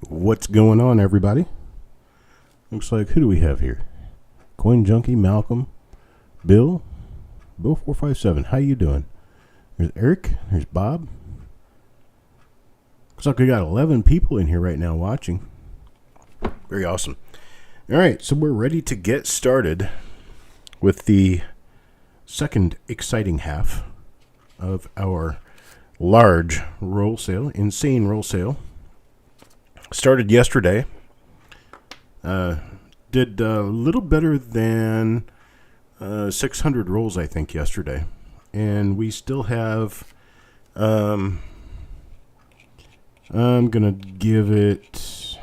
What's going on, everybody? Looks like, who do we have here? Coin Junkie, Malcolm, Bill 457. How you doing? There's Eric. There's Bob. Looks like we got 11 people in here right now watching. Very awesome. All right, so we're ready to get started with the second exciting half of our large roll sale, insane roll sale. Started yesterday. Did a little better than 600 rolls, I think, yesterday. And we still have, I'm going to give it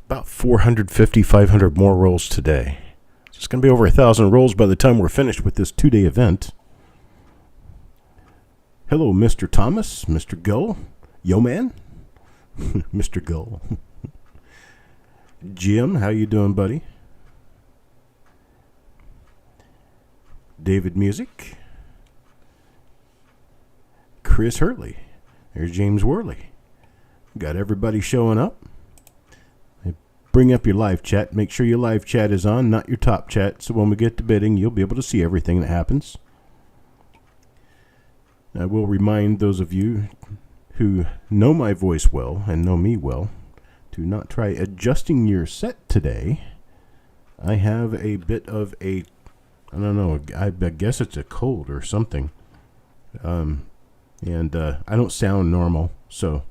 about 450, 500 more rolls today. So it's going to be over 1,000 rolls by the time we're finished with this 2-day event. Hello, Mr. Thomas, Mr. Gull, Yo Man, Mr. Gull. Jim, how you doing, buddy? David Music. Chris Hurley. There's James Worley. Got everybody showing up. Bring up your live chat. Make sure your live chat is on, not your top chat, so when we get to bidding, you'll be able to see everything that happens. I will remind those of you who know my voice well and know me well to not try adjusting your set today. I have a bit of a, I don't know, I guess it's a cold or something. And I don't sound normal, so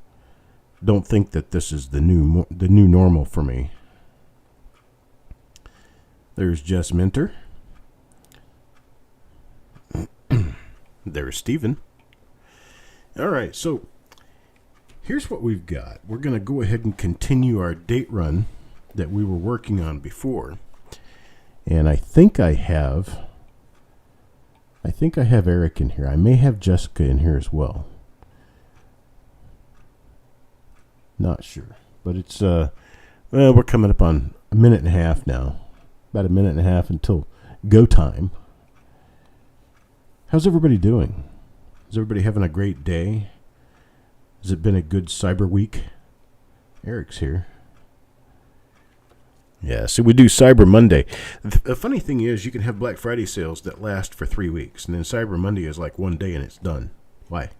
don't think that this is the new normal for me. There's Jess Minter. There's Steven. All right, so here's what we've got. We're going to go ahead and continue our date run that we were working on before. And I think I have Eric in here. I may have Jessica in here as well. Not sure. But it's, we're coming up on a minute and a half now. About a minute and a half until go time. How's everybody doing? Is everybody having a great day? Has it been a good Cyber Week? Eric's here. Yeah, so we do Cyber Monday. The funny thing is, you can have Black Friday sales that last for 3 weeks, and then Cyber Monday is like one day and it's done. Why?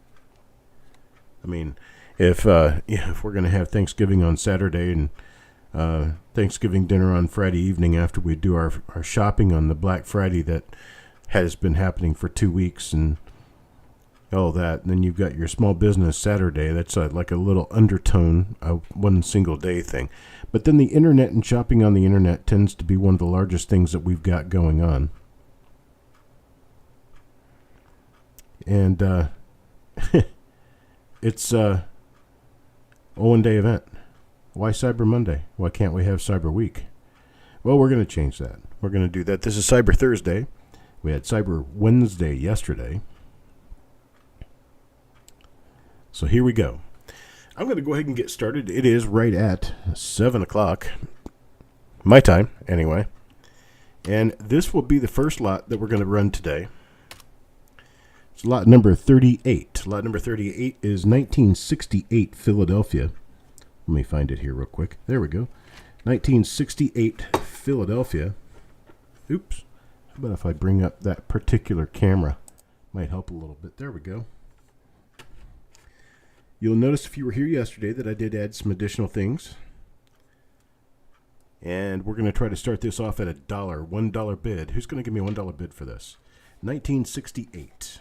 I mean, if we're going to have Thanksgiving on Saturday and Thanksgiving dinner on Friday evening after we do our shopping on the Black Friday that has been happening for 2 weeks and all that, and then you've got your small business Saturday. That's like a little undertone, one single day thing. But then the internet and shopping on the internet tends to be one of the largest things that we've got going on. And it's a one-day event. Why Cyber Monday? Why can't we have Cyber Week? Well, we're going to change that. We're going to do that. This is Cyber Thursday. We had Cyber Wednesday yesterday. So here we go. I'm going to go ahead and get started. It is right at 7 o'clock. My time, anyway. And this will be the first lot that we're going to run today. It's lot number 38. Lot number 38 is 1968 Philadelphia. Let me find it here real quick. There we go. 1968 Philadelphia. Oops. How about if I bring up that particular camera? Might help a little bit. There we go. You'll notice if you were here yesterday that I did add some additional things. And we're going to try to start this off at $1 bid. Who's going to give me a $1 bid for this? 1968.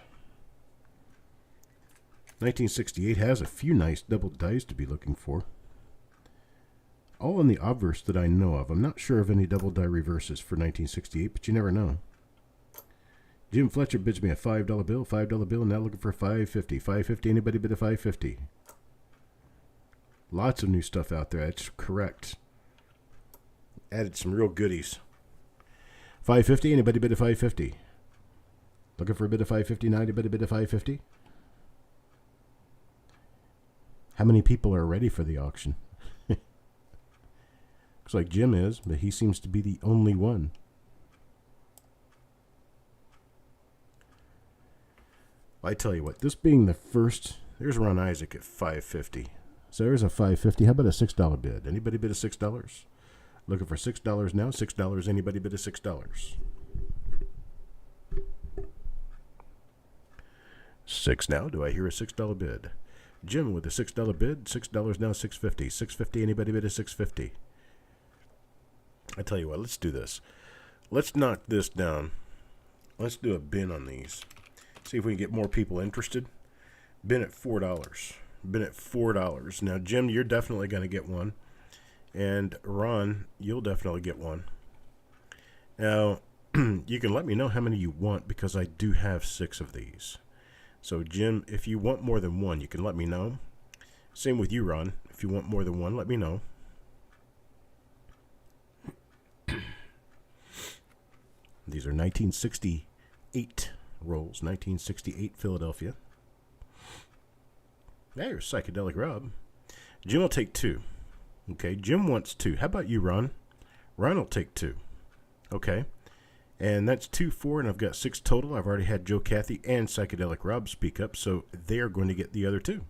1968 has a few nice double dice to be looking for. All in the obverse that I know of. I'm not sure of any double die reverses for 1968, but you never know. Jim Fletcher bids me a $5 bill, $5 bill, and now looking for $5.50. $5.50, anybody bid a $5.50? Lots of new stuff out there, that's correct. Added some real goodies. $5.50, anybody bid a $5.50? Looking for a bid of $5.50 now, anybody bid a $5.50? How many people are ready for the auction? Looks like Jim is, but he seems to be the only one. I tell you what, this being the first There's Ron Isaac at $5.50. So there's a $5.50. How about a $6 bid? Anybody bid a $6? Looking for $6 now. $6. Anybody bid a $6? 6 now. Do I hear a $6 bid? Jim with a $6 bid. $6 now. $6.50. $6.50. Anybody bid a $6.50? I tell you what. Let's do this. Let's knock this down. Let's do a bin on these. See if we can get more people interested. Bin at $4. Bin at $4. Now, Jim, you're definitely going to get one. And Ron, you'll definitely get one. Now, you can let me know how many you want because I do have 6 of these. So, Jim, if you want more than one, you can let me know. Same with you, Ron. If you want more than one, let me know. These are 1968 rolls. 1968 Philadelphia. There's Psychedelic Rob. Jim will take 2. Okay, Jim wants 2. How about you, Ron? Ron will take 2. Okay. And that's 2, 4, and I've got 6 total. I've already had Joe Cathy and Psychedelic Rob speak up, so they are going to get the other 2.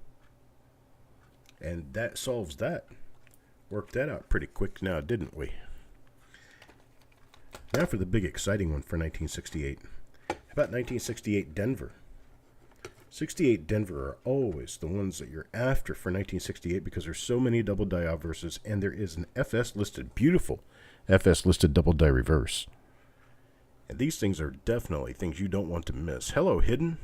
And that solves that. Worked that out pretty quick now, didn't we? Now for the big exciting one for 1968. How about 1968 Denver? 68 Denver are always the ones that you're after for 1968 because there's so many double die obverses, and there is an FS listed, beautiful FS listed double die reverse. And these things are definitely things you don't want to miss. Hello, Hidden.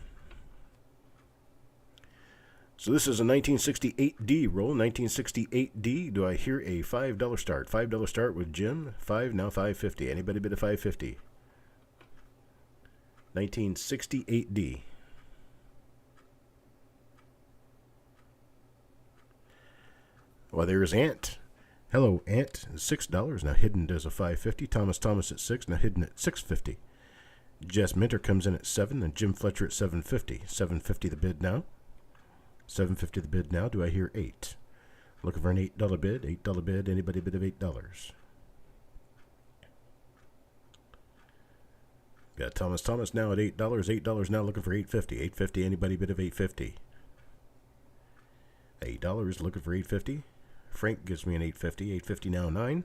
So this is a 1968D roll. 1968D. Do I hear a $5 start? $5 start with Jim. 5, now $5.50. Anybody bid a $5.50? 1968D. Well, there's Ant. Hello, Ant. $6. Now Hidden does a $5.50. Thomas at 6. Now Hidden at $6.50. Jess Minter comes in at 7. And Jim Fletcher at $7.50. $7.50 the bid now. $7.50 the bid now. Do I hear 8? Looking for an $8 bid. $8 bid. Anybody bid of $8? Got Thomas now at $8. $8 now looking for $8.50. $8.50. Anybody bid of $8.50? $8 looking for $8.50. Frank gives me an $8.50. $8.50 now 9.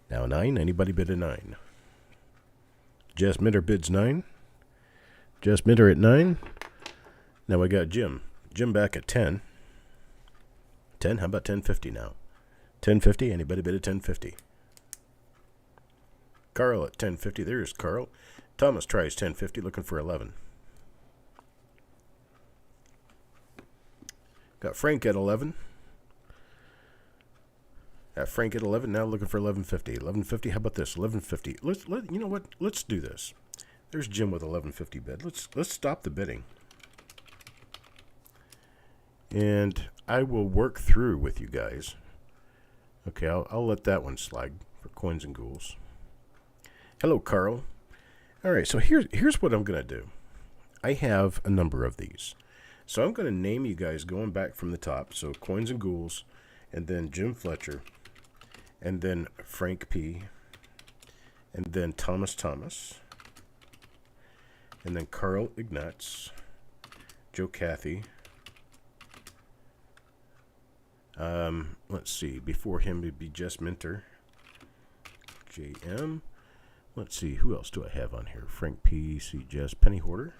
Now 9. Anybody bid a 9? Jess Minter bids 9. Jess Minter at 9. Now I got Jim. Jim back at 10. 10. How about 10.50 now? 10.50. Anybody bid a 10.50? Carl at 10.50. There's Carl. Thomas tries 10.50, looking for 11. Got Frank at 11. Got Frank at 11. Now looking for 11.50. 11.50. How about this? 11.50. You know what? Let's do this. There's Jim with 11.50 bid. Let's stop the bidding. And I will work through with you guys. Okay, I'll let that one slide for Coins and Ghouls. Hello, Carl. All right, so here's what I'm going to do. I have a number of these. So I'm going to name you guys going back from the top. So Coins and Ghouls, and then Jim Fletcher, and then Frank P., and then Thomas, and then Carl Ignatz, Joe Cathy. Let's see. Before him would be Jess Minter, JM. Let's see. Who else do I have on here? Frank P. C. Jess. Penny Hoarder.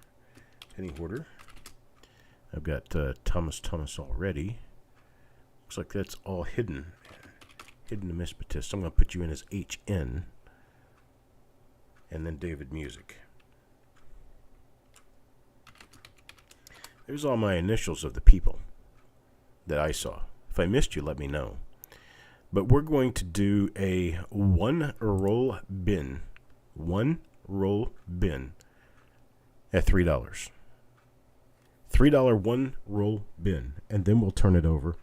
I've got Thomas already. Looks like that's all hidden. Hidden Amispitist. I'm going to put you in as HN. And then David Music. There's all my initials of the people that I saw. If I missed you, let me know. But we're going to do a one roll bin at $3. $3 one roll bin, and then we'll turn it over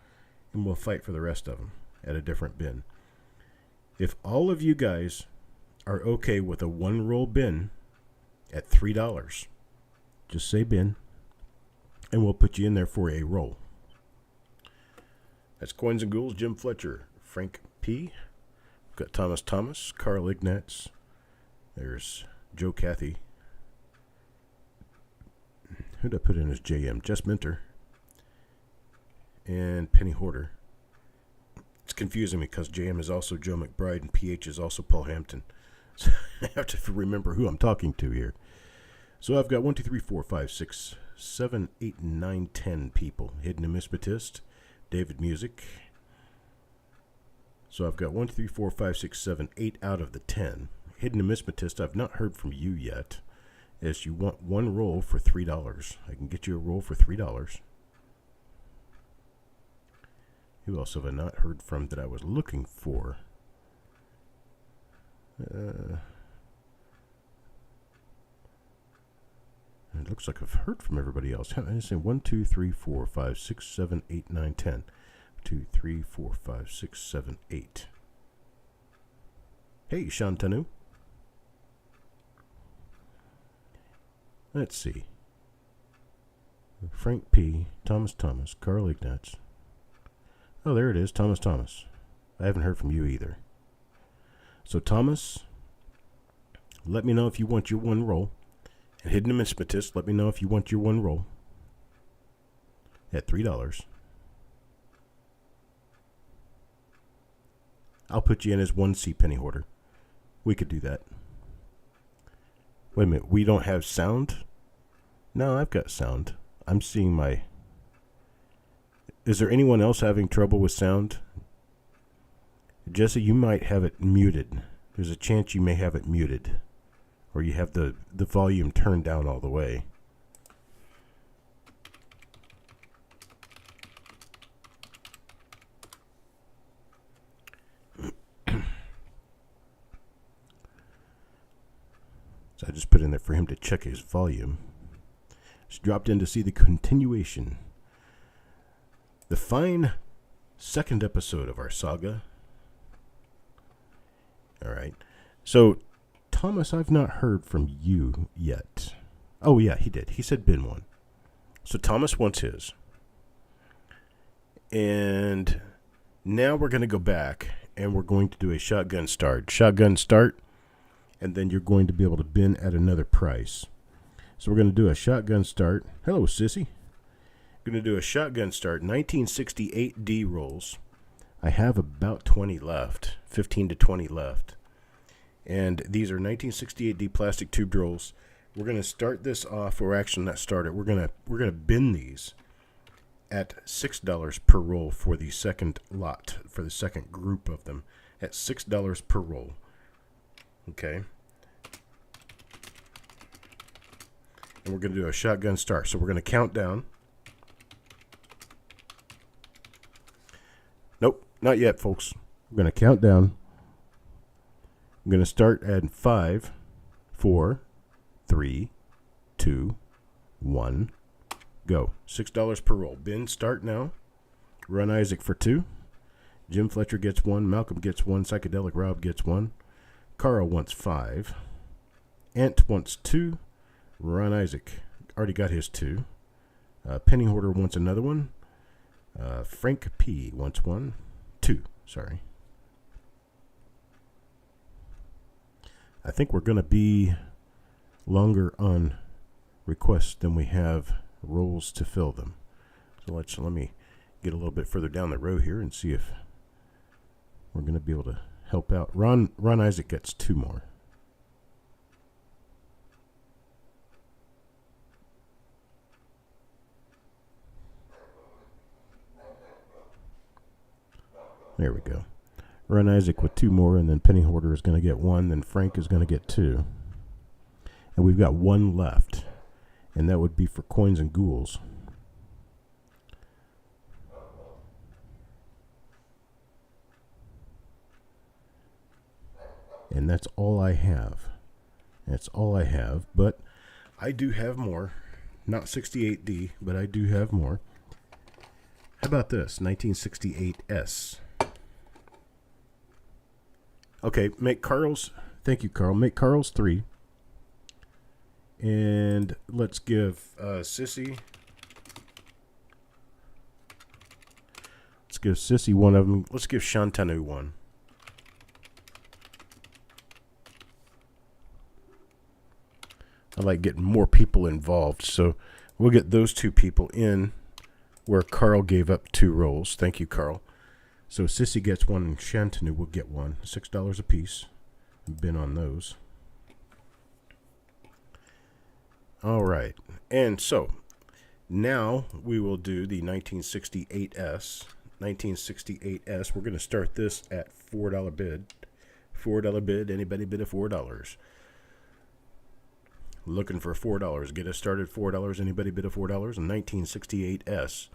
and we'll fight for the rest of them at a different bin. If all of you guys are okay with a one roll bin at $3, just say bin, and we'll put you in there for a roll. That's Coins and Ghouls, Jim Fletcher, Frank P. Got Thomas, Carl Ignatz. There's Joe Cathy. Who'd I put in as JM? Jess Minter. and Penny Hoarder. It's confusing me because JM is also Joe McBride and PH is also Paul Hampton. So I have to remember who I'm talking to here. So I've got 1, 2, 3, 4, 5, 6, 7, 8, 9, 10 people. Hidden Numismatist, David Music. So I've got 1, 2, 3, 4, 5, 6, 7, 8 out of the 10. Hidden Numismatist, I've not heard from you yet. As you want one roll for $3. I can get you a roll for $3. Who else have I not heard from that I was looking for? It looks like I've heard from everybody else. I say 1, 2, 3, 4, 5, 6, 7, 8, 9, 10. 2, 3, 4, 5, 6, 7, 8. Hey, Shantanu. Let's see. Frank P., Thomas, Carl Ignatz. Oh, there it is, Thomas. I haven't heard from you either. So, Thomas, let me know if you want your one roll. And Hidden Numismatist, let me know if you want your one roll. At $3. I'll put you in as 1C Penny Hoarder. We could do that. Wait a minute, we don't have sound? No, I've got sound. I'm seeing my... Is there anyone else having trouble with sound? Jesse, you might have it muted. There's a chance you may have it muted. Or you have the volume turned down all the way. So I just put in there for him to check his volume. Just dropped in to see the continuation. The fine second episode of our saga. All right. So, Thomas, I've not heard from you yet. Oh, yeah, he did. He said bin one. So, Thomas wants his. And now we're going to go back and we're going to do a shotgun start. Shotgun start. And then you're going to be able to bin at another price. So we're going to do a shotgun start. Hello, Sissy. Going to do a shotgun start. 1968D rolls. I have about 20 left. 15 to 20 left. And these are 1968D plastic tube rolls. We're going to start this off, or actually not start it. We're going to bin these at $6 per roll for the second lot, for the second group of them, at $6 per roll. Okay. And we're going to do a shotgun start. So we're going to count down. Nope, not yet, folks. We're going to count down. I'm going to start at 5, 4, 3, 2, 1, go. $6 per roll. Bin start now. Run Isaac for 2. Jim Fletcher gets 1. Malcolm gets 1. Psychedelic Rob gets 1. Carl wants 5. Ant wants 2. Ron Isaac already got his 2. Penny Hoarder wants another one. Frank P wants 2. Sorry. I think we're going to be longer on requests than we have rolls to fill them. So let me get a little bit further down the row here and see if we're going to be able to help out. Ron Isaac gets 2 more. There we go. Ron Isaac with 2 more, and then Penny Hoarder is going to get 1, then Frank is going to get 2. And we've got 1 left, and that would be for Coins and Ghouls. And that's all I have. That's all I have, but I do have more. Not 68D, but I do have more. How about this? 1968S. Okay, make Carl's, thank you, Carl. Make Carl's 3. And let's give Sissy. Let's give Sissy 1 of them. Let's give Shantanu 1. I like getting more people involved, so we'll get those 2 people in where Carl gave up 2 rolls. Thank you, Carl. So Sissy gets 1 and Shantanu will get 1. $6 a piece. Been on those. All right. And so now we will do the 1968S. 1968S. We're going to start this at $4 bid. $4 bid. Anybody bid at $4? Looking for $4. Get us started $4. Anybody bid at $4? And 1968S.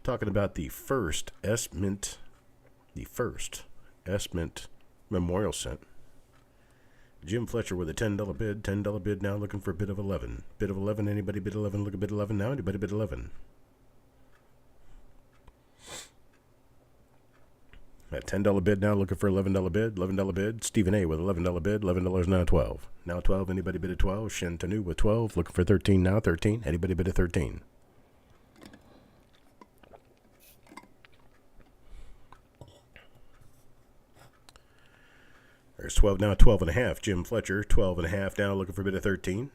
Talking about the first S Mint. The first S Mint memorial cent. Jim Fletcher with a $10 bid. $10 bid now, looking for a bid of 11. Bid of 11. Anybody bid 11? Look at bid 11 now. Anybody bid 11? That $10 bid now, looking for $11 bid. $11 bid. Stephen A with $11 bid. $11 now 12. Now 12. Anybody bid at 12? Shantanu with 12. Looking for 13 now. 13. Anybody bid at 13? There's 12 now, 12 and a half. Jim Fletcher, 12 and a half now, looking for a bid of 13.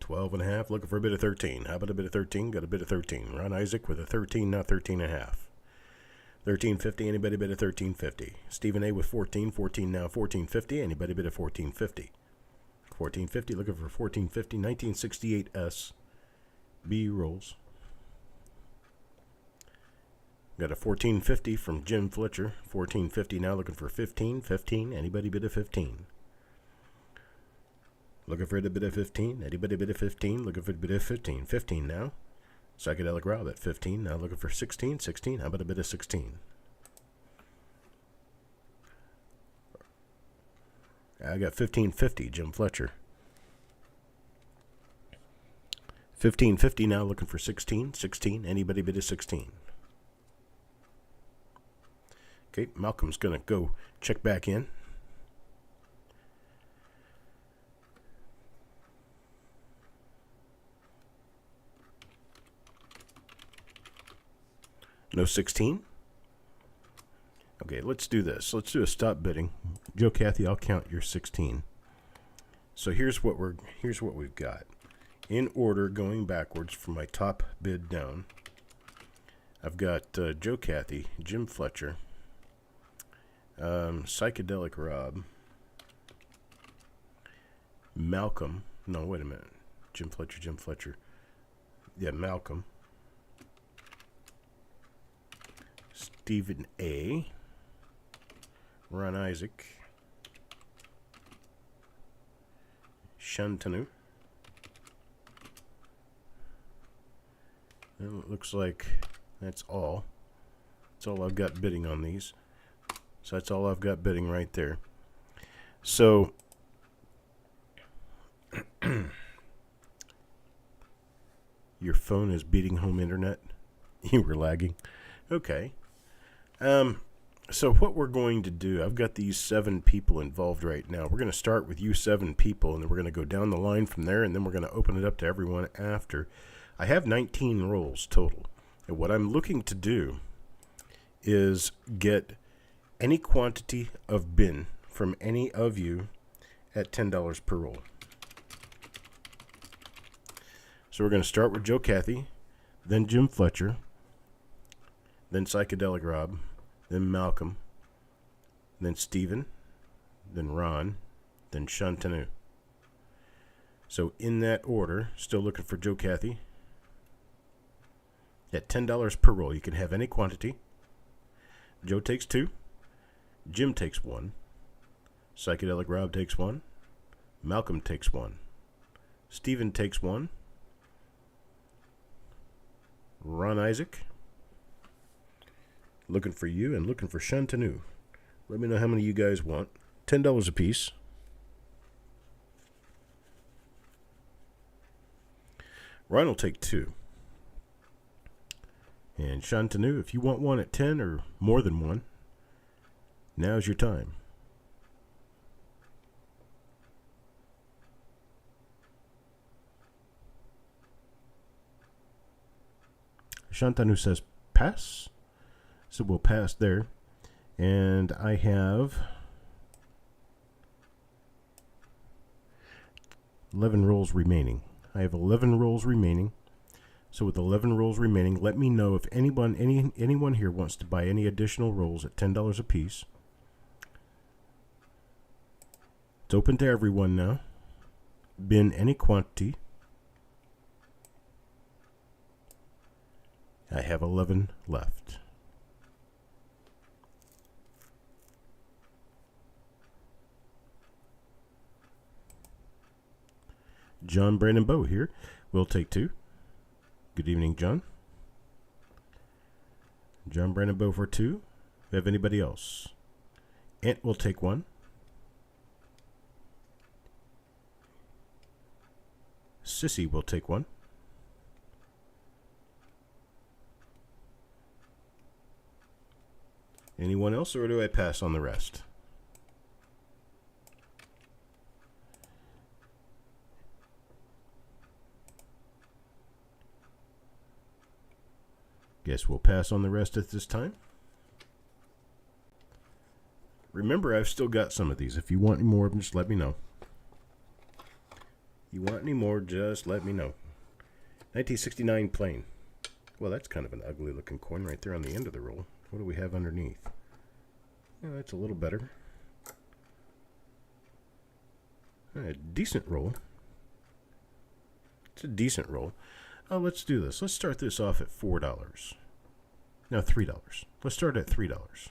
12 and a half, looking for a bid of 13. How about a bid of 13? Got a bid of 13. Ron Isaac with a 13, now 13 and a half. 13.50, anybody bid of 13.50. Stephen A with 14, 14 now, 14.50. Anybody bid of 14.50? 14.50, looking for 14.50. 1968S. B rolls. Got a 14.50 from Jim Fletcher. 14.50 now, looking for 15. 15. Anybody bid a 15? Looking for a bid of 15. Anybody bid a 15? Looking for a bid of 15. 15 now. Psychedelic Rob at 15. Now looking for 16. 16. How about a bid of 16? I got 15.50. Jim Fletcher. 15.50 now, looking for 16. 16. Anybody bid a 16? Okay, Malcolm's going to go check back in. No 16? Okay, let's do this. Let's do a stop bidding. Joe Cathy, I'll count your 16. So here's what we've got. In order, going backwards from my top bid down, I've got Joe Cathy, Jim Fletcher, Psychedelic Rob, Malcolm. No, wait a minute. Jim Fletcher. Yeah, Malcolm. Stephen A. Ron Isaac. Shantanu. Well, it looks like that's all. That's all I've got bidding on these. So that's all I've got bidding right there. So your phone is beating home internet. You were lagging. Okay. So what we're going to do, I've got these 7 people involved right now. We're going to start with you 7 people, and then we're going to go down the line from there, and then we're going to open it up to everyone after. I have 19 rolls total. And what I'm looking to do is get any quantity of bin from any of you at $10 per roll. So we're going to start with Joe Cathy, then Jim Fletcher, then Psychedelic Rob, then Malcolm, then Stephen, then Ron, then Shantanu. So in that order, still looking for Joe Cathy. At $10 per roll, you can have any quantity. Joe takes 2. Jim takes 1. Psychedelic Rob takes 1. Malcolm takes 1. Stephen takes 1. Ron Isaac. Looking for you and looking for Shantanu. Let me know how many you guys want. $10 a piece. Ron will take 2. And Shantanu, if you want one at 10 or more than one, now's your time. Shantanu says pass. So we'll pass there. And I have 11 rolls remaining. I have 11 rolls remaining. So with 11 rolls remaining, let me know if anyone here wants to buy any additional rolls at $10 a piece. It's open to everyone now. Bin any quantity. I have 11 left. John Brandon Bow here. We'll take 2. Good evening, John. John Brandon Bow for 2. We have anybody else? Ant will take 1. Sissy will take 1. Anyone else, or do I pass on the rest? Guess we'll pass on the rest at this time. Remember, I've still got some of these. If you want any more, just let me know. You want any more, just let me know. 1969 plain. Well, that's kind of an ugly looking coin right there on the end of the roll. What do we have underneath? Oh, that's a little better. A decent roll. It's a decent roll. Oh, let's do this. Let's start this off at $4. No, $3. Let's start at $3.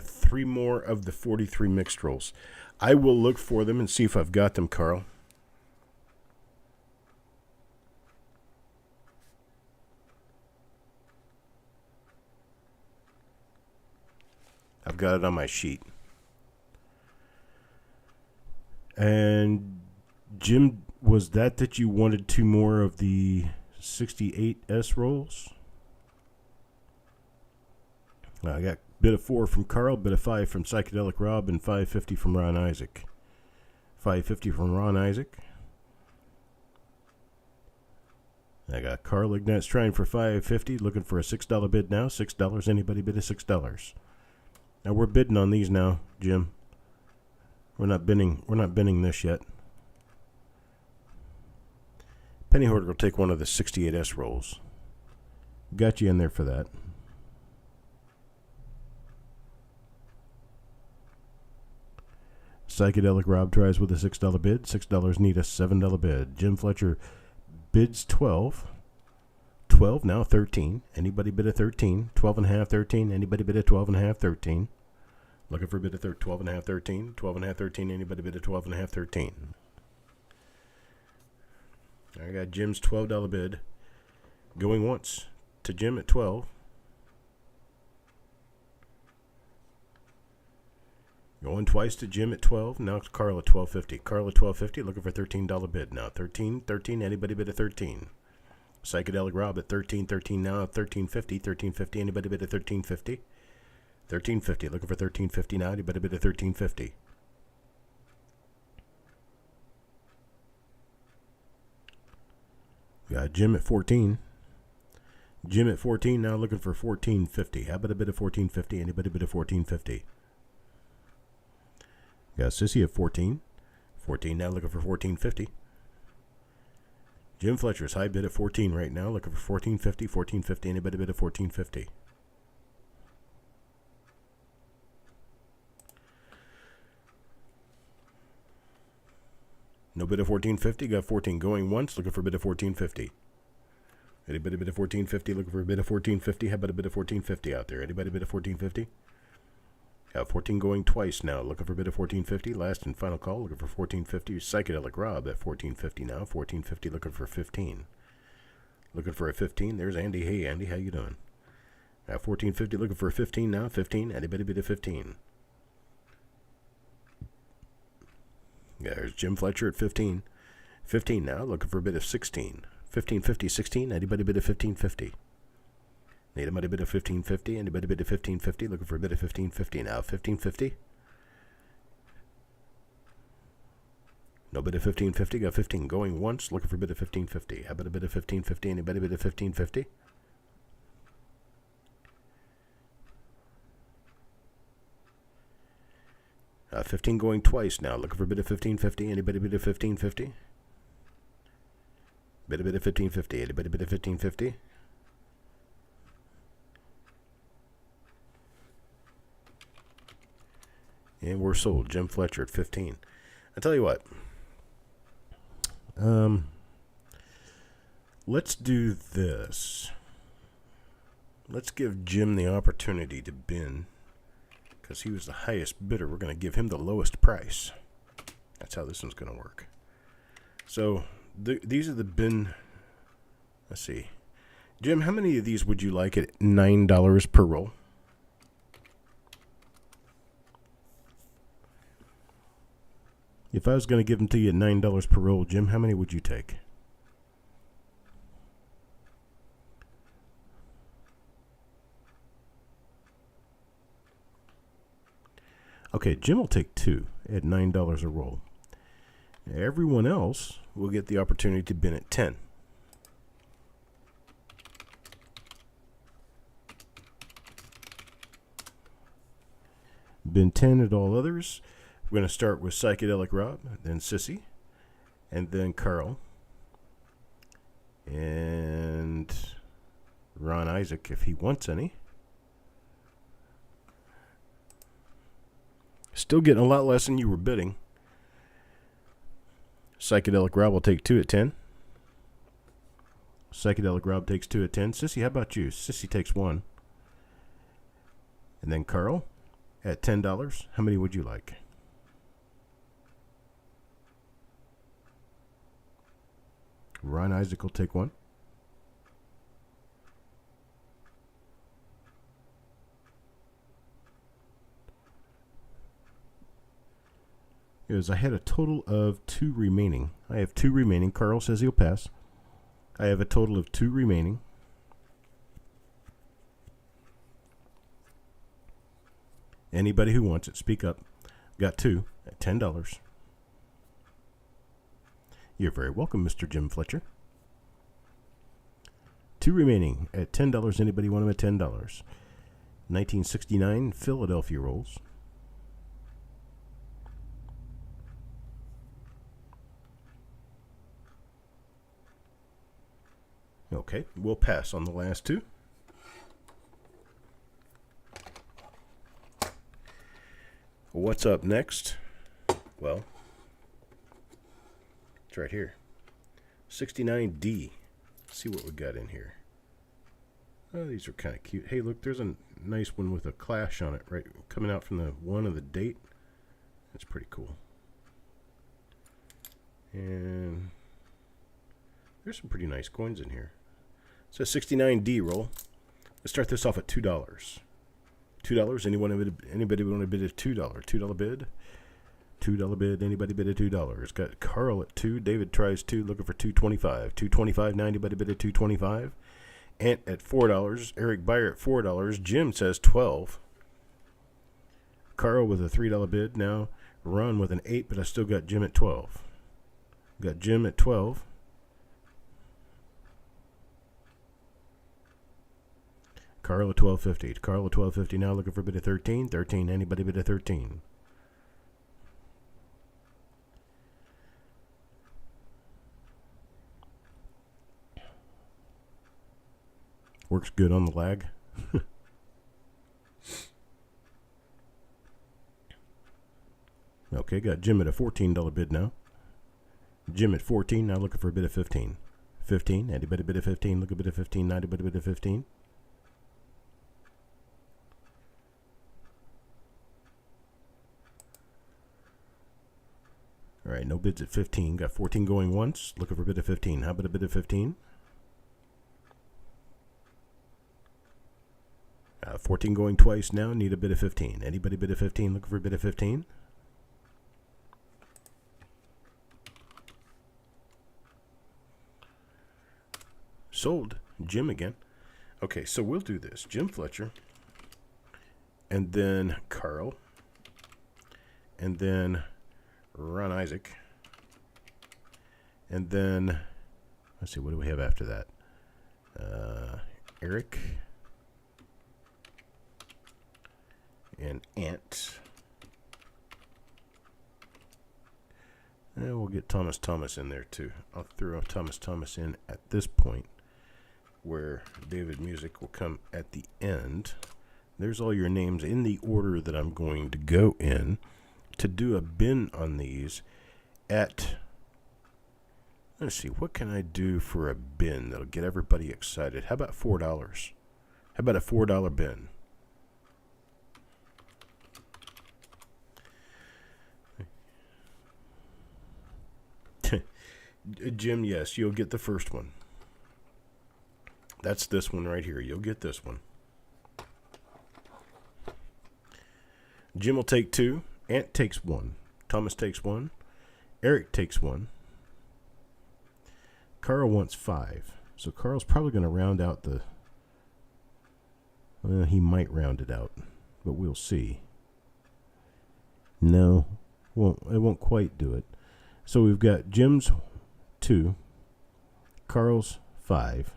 3 more of the 43 mixed rolls. I will look for them and see if I've got them, Carl. I've got it on my sheet. And Jim, was that you wanted 2 more of the 68S rolls? I got bit of 4 from Carl, bit of 5 from Psychedelic Rob, and 550 from Ron Isaac. 550 from Ron Isaac. I got Carl Ignatz trying for 550, looking for a $6 bid now. $6. Anybody bid a $6? Now we're bidding on these now, Jim. We're not bidding this yet. Penny Hoarder will take one of the 68S rolls. Got you in there for that. Psychedelic Rob tries with a $6 bid. $6 need a $7 bid. Jim Fletcher bids 12. 12, now 13. Anybody bid a 13? 12.5, 13. Anybody bid a 12.5, 13? Looking for a bid of 12.5, 13. 12.5, 13. Anybody bid a 12.5, 13? I got Jim's $12 bid going once to Jim at 12. Going twice to Jim at 12. Now it's Carl at 12.50. Carl at 12.50 looking for $13 bid now. 13, 13. Anybody bid a 13? Psychedelic Rob at 13, 13 now. 13.50, 13.50. Anybody bid a 13.50? 13.50 looking for 13.50 now. Anybody bid a 13.50? Got Jim at 14. Jim at 14 now looking for 14.50. How about a bid of 14.50? Anybody bid a 14.50? Got Sissy at 14. 14 now looking for 14.50. Jim Fletcher's high bid at 14 right now, looking for 14.50. 14.50. Anybody bid a 14.50? No bid of 14.50. Got 14 going once, looking for a bid of 14.50. Anybody bid of 14.50? Looking for a bid of 14.50. How about a bid of 14.50 out there? Anybody bid of 14.50? Got 14 going twice now, looking for a bid of 14.50. Last and final call, looking for 14.50. Psychedelic Rob at 14.50 now. 14.50 looking for 15. Looking for a 15. There's Andy. Hey, Andy, how you doing? Got 14.50 looking for a 15 now. 15. Anybody bid a 15? Yeah, there's Jim Fletcher at 15. 15 now, looking for a bid of 16. 15.50, 16. Anybody bid a 15.50? Anybody bid a 15.50? Anybody bid a 15.50? Looking for a bid of 15.50 now. 15.50. No bid of 15.50. Got 15 going once. Looking for a bid of 15.50. How about a bid of 15.50? Anybody bid a 15.50? Uh, 15 going twice now. Looking for a bid of 15.50. Anybody bid a 15.50? Bit a bit of 1550. Anybody bid of 1550? And we're sold. Jim Fletcher at 15. I tell you what. Let's do this. Let's give Jim the opportunity to bin, because he was the highest bidder. We're going to give him the lowest price. That's how this one's going to work. So these are the bin. Let's see. Jim, how many of these would you like at $9 per roll? If I was going to give them to you at $9 per roll, Jim, how many would you take? Okay, Jim will take 2 at $9 a roll. Everyone else will get the opportunity to bin at 10. Bin 10 at all others. We're going to start with Psychedelic Rob, then Sissy, and then Carl, and Ron Isaac if he wants any. Still getting a lot less than you were bidding. Psychedelic Rob will take 2 at 10. Psychedelic Rob takes 2 at 10. Sissy, how about you? Sissy takes 1. And then Carl at $10. How many would you like? Ron Isaac will take 1. I had a total of 2 remaining. I have 2 remaining. Carl says he'll pass. I have a total of 2 remaining. Anybody who wants it, speak up. Got 2 at $10. You're very welcome, Mr. Jim Fletcher. 2 remaining at $10. Anybody want them at $10? 1969 Philadelphia rolls. Okay, we'll pass on the last 2. What's up next? Well, it's right here. 69D. Let's see what we got in here. Oh, these are kind of cute. Hey, look, there's a nice one with a clash on it, right? Coming out from the one of the date. That's pretty cool. And there's some pretty nice coins in here. It's a 69D roll. Let's start this off at $2. $2. Anybody want to bid at $2? $2 bid. $2 bid. Anybody bid at $2? Got Carl at 2. David tries 2, looking for $2.25. $2.25. Now anybody bid at $2.25? Ant at $4. Eric Beyer at $4. Jim says 12. Carl with a $3 bid. Now Ron with an 8, but I still got Jim at 12. Got Jim at 12. Carl at $12.50. Carl at $12.50 now, looking for a bid of 13. 13. Anybody bid of 13? Works good on the lag. Okay, got Jim at a $14 bid now. Jim at 14 now, looking for a bid of 15. 15. Anybody bid of 15? Look a bid of 15. Anybody bid of 15? All right, no bids at 15. Got 14 going once. Looking for a bid of 15. How about a bid of 15? 14 going twice now. Need a bid of 15. Anybody bid of 15? Looking for a bid of 15? Sold. Jim again. Okay, so we'll do this. Jim Fletcher. And then Carl. And then Ron Isaac. And then, let's see, what do we have after that? Eric. And Ant. And we'll get Thomas in there too. I'll throw Thomas in at this point, where David Music will come at the end. There's all your names in the order that I'm going to go in to do a bin on these at, let's see, what can I do for a bin that'll get everybody excited? How about $4? How about a $4 bin? Jim, yes, you'll get the first one. That's this one right here. You'll get this one. Jim will take 2. Ant takes 1. Thomas takes 1. Eric takes 1. Carl wants 5. So Carl's probably going to round out the... Well, he might round it out, but we'll see. No, it won't quite do it. So we've got Jim's 2, Carl's 5,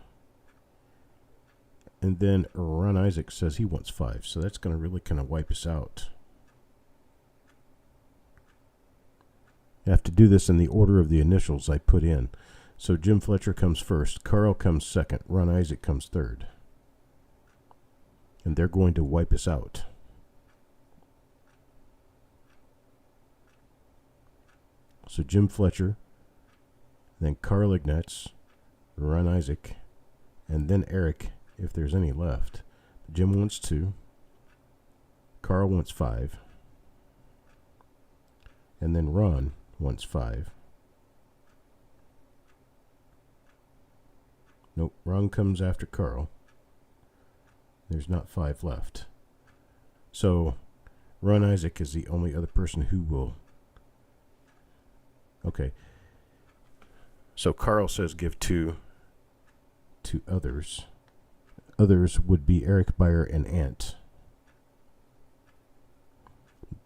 and then Ron Isaac says he wants 5. So that's going to really kind of wipe us out. I have to do this in the order of the initials I put in. So Jim Fletcher comes first, Carl comes second, Ron Isaac comes third. And they're going to wipe us out. So Jim Fletcher, then Carl Ignatz, Ron Isaac, and then Eric, if there's any left. Jim wants 2. Carl wants 5. And then Ron wants 5. Nope, Ron comes after Carl. There's not 5 left. So Ron Isaac is the only other person who will... Okay. So Carl says give 2 to others. Others would be Eric, Beyer, and Ant.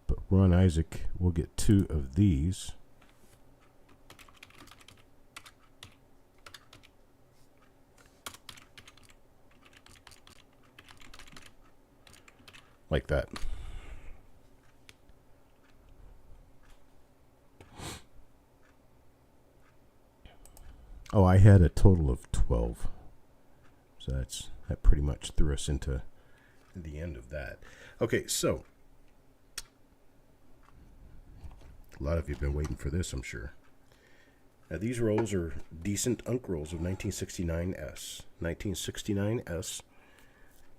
But Ron Isaac will get 2 of these. Like that. Oh, I had a total of 12. So that pretty much threw us into the end of that. Okay, so a lot of you have been waiting for this, I'm sure. Now, these rolls are decent Unk rolls of 1969S. 1969S.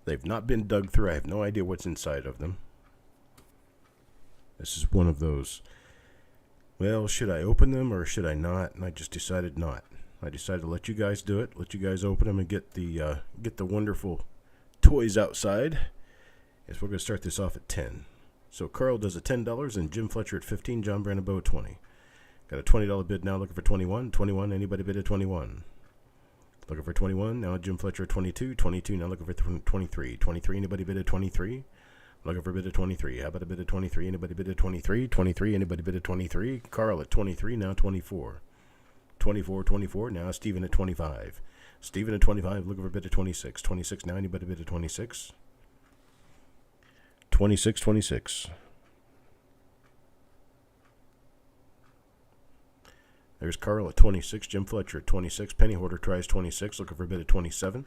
They've not been dug through. I have no idea what's inside of them. This is one of those, well, should I open them or should I not? And I just decided not. I decided to let you guys do it. Let you guys open them and get the wonderful toys outside. Yes, we're going to start this off at 10. So Carl does a $10 and Jim Fletcher at 15. John Brandebow at 20. Got a $20 bid now. Looking for 21. 21. Anybody bid at 21? Looking for 21. Now Jim Fletcher at 22. 22. Now looking for 23. 23. Anybody bid at 23? Looking for a bid at 23. How about a bid at 23? Anybody bid at 23? 23. Anybody bid at 23? Carl at 23. Now 24. 24. 24. Now Stephen at 25. Stephen at 25. Looking for a bid at 26. 26. Now anybody bid at 26? 26. 26. There's Carl at 26, Jim Fletcher at 26, Penny Hoarder tries 26, looking for a bid at 27,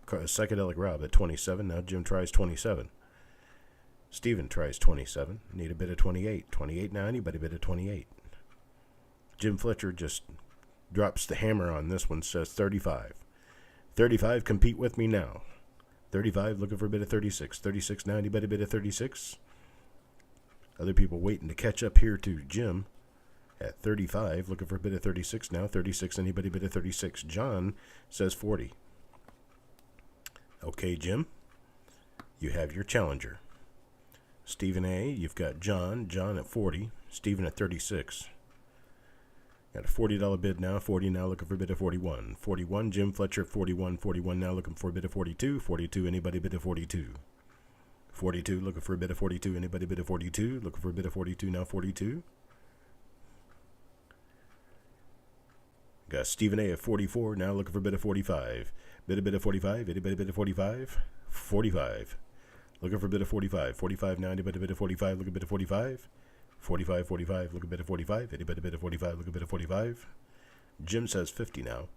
Psychedelic Rob at 27, now Jim tries 27, Stephen tries 27, need a bid at 28, 28 now, anybody bid at 28, Jim Fletcher just drops the hammer on this one, says 35, 35, compete with me now, 35, looking for a bid at 36, 36 now, anybody bid at 36, other people waiting to catch up here to Jim, at 35, looking for a bid at 36 now. 36, anybody bid at 36? John says 40. Okay, Jim, you have your challenger. Stephen A., you've got John at 40. Stephen at 36. Got a $40 bid now. 40 now, looking for a bid at 41. 41, Jim Fletcher at 41. 41 now, looking for a bid at 42. 42, anybody bid at 42? 42, looking for a bid at 42. Anybody bid at 42? Looking for a bid at 42 now. 42. Got Stephen A. at 44, now looking for a bid of 45. Bid of 45, anybody bid of 45? 45. Looking for a bid of 45. 45 now, anybody bid of 45? Looking for a bid of 45? 45, 45, look a bit of 45. Anybody bid at 45, look a bit of 45. Jim says 50 now.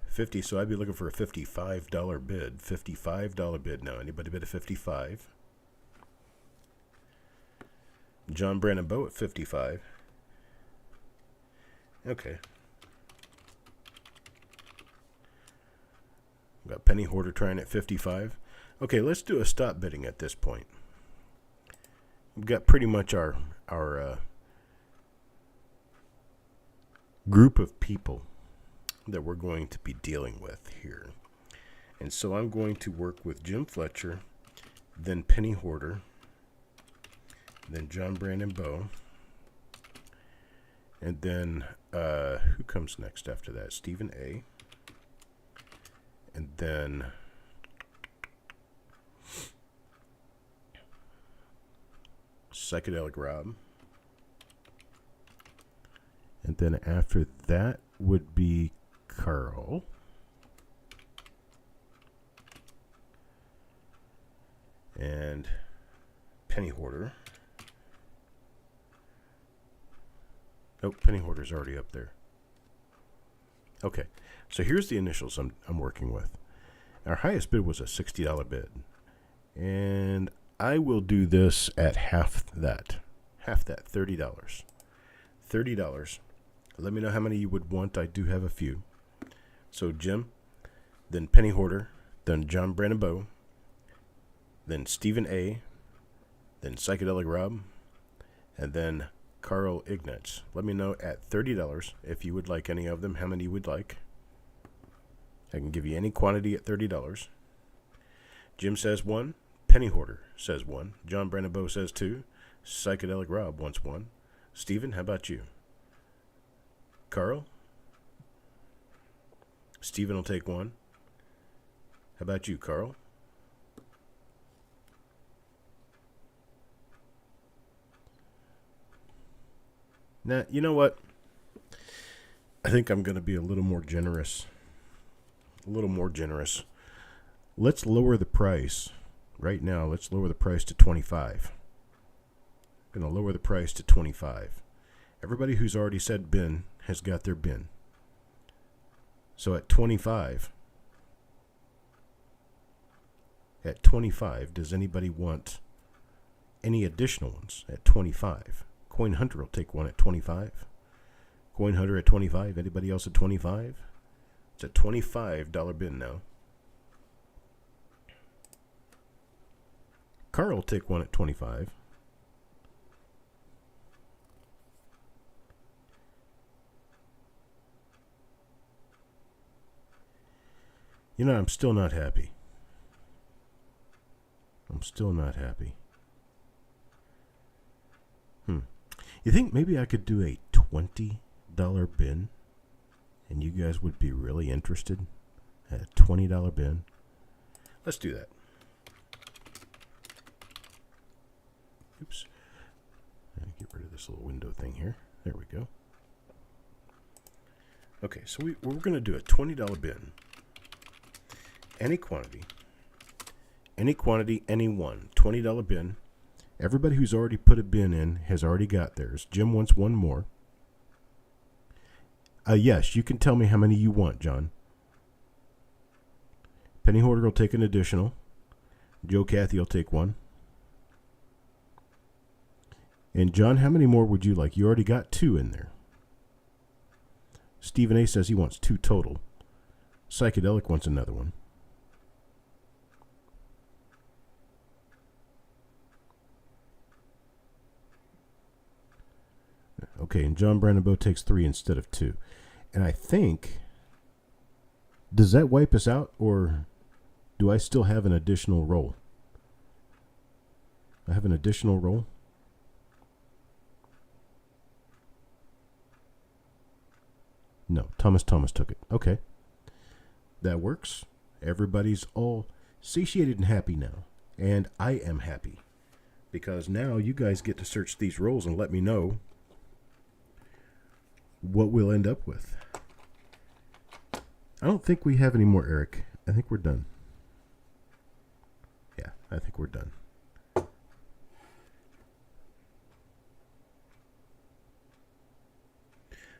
50, so I'd be looking for a $55 bid. $55 bid now. Anybody bid at 55? John Brandon Bow at 55. Okay. We've got Penny Hoarder trying at 55. Okay, let's do a stop bidding at this point. We've got pretty much our group of people that we're going to be dealing with here. And so I'm going to work with Jim Fletcher, then Penny Hoarder, then John Brandon Bow, and then who comes next after that? Stephen A. And then Psychedelic Rob. And then after that would be Carl. And Penny Hoarder. Oh, Penny Hoarder's already up there. Okay, so here's the initials I'm working with. Our highest bid was a $60 bid. And I will do this at half that, $30. $30. Let me know how many you would want. I do have a few. So Jim, then Penny Hoarder, then John Brandon Bow, then Stephen A., then Psychedelic Rob, and then Carl Ignatz. Let me know at $30 if you would like any of them, how many you would like. I can give you any quantity at $30. Jim says 1. Penny Hoarder says 1. John Brandon Bow says 2. Psychedelic Rob wants 1. Stephen, how about you? Carl? Stephen will take 1. How about you, Carl? Now, you know what? I think I'm going to be a little more generous. Let's lower the price. Right now, let's lower the price to 25. I'm going to lower the price to 25. Everybody who's already said bin has got their bin. So at 25, does anybody want any additional ones at 25? Coin Hunter will take one at 25. Coin Hunter at 25. Anybody else at 25? It's a $25 bin now. Carl will take one at 25. You know, I'm still not happy. You think maybe I could do a $20 bin and you guys would be really interested at a $20 bin? Let's do that. Oops. Get rid of this little window thing here. There we go. Okay, so we're going to do a $20 bin. Any quantity, any one. $20 bin. Everybody who's already put a bin in has already got theirs. Jim wants one more. Yes, you can tell me how many you want, John. Penny Hoarder will take an additional. Joe Cathy will take one. And John, how many more would you like? You already got 2 in there. Stephen A. says he wants 2 total. Psychedelic wants another one. Okay, and John Brandon Bow takes 3 instead of 2. And I think, does that wipe us out, or do I still have an additional roll? I have an additional roll? No, Thomas took it. Okay. That works. Everybody's all satiated and happy now. And I am happy. Because now you guys get to search these rolls and let me know what we'll end up with. I don't think we have any more, Eric. I think we're done. Yeah, I think we're done.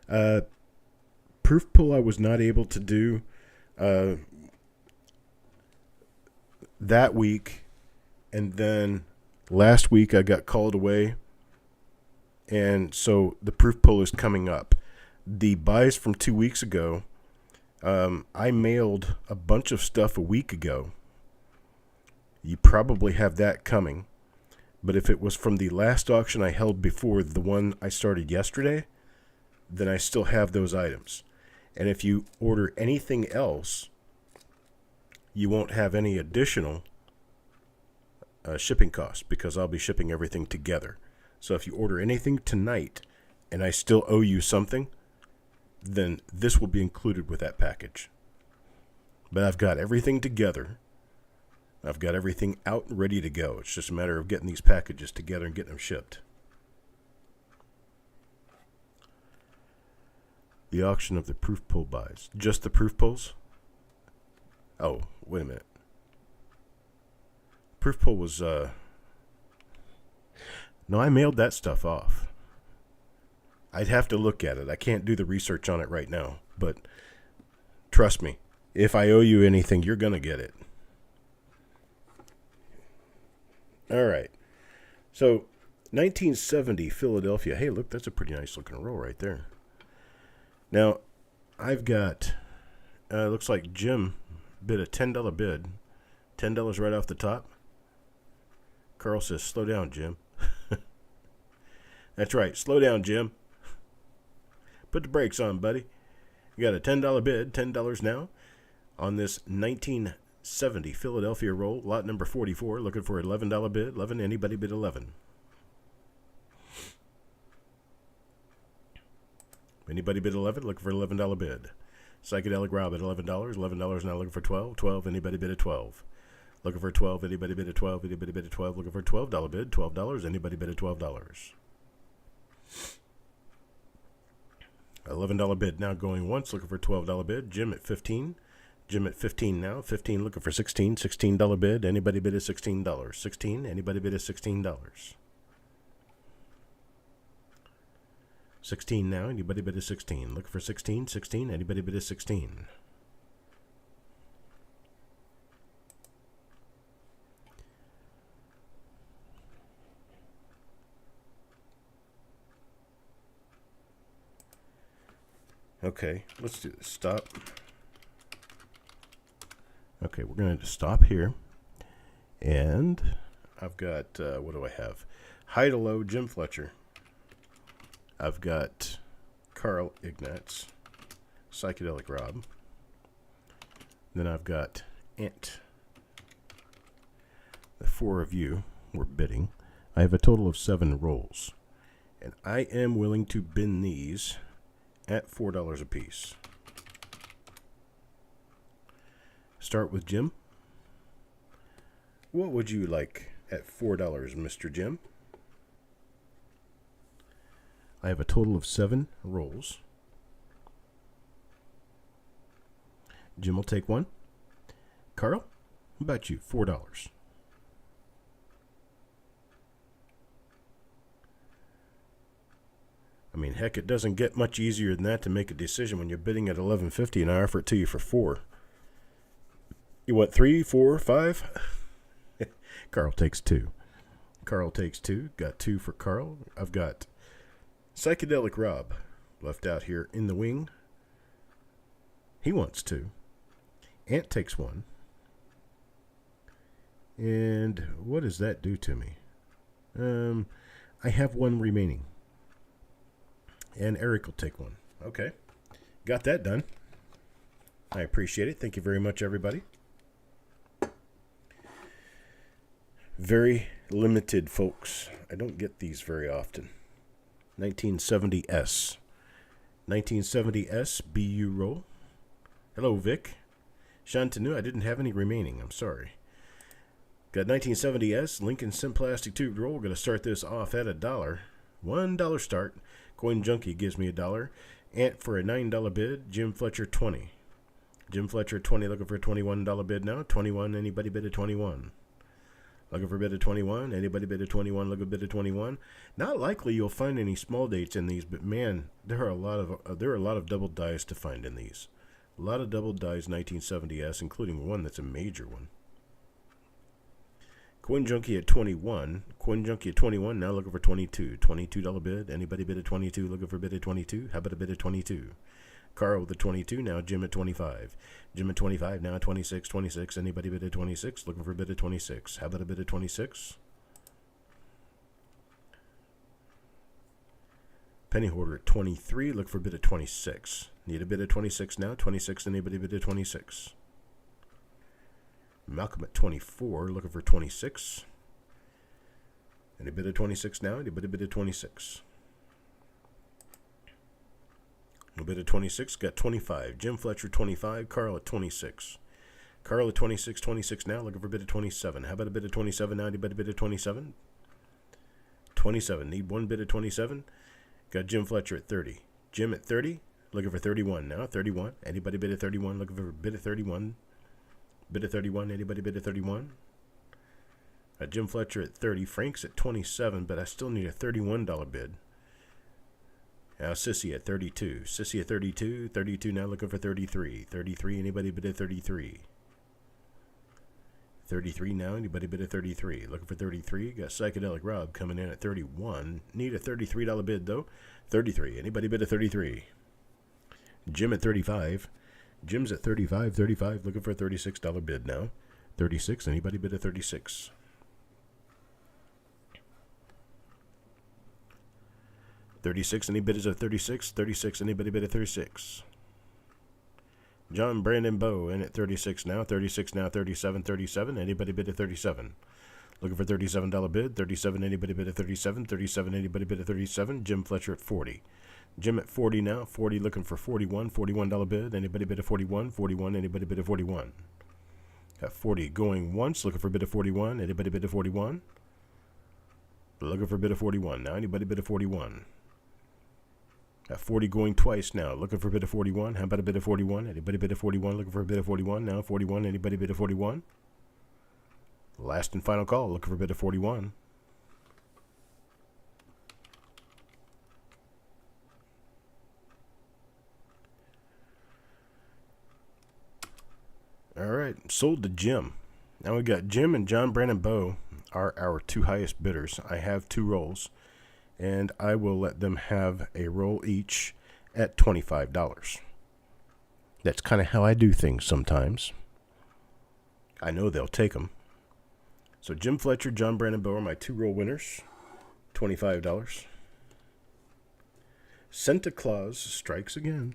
Uh, proof pull I was not able to do that week, and then last week I got called away, and so the proof pull is coming up. The buys from 2 weeks ago, I mailed a bunch of stuff a week ago. You probably have that coming. But if it was from the last auction I held before the one I started yesterday, then I still have those items. And if you order anything else, you won't have any additional shipping costs because I'll be shipping everything together. So if you order anything tonight and I still owe you something, then this will be included with that package. But I've got everything together. I've got everything out and ready to go. It's just a matter of getting these packages together and getting them shipped. The auction of the proof pull buys. Just the proof pulls? Oh, wait a minute. Proof pull was, no, I mailed that stuff off. I'd have to look at it. I can't do the research on it right now. But trust me, if I owe you anything, you're going to get it. All right. So, 1970 Philadelphia. Hey, look, that's a pretty nice looking roll right there. Now, I've got, looks like Jim bid a $10 bid. $10 right off the top. Carl says, slow down, Jim. That's right. Slow down, Jim. Put the brakes on, buddy. You got a $10 bid, $10 now, on this 1970 Philadelphia roll, lot number 44, looking for an $11 bid. 11, anybody bid 11? Anybody bid 11? Looking for an $11 bid. Psychedelic Rob at $11. $11 now looking for 12. 12, anybody bid a 12? Looking for 12, anybody bid a 12? Anybody bid a 12? Looking for a $12 bid. $12, anybody bid a $12? $11 bid now going once, looking for a $12 bid. Jim at 15. Jim at 15 now. 15 looking for 16. $16 bid. Anybody bid a $16? 16. Anybody bid a $16? 16 now. Anybody bid a 16? Looking for 16. 16. Anybody bid a 16? Okay, let's do this. Stop. Okay, we're going to stop here. And I've got, what do I have? High to low, Jim Fletcher. I've got Carl Ignatz, Psychedelic Rob. Then I've got Ant. The four of you were bidding. I have a total of 7 rolls. And I am willing to bin these at $4 a piece. Start with Jim. What would you like at $4, Mr. Jim? I have a total of 7 rolls. Jim will take one. Carl, how about you? $4. I mean, heck, it doesn't get much easier than that to make a decision when you're bidding at $11.50 and I offer it to you for $4. You want 3, 4, 5? Carl takes 2. Carl takes 2. Got 2 for Carl. I've got Psychedelic Rob left out here in the wing. He wants 2. Ant takes 1. And what does that do to me? I have 1 remaining. And Eric will take 1. Okay. Got that done. I appreciate it. Thank you very much, everybody. Very limited, folks. I don't get these very often. 1970S. 1970S BU roll. Hello, Vic. Shantanu, I didn't have any remaining. I'm sorry. Got 1970S Lincoln Simplastic Tube roll. Going to start this off at $1. $1 start. Coin Junkie gives me $1. Ant for a $9 bid. Jim Fletcher 20. Jim Fletcher 20 looking for a $21 bid now. 21. Anybody bid a 21? Looking for a bid of 21. Anybody bid of 21? Look a bid of 21. Not likely you'll find any small dates in these, but man, there are a lot of double dies to find in these. A lot of double dies 1970s, including one that's a major one. Coin Junkie at 21. Coin Junkie at 21. Now looking for 22. $22 bid. Anybody bid at 22? Looking for a bid at 22? How about a bid at 22? Carl with the 22. Now Jim at 25. Jim at 25. Now 26. 26. Anybody bid at 26? Looking for a bid at 26. How about a bid at 26? Penny Hoarder at 23. Look for a bid at 26. Need a bid at 26 now. 26. Anybody bid at 26? Malcolm at 24, looking for 26. Any bid at 26 now? Anybody bid at 26? No bid at 26, got 25. Jim Fletcher, 25. Carl at 26. Carl at 26, 26 now, looking for a bid at 27. How about a bid at 27 now? Anybody bid at 27? 27, need one bid at 27. Got Jim Fletcher at 30. Jim at 30, looking for 31 now. 31, anybody bid at 31? Looking for a bid at 31. Bid at 31. Anybody bid at 31? Jim Fletcher at 30. Frank's at 27, but I still need a $31 bid. Now Sissy at 32. Sissy at 32. 32 now looking for 33. 33. Anybody bid at 33? 33 now. Anybody bid at 33? Looking for 33. Got Psychedelic Rob coming in at 31. Need a $33 bid though. 33. Anybody bid at 33? Jim at 35. Jim's at 35, 35, looking for a $36 bid now. 36, anybody bid at 36? $36, any bidders at 36? 36, anybody bid at 36? John Brandon Bow in at 36 now. 36 now, 37, 37, anybody bid at 37? Looking for $37 bid. 37, anybody bid at 37? 37, anybody bid at 37? Jim Fletcher at 40. Jim at 40 now. 40 looking for 41. $41 bid. Anybody bid at 41? 41. Anybody bid at 41? Got 40 going once. Looking for a bid of 41. Anybody bid at 41? Looking for a bid of 41 now. Anybody bid at 41? Got 40 going twice now. Looking for a bid of 41. How about a bid of 41? Anybody bid at 41? Looking for a bid of 41 now. 41. Anybody bid at 41? Last and final call. Looking for a bid of 41. All right, sold to Jim. Now we got Jim and John Brandon Bow are our two highest bidders. I have two rolls, and I will let them have a roll each at $25. That's kind of how I do things sometimes. I know they'll take them. So Jim Fletcher, John Brandon Bow are my two roll winners, $25. Santa Claus strikes again.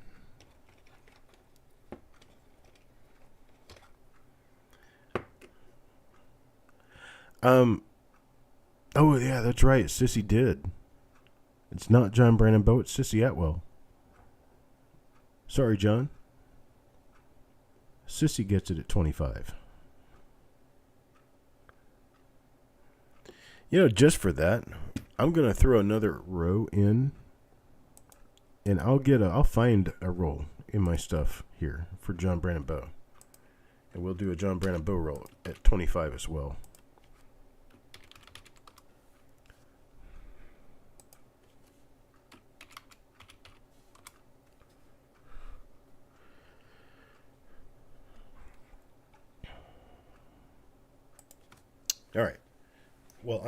Oh yeah, that's right. Sissy did. It's not John Brandon Bow, it's Sissy Atwell. Sorry, John. Sissy gets it at 25. You know, just for that, I'm gonna throw another row in, and I'll find a roll in my stuff here for John Brandon Bow, and we'll do a John Brandon Bow roll at 25 as well. All right. Well,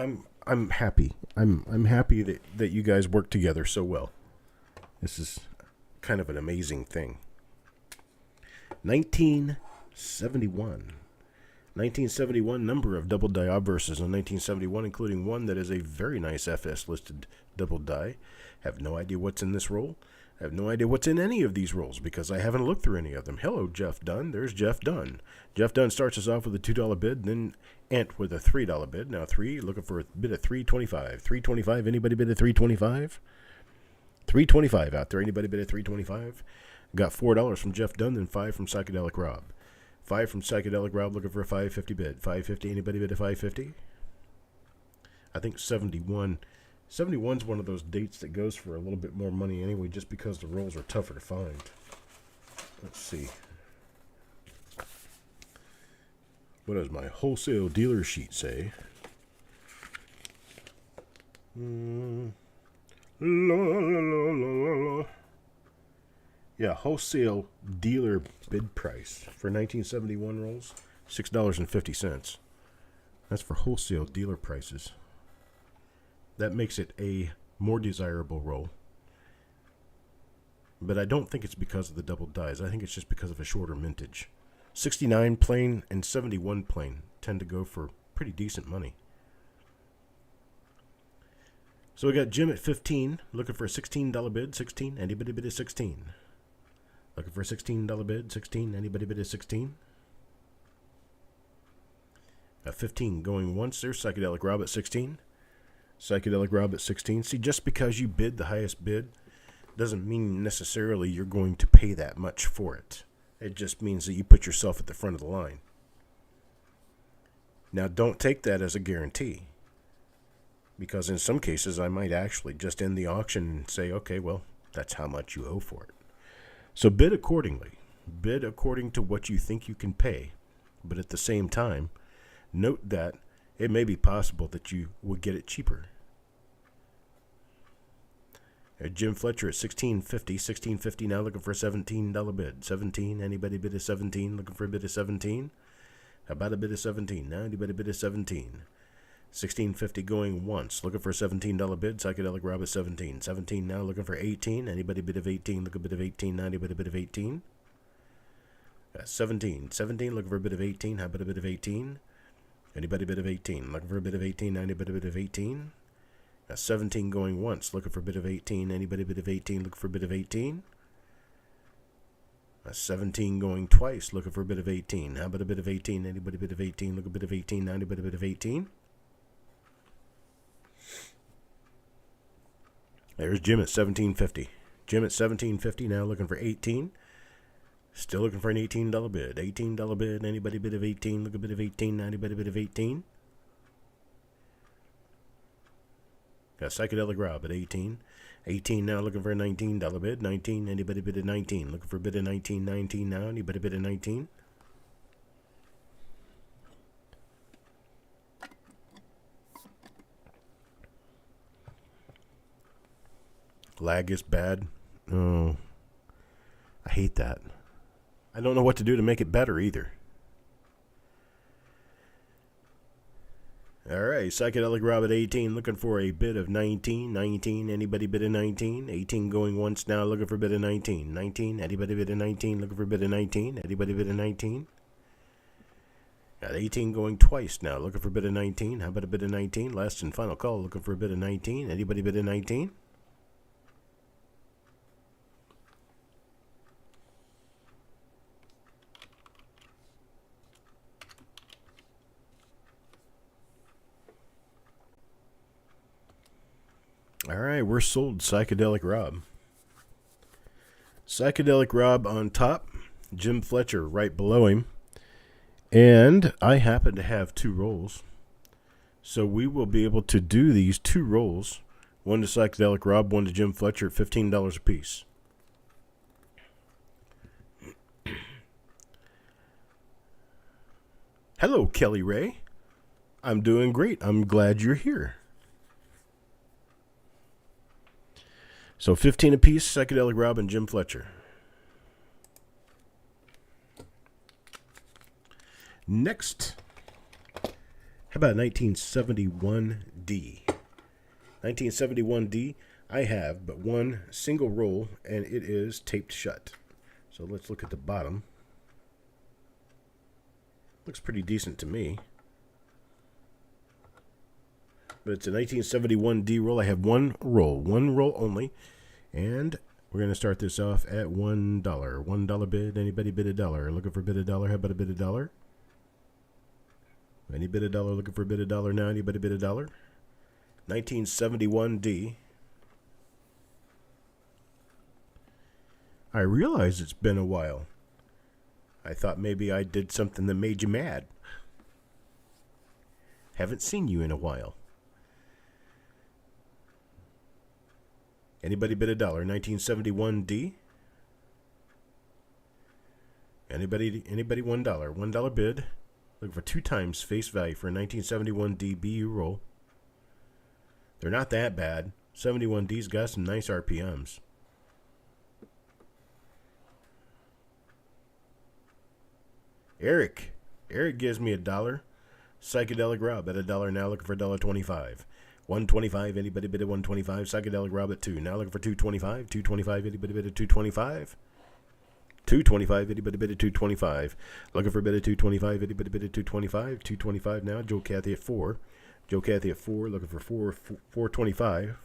I'm happy. I'm happy that you guys work together so well. This is kind of an amazing thing. 1971. 1971 number of double die obverses in 1971, including one that is a very nice FS listed double die. Have no idea what's in this roll. I have no idea what's in any of these rolls because I haven't looked through any of them. Hello, Jeff Dunn. There's Jeff Dunn. Jeff Dunn starts us off with a $2 bid, then Ant with a $3 bid. Now 3, looking for a bid at $3.25. $3.25. Anybody bid at $3.25? $3.25 out there. Anybody bid at $3.25? Got $4 from Jeff Dunn, then 5 from Psychedelic Rob. 5 from Psychedelic Rob, looking for a $5.50 bid. $5.50. Anybody bid at $5.50? I think 71. 71's one of those dates that goes for a little bit more money anyway, just because the rolls are tougher to find. Let's see. What does my wholesale dealer sheet say? Mm. La, la, la, la, la. Yeah, wholesale dealer bid price for 1971 rolls, $6.50. That's for wholesale dealer prices. That makes it a more desirable roll. But I don't think it's because of the double dies. I think it's just because of a shorter mintage. 69 plain and 71 plain tend to go for pretty decent money. So we got Jim at 15, looking for a $16 bid. 16, anybody bid a 16? Looking for a $16 bid. 16, anybody bid a 16? At 15 going once. There's Psychedelic Rob at 16. Psychedelic Rob at 16. See, just because you bid the highest bid doesn't mean necessarily you're going to pay that much for it. It just means that you put yourself at the front of the line. Now, don't take that as a guarantee, because in some cases I might actually just end the auction and say, okay, well, that's how much you owe for it. So bid accordingly. Bid according to what you think you can pay. But at the same time, note that it may be possible that you would get it cheaper. Jim Fletcher at $16.50 now looking for a $17 bid. 17, anybody bid a 17? Looking for a bid of 17? How about a bid of 17? Now anybody bid a 17? $16.50 going once. Looking for a $17 bid. Psychedelic Rob at 17. 17 now looking for 18. Anybody bid of 18? Look a bid of 18. Now anybody bid of 18? 17. 17 looking for a bid of 18. How about a bid of 18? Anybody bid of 18? Looking for a bid of 18. Now anybody bid of 18? 17 going once. Looking for a bid of 18. Anybody bid of 18? Looking for a bid of 18? 17 going twice. Looking for a bid of 18. How about a bid of 18? Anybody bid of 18? Look a bid of 18. Now anybody bid of 18? There's Jim at $17.50. Jim at $17.50 now looking for 18. Still looking for an $18 bid. $18 bid. Anybody bid of 18? Look a bid of 18. Now anybody bid of 18? Got Psychedelic Rob at 18. 18 now looking for a $19 bid. 19. Anybody bid of 19? Looking for a bid of 19. 19 now. Anybody bid of 19? Lag is bad. Oh, I hate that. I don't know what to do to make it better either. All right, Psychedelic Rob at 18, looking for a bid of 19. 19, anybody bid of 19? 18 going once now, looking for a bid of 19. 19, anybody bid of 19? Looking for a bid of 19? Anybody bid of 19? Got 18 going twice now, looking for a bid of 19. How about a bid of 19? Last and final call, looking for a bid of 19. Anybody bid of 19? All right, we're sold Psychedelic Rob. Psychedelic Rob on top, Jim Fletcher right below him. And I happen to have two rolls. So we will be able to do these two rolls. One to Psychedelic Rob, one to Jim Fletcher at $15 a piece. Hello, Kelly Ray. I'm doing great. I'm glad you're here. So 15 apiece, Psychedelic Rob and Jim Fletcher. Next, how about 1971D? 1971D, I have but one single roll, and it is taped shut. So let's look at the bottom. Looks pretty decent to me. But it's a 1971D roll. I have one roll only. And we're going to start this off at $1. $1 bid. Anybody bid a dollar? Looking for a bid a dollar? How about a bid a dollar? Any bid a dollar? Looking for a bid a dollar now? Anybody bid a dollar? 1971D. I realize it's been a while. I thought maybe I did something that made you mad. Haven't seen you in a while. Anybody bid a dollar? 1971D. Anybody $1? $1 bid. Looking for 2 times face value for a 1971D BU roll. They're not that bad. 71D's got some nice RPMs. Eric gives me $1. Psychedelic Rob at $1 now, looking for $1.25. 125, anybody bid at 125. Psychedelic Rob at $2. Now looking for 225. 225, anybody bid at 225. 225, anybody bid at 225. Looking for a bid at 225, anybody bid at 225. 225 now. Joe Cathy at 4. Joe Cathy at 4, looking for 425.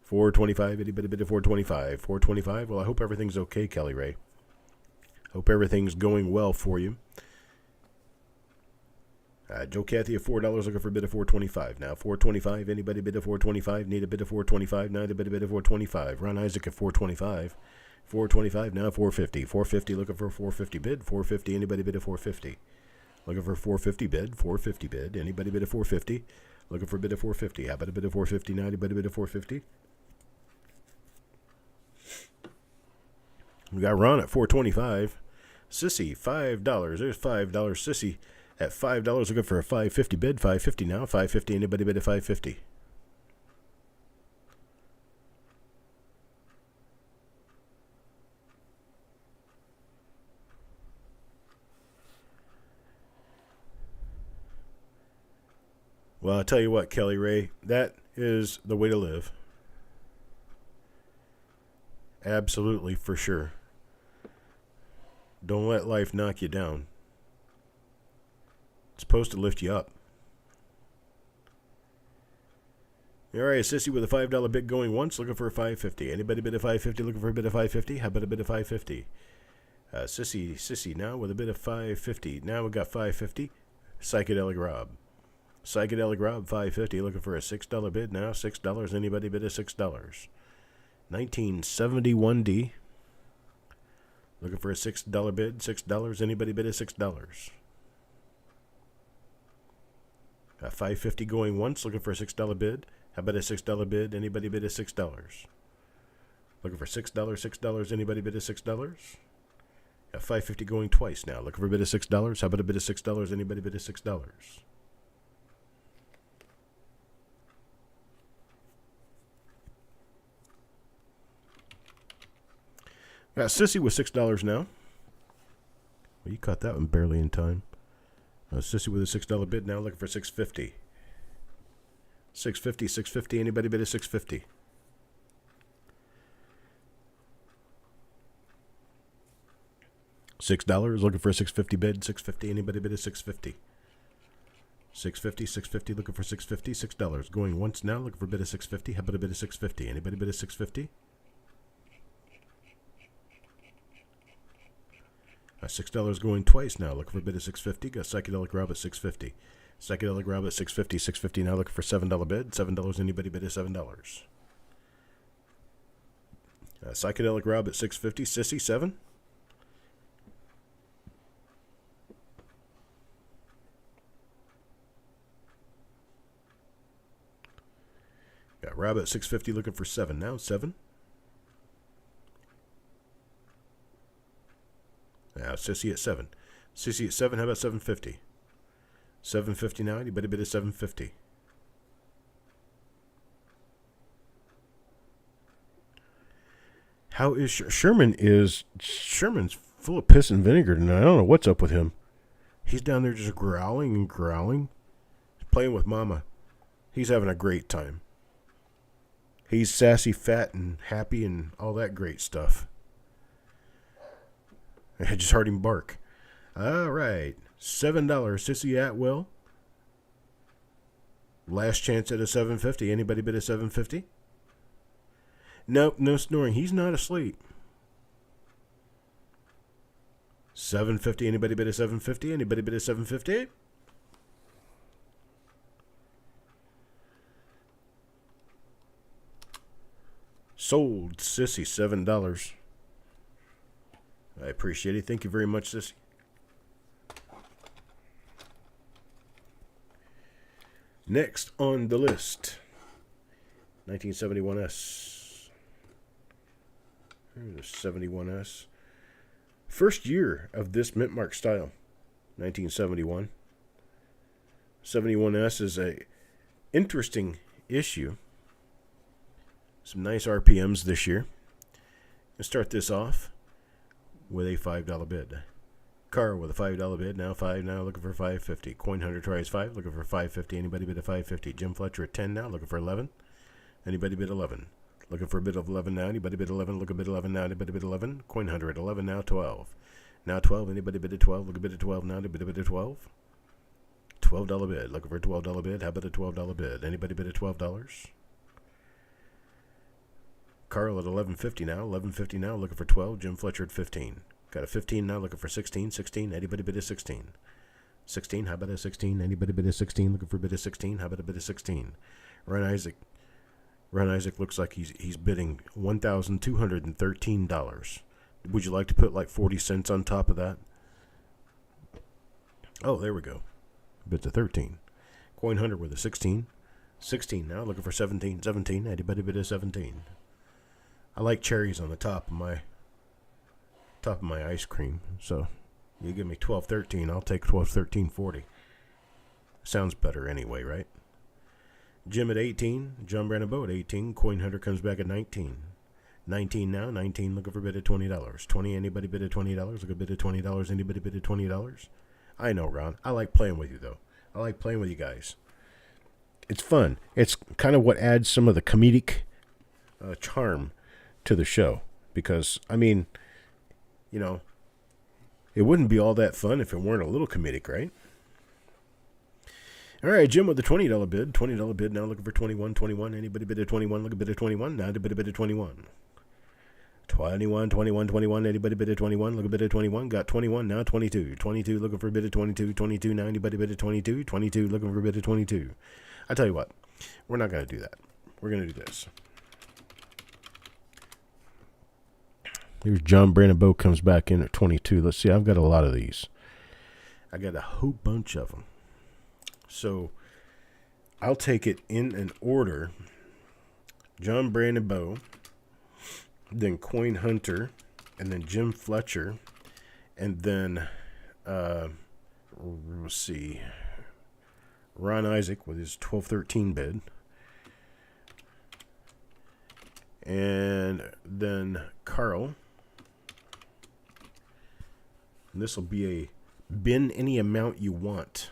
425, anybody bid at 425. 425, well, I hope everything's okay, Kelly Ray. Hope everything's going well for you. Joe Cathy at $4, looking for a bid of 425. Now 425. Anybody bid of 425? Need a bid of 425. Now a bid of 425. Ron Isaac at 425. 425. Now 450. 450. Looking for a 450 bid. 450. Anybody bid of 450? Looking for a 450 bid. 450 bid. Anybody bid of 450? Looking for a bid of 450. How about a bid of 450? Now anybody bid of 450? We got Ron at 425. Sissy $5. There's $5. Sissy at $5, looking for a 550 bid. 550 now. 550. Anybody bid at 550? Well, I'll tell you what, Kelly Ray, that is the way to live. Absolutely, for sure. Don't let life knock you down. It's supposed to lift you up. All right, Sissy with a $5 bid going once, looking for a 550. Anybody bid a 550, looking for a bid of 550? How about a bid of 550? Sissy now with a bid of 550. Now we got 550. Psychedelic Rob. Psychedelic Rob, 550, looking for a $6 bid now. $6. Anybody bid a $6? 1971D. Looking for a $6 bid. $6. Anybody bid a $6? 550 going once, looking for a $6 bid. How about a $6 bid? Anybody bid a $6? Looking for $6. $6. Anybody bid a $6? 550 going twice now, looking for a bid of $6. How about a bid of $6? Anybody bid a $6? Got Sissy with $6 now. Well, you caught that one barely in time. Sissy with a $6 bid now, looking for $6.50. $6.50. Anybody bid a $6.50? $6, looking for a $6.50 bid. $6.50. Anybody bid a $6.50? $6.50. Looking for $6.50. $6 going once now, looking for a bid of $6.50. How about a bid of $6.50? Anybody bid a $6.50? $6 going twice now, looking for a bid of $6.50. Got Psychedelic Rob at $6.50. Psychedelic Rob at $6.50. $6.50 now, looking for $7 bid. $7. Anybody bid a $7? Psychedelic Rob at $6.50. Sissy, 7. Got Rob at $6.50, looking for 7 now. 7. Now, Sissy at 7. Sissy at 7, how about 750? 750 now, anybody bid a 750? How is Sherman's full of piss and vinegar tonight. I don't know what's up with him. He's down there just growling and growling. He's playing with Mama. He's having a great time. He's sassy, fat, and happy and all that great stuff. I just heard him bark. All right. $7. Sissy Atwell. Last chance at a $7.50. Anybody bid a $7.50? Nope, no snoring. He's not asleep. $7.50. Anybody bid a $7.50? Anybody bid a $7.50? Sold. Sissy, $7. I appreciate it. Thank you very much, Sissy. Next on the list, 1971S. Here's a 71S. First year of this mint mark style, 1971. 71S is a interesting issue some nice RPMs this year. Let's start this off with a $5 bid. Carl with a $5 bid, now 5, now looking for $5.50. Coin Hunter tries 5, looking for $5.50. Anybody bid a $5.50? Jim Fletcher at 10 now, looking for 11. Anybody bid 11? Looking for a bid of 11 now. Anybody bid 11? Look a bid 11 now. Anybody bid 11? Coin Hunter at 11 now, 12. Now 12. Anybody bid a 12? Look a bid at 12 now. Anybody bid a 12? $12 bid. Looking for a $12 bid. How about a $12 bid? Anybody bid a $12? Carl at $11.50 now. $11.50 now. Looking for 12. Jim Fletcher at 15. Got a 15 now. Looking for 16. 16. Anybody bid a 16? 16. How about a 16? Anybody bid a 16? Looking for a bid of 16. How about a bid of 16? Ron Isaac. Ron Isaac looks like he's bidding $1,213. Would you like to put like 40 cents on top of that? Oh, there we go. Bid to 13. Coin Hunter with a 16. 16 now. Looking for 17. 17. Anybody bid a 17? I like cherries on the top of my ice cream. So you give me 12, 13. I'll take 12, 13, 40. Sounds better anyway, right? Jim at 18. John Brandon at 18. Coin Hunter comes back at 19. 19 now. 19 looking for a bid of $20. 20. Anybody bid of $20? Look a bid of $20. Anybody bid of $20? I know, Ron. I like playing with you, though. I like playing with you guys. It's fun. It's kind of what adds some of the comedic charm to the show. Because, I mean, you know, it wouldn't be all that fun if it weren't a little comedic, right? All right, Jim with the $20 bid. $20 bid now looking for 21. 21. Anybody bid at 21? Look a bid at 21. Now anybody bid at 21. 21, 21, 21. Anybody bid at 21? Look a bid at 21. Got 21. Now 22. 22 looking for a bid at 22. 22. Now anybody bid at 22? 22 looking for a bid at 22. I tell you what, we're not going to do that. We're going to do this. Here's John Brandon comes back in at 22. Let's see. I've got a lot of these. I got a whole bunch of them. So I'll take it in an order. John Brandon, then Coin Hunter, and then Jim Fletcher, and then let's see, Ron Isaac with his 12-13 bid, and then Carl. And this will be a bin any amount you want.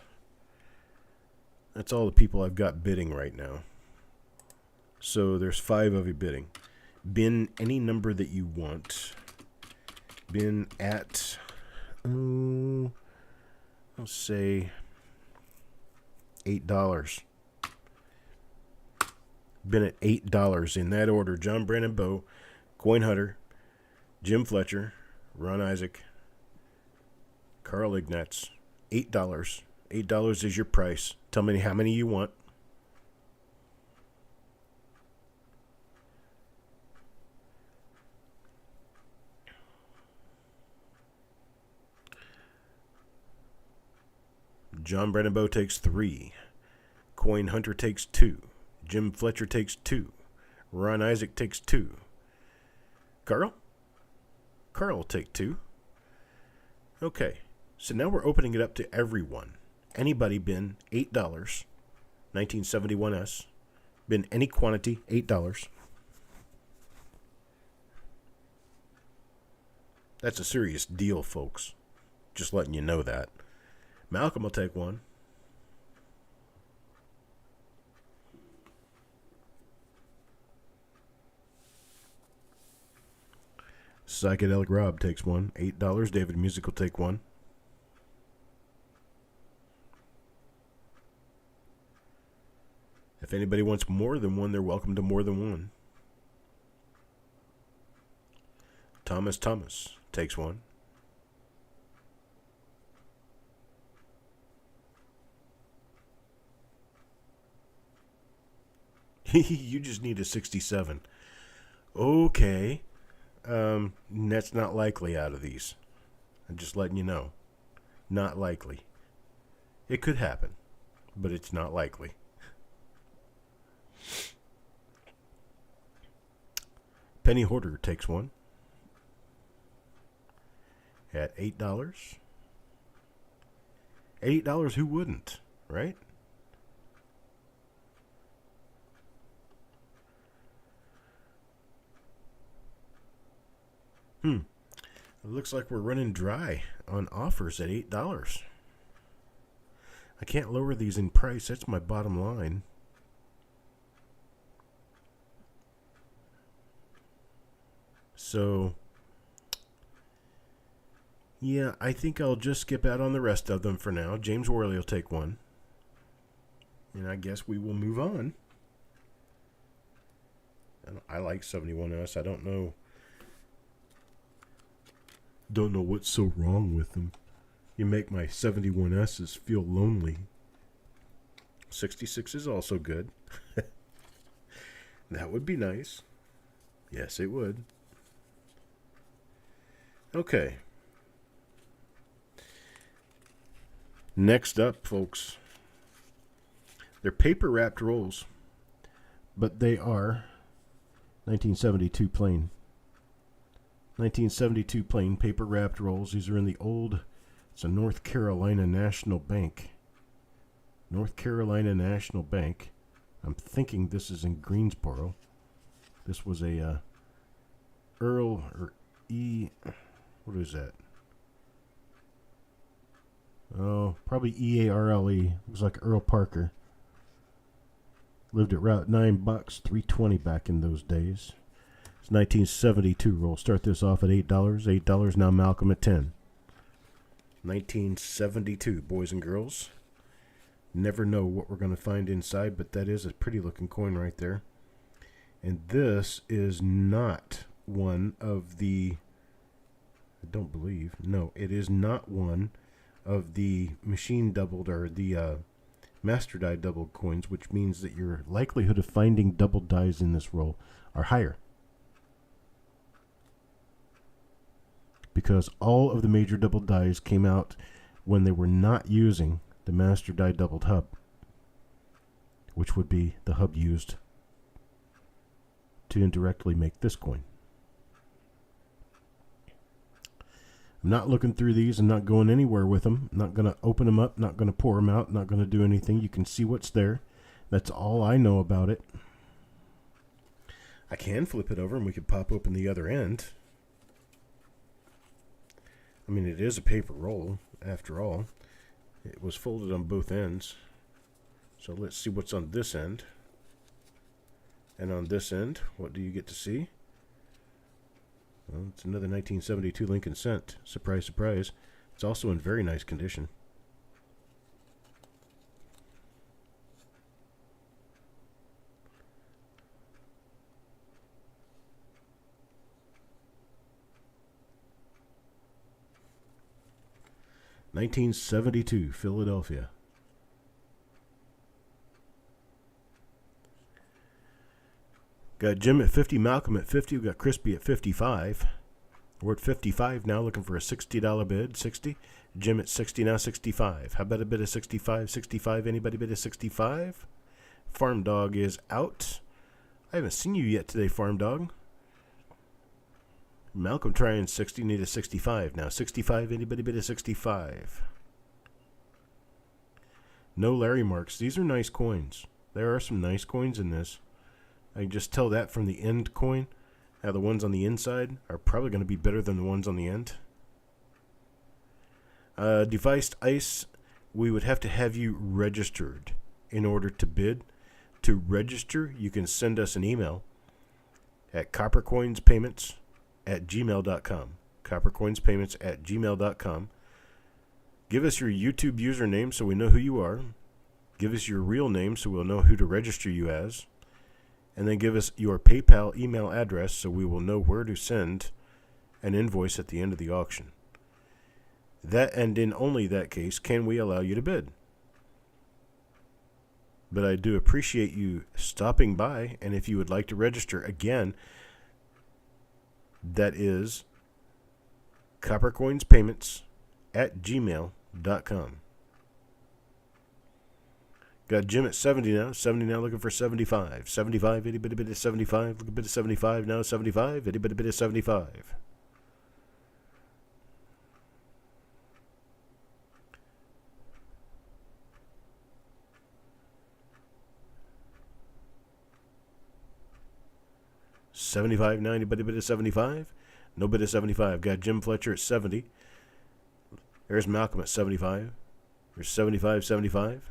That's all the people I've got bidding right now. So there's 5 of you bidding. Bin any number that you want. Bin at, I'll say $8. Bin at $8 in that order. John Brandon Coin Hunter, Jim Fletcher, Ron Isaac, Carl Ignatz. $8. $8 is your price. Tell me how many you want. John Brandon takes 3. Coin Hunter takes 2. Jim Fletcher takes 2. Ron Isaac takes 2. Carl? Carl will take 2. Okay, so now we're opening it up to everyone. Anybody bin $8, 1971S. Bin any quantity, $8. That's a serious deal, folks. Just letting you know that. Malcolm will take 1. Psychedelic Rob takes 1. $8. David Music will take 1. If anybody wants more than 1, they're welcome to more than 1. Thomas takes 1. You just need a 67. Okay. That's not likely out of these. I'm just letting you know. Not likely. It could happen, but it's not likely. Penny Hoarder takes 1 at $8. $8, who wouldn't, right? It looks like we're running dry on offers at $8. I can't lower these in price. That's my bottom line. So, yeah, I think I'll just skip out on the rest of them for now. James Worley will take one. And I guess we will move on. I like 71S. I don't know what's so wrong with them. You make my 71S's feel lonely. 66 is also good. That would be nice. Yes, it would. Okay. Next up, folks. They're paper wrapped rolls, but they are 1972 plain. 1972 plain paper wrapped rolls. These are in the old, it's a North Carolina National Bank. North Carolina National Bank. I'm thinking this is in Greensboro. This was a Earl or E. What is that? Oh, probably EARLE. Looks like Earl Parker. Lived at Route 9 bucks, $3.20 back in those days. It's 1972 roll. Start this off at $8. $8 now. Malcolm at 10. 1972, boys and girls. Never know what we're going to find inside, but that is a pretty looking coin right there. And this is not one of the, I don't believe, no, it is not one of the machine doubled or the master die doubled coins, which means that your likelihood of finding double dies in this roll are higher. Because all of the major double dies came out when they were not using the master die doubled hub, which would be the hub used to indirectly make this coin. I'm not looking through these. I'm not going anywhere with them. I'm not going to open them up, not going to pour them out, not going to do anything. You can see what's there. That's all I know about it. I can flip it over and we could pop open the other end. I mean, it is a paper roll, after all. It was folded on both ends. So let's see what's on this end. And on this end, what do you get to see? Well, it's another 1972 Lincoln Cent. Surprise, surprise. It's also in very nice condition. $1972, Philadelphia. Got Jim at 50, Malcolm at 50. We got Crispy at 55. We're at 55 now, looking for a $60 bid. 60. Jim at 60 now, 65. How about a bid of 65? 65. Anybody bid of 65? Farm Dog is out. I haven't seen you yet today, Farm Dog. Malcolm trying 60, need a 65 now. 65. Anybody bid of 65? No Larry marks. These are nice coins. There are some nice coins in this. I can just tell that from the end coin. How the ones on the inside are probably going to be better than the ones on the end. Devised Ice, we would have to have you registered in order to bid. To register, you can send us an email at coppercoinspayments@gmail.com. coppercoinspayments@gmail.com. Give us your YouTube username so we know who you are. Give us your real name so we'll know who to register you as. And then give us your PayPal email address so we will know where to send an invoice at the end of the auction. That, and in only that case, can we allow you to bid. But I do appreciate you stopping by, and if you would like to register, again, that is coppercoinspayments@gmail.com. Got Jim at 70 now. 70 now, looking for 75. 75, anybody bid at 75? Look a bit of 75 now. 75, anybody bid at 75? $75 now, anybody bid at 75? No bid of 75. Got Jim Fletcher at 70. There's Malcolm at 75. There's 75, 75.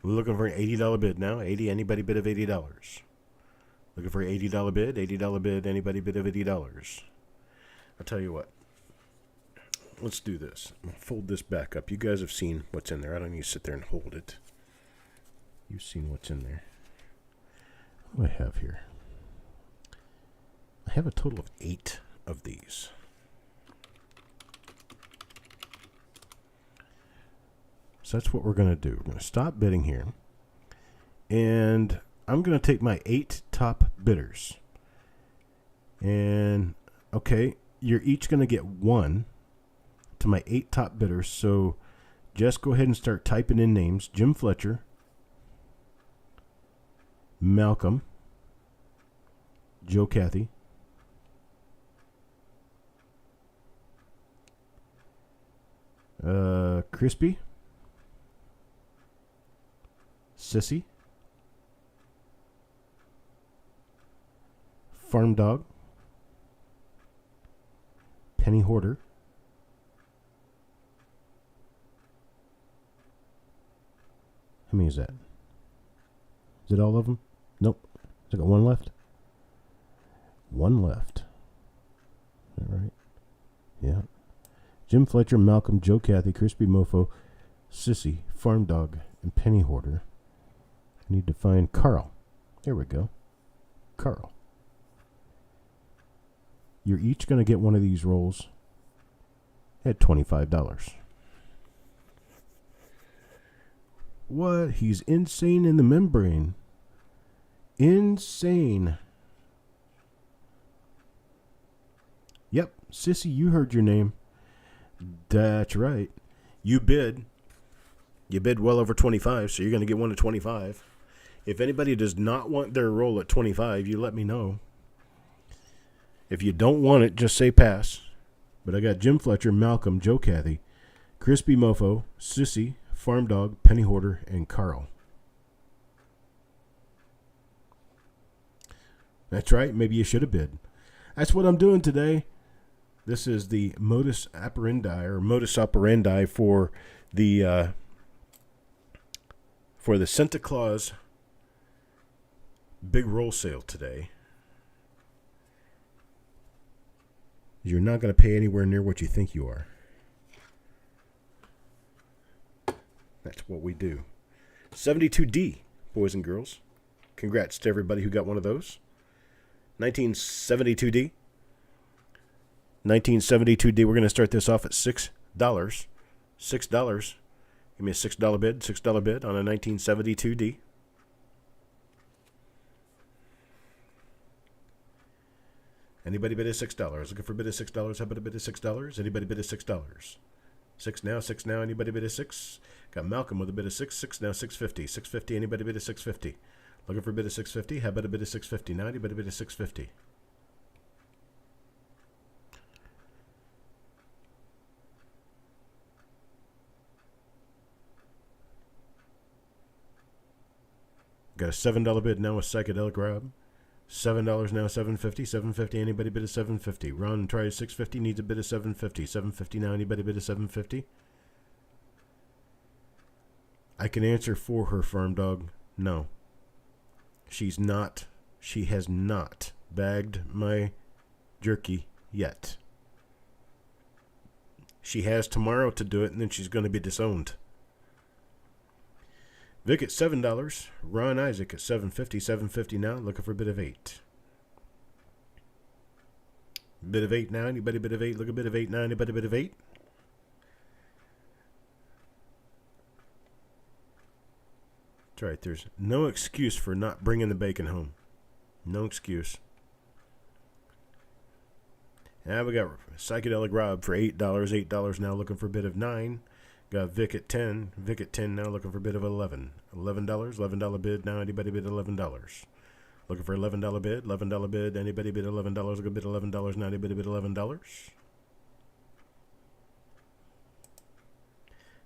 We're looking for an $80 bid now. 80, anybody bid of $80. Looking for an $80 bid. $80 bid, anybody bid of $80. I'll tell you what. Let's do this. I'm going to fold this back up. You guys have seen what's in there. I don't need to sit there and hold it. You've seen what's in there. What do I have here? I have a total of 8 of these. So that's what we're going to do. We're going to stop bidding here. And I'm going to take my 8 top bidders. And, okay, you're each going to get 1 to my 8 top bidders. So just go ahead and start typing in names. Jim Fletcher, Malcolm, Joe Cathy, Crispy, Sissy, Farm Dog, Penny Hoarder, how many is that? Is it all of them? Nope. I got 1 left. 1 left. Is that right? Yeah. Jim Fletcher, Malcolm, Joe Cathy, Crispy Mofo, Sissy, Farm Dog, and Penny Hoarder. I need to find Carl. There we go. Carl. You're each going to get one of these rolls at $25. What? He's insane in the membrane. Insane. Yep, Sissy, you heard your name. That's right. You bid. You bid well over 25, so you're going to get one at 25. If anybody does not want their roll at 25, you let me know. If you don't want it, just say pass. But I got Jim Fletcher, Malcolm, Joe Cathy, Crispy Mofo, Sissy, Farm Dog, Penny Hoarder, and Carl. That's right. Maybe you should have bid. That's what I'm doing today. This is the modus operandi for the Santa Claus big roll sale today. You're not going to pay anywhere near what you think you are. That's what we do. 72D, boys and girls. Congrats to everybody who got one of those. 1972D. 1972D. We're going to start this off at $6. $6. Give me a $6 bid. $6 bid on a 1972D. Anybody bid a $6? Looking for a bid of $6. How about a bid of $6? Anybody bid a $6? 6 now, 6 now. Anybody bid a 6? Got Malcolm with a bid of 6. 6 now, 650. 650. Anybody bid a 650? Looking for a bid of 650. How about a bid of 650 now? Anybody bid a 650? Got a $7 bid now with Psychedelic Rob. $7 now, $750. $750. Anybody bid a $750? Ron tries $650. Needs a bid of $750. $750 now. Anybody bid a $750? I can answer for her, Farm Dog. No. She has not bagged my jerky yet. She has tomorrow to do it, and then she's going to be disowned. Vic at $7. Ron Isaac at $750. $750 now. Looking for a bid of 8. Bid of 8 now. Anybody bid of 8? Look a bid of 8 now. Anybody bid of 8? That's right. There's no excuse for not bringing the bacon home. No excuse. Now we got Psychedelic Rob for $8. $8 now. Looking for a bid of 9. Got Vic at 10. Vic at 10 now. Looking for a bid of 11. $11. $11 bid now. Anybody bid $11? Looking for $11 bid. $11 bid. Anybody bid $11? Look a bid $11 now. Anybody bid $11?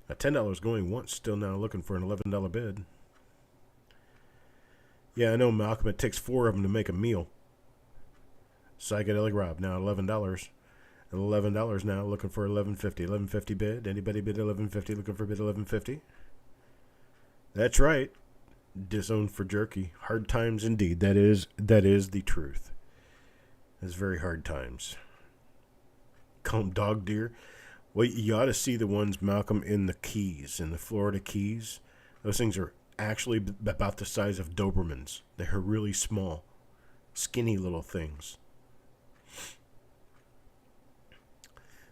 $10 going once, still now looking for an $11 bid. Yeah, I know, Malcolm. It takes 4 of them to make a meal. Psychedelic Rob, now $11. $11 now, looking for $11.50. $11.50 bid. Anybody bid $11.50? Looking for bid $11.50? That's right. Disowned for jerky. Hard times indeed. That is the truth. It's very hard times. Call them dog deer. Well, you ought to see the ones, Malcolm, in the Keys, in the Florida Keys. Those things are actually about the size of Dobermans. They're really small, skinny little things.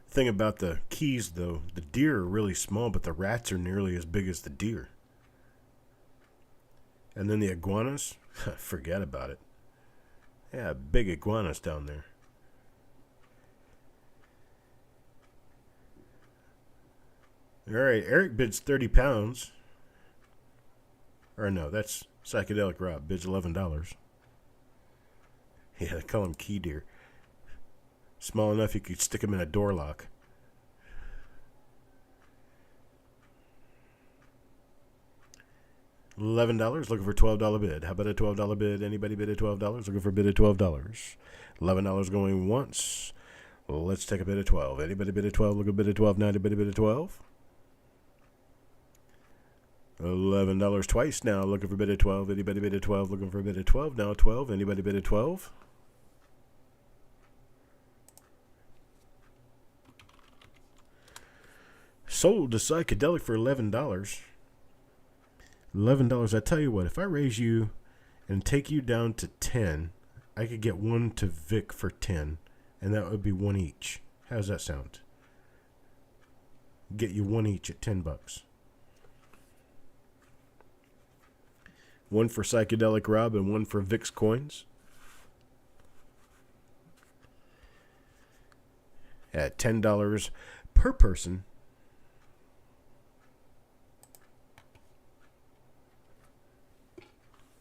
Thing about the Keys, though, the deer are really small, but the rats are nearly as big as the deer. And then the iguanas, forget about it. Yeah, big iguanas down there. All right, Eric bids 30 pounds. Or no, that's Psychedelic Rob. Bids $11. Yeah, they call him key deer. Small enough you could stick him in a door lock. $11, looking for $12 bid. How about a $12 bid? Anybody bid at $12? Looking for a bid at $12. $11 going once. Well, let's take a bid at 12. Anybody bid at 12? Look a bid at 12 now. Anybody bid at 12? $11 twice now. Looking for a bid at 12. Anybody bid at 12? Looking for a bid at 12 now. 12. Anybody bid at 12? Sold to Psychedelic for $11. $11. I tell you what, if I raise you and take you down to 10, I could get one to Vic for 10, and that would be one each. How does that sound? Get you one each at $10. One for Psychedelic Rob and one for Vic's Coins. At $10 per person.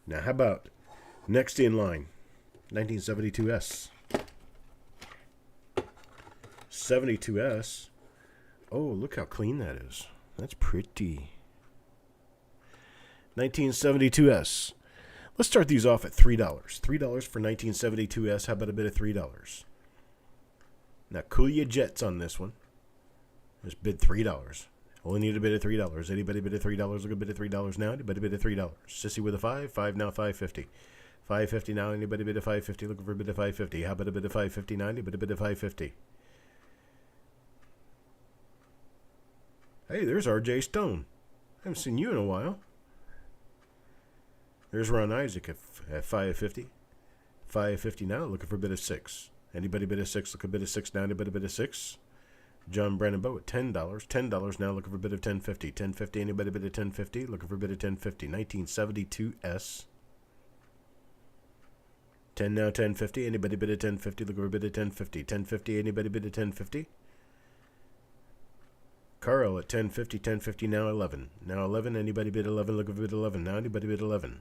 Now, how about next in line? 1972S. 72S. Oh, look how clean that is. That's pretty. 1972S. Let's start these off at $3. $3 for 1972S. How about a bid of $3? Now, cool your jets on this one. Just bid $3. Only need a bid of $3. Anybody bid of $3? Look at a bid of $3 now. Anybody bid of $3? Sissy with a 5. 5 now, $5.50. $5.50 now. Anybody bid of $5.50? Looking for a bid of $5.50. How about a bid of $5.50 now? Anybody bid of $5.50? Hey, there's R.J. Stone. I haven't seen you in a while. There's Ron Isaac at $5.50. $5.50 now. Looking for a bid of 6. Anybody bid of 6? Look a bid of 6 now. Anybody bid of 6? John Brandon Bow at $10. $10 now, looking for a bid of $10.50. $10.50, anybody bid of $10.50? Looking for a bid of $10.50. 1972S. 10 now, $10.50. Anybody bid of $10.50? Looking for a bid of $10.50. $10.50, anybody bid of $10.50? Carl at $10.50. $10.50 now, 11. Now 11, anybody bid 11? Looking for a bid 11 now. Anybody bid 11?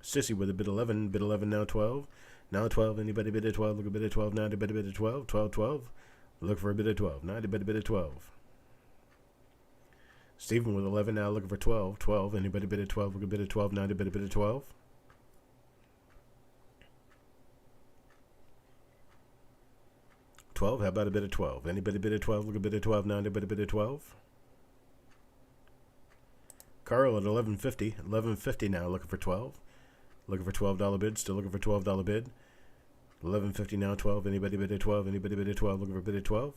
Sissy with a bid 11. Bid 11 now, 12. Now 12, anybody bid at 12? Look a bid at 12 now. Anybody bid at 12? 12, 12. Look for a bid at 12. Now anybody bid at 12. Stephen with 11 now, looking for 12. 12, anybody bid at 12? Look a bid at 12 now. Anybody bid at 12? How about a bid at 12? Anybody bid at 12? Look a bid at 12 now. Anybody bid at 12? Carl at $11.50. $11.50 now, looking for 12. Looking for $12 bid. Still looking for $12 bid. $11.50 now, 12. Anybody bid at 12? Anybody bid at 12? Looking for a bid at 12.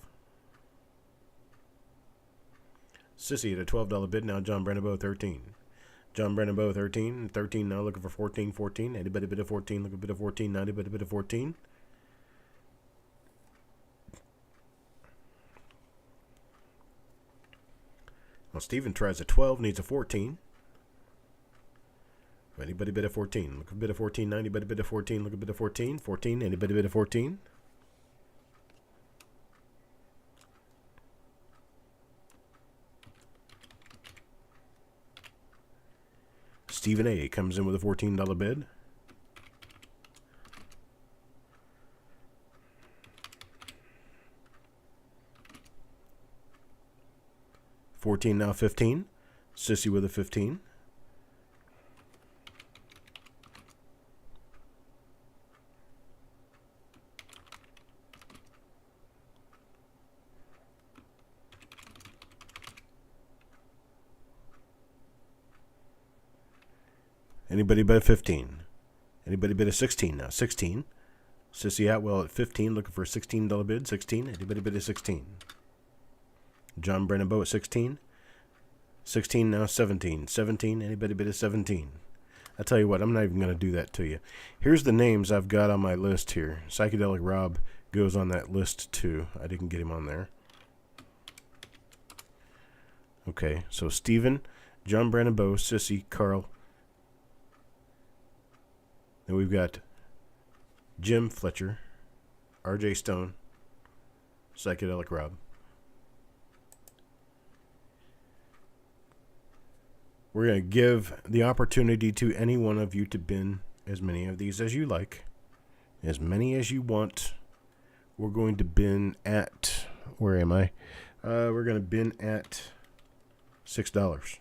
Sissy at a $12 bid now. John Brandon Bow 13. John Brandon Bow 13. 13 now, looking for 14. 14. Anybody bid at 14? Looking for a bid at 14 now. Anybody bid at 14? Well, Steven tries a 12, needs a 14. Anybody bid a 14? Look a bid of 14 now. Anybody bid a 14? Look a bid of 14. 14. Anybody bid a 14? Stephen A. comes in with a $14 bid. 14 now 15. Sissy with a 15. Anybody bet a 15? Anybody bet a 16 now? 16. Sissy Atwell at 15, looking for a $16 bid. 16. Anybody bid a 16? John Brennanbow at 16. 16 now 17. 17. Anybody bid a 17? I tell you what, I'm not even going to do that to you. Here's the names I've got on my list here. Psychedelic Rob goes on that list too. I didn't get him on there. Okay, so Stephen, John Brennanbow, Sissy, Carl. Then we've got Jim Fletcher, RJ Stone, Psychedelic Rob. We're going to give the opportunity to any one of you to bin as many of these as you like, as many as you want. We're going to bin at, where am I? We're going to bin at $6.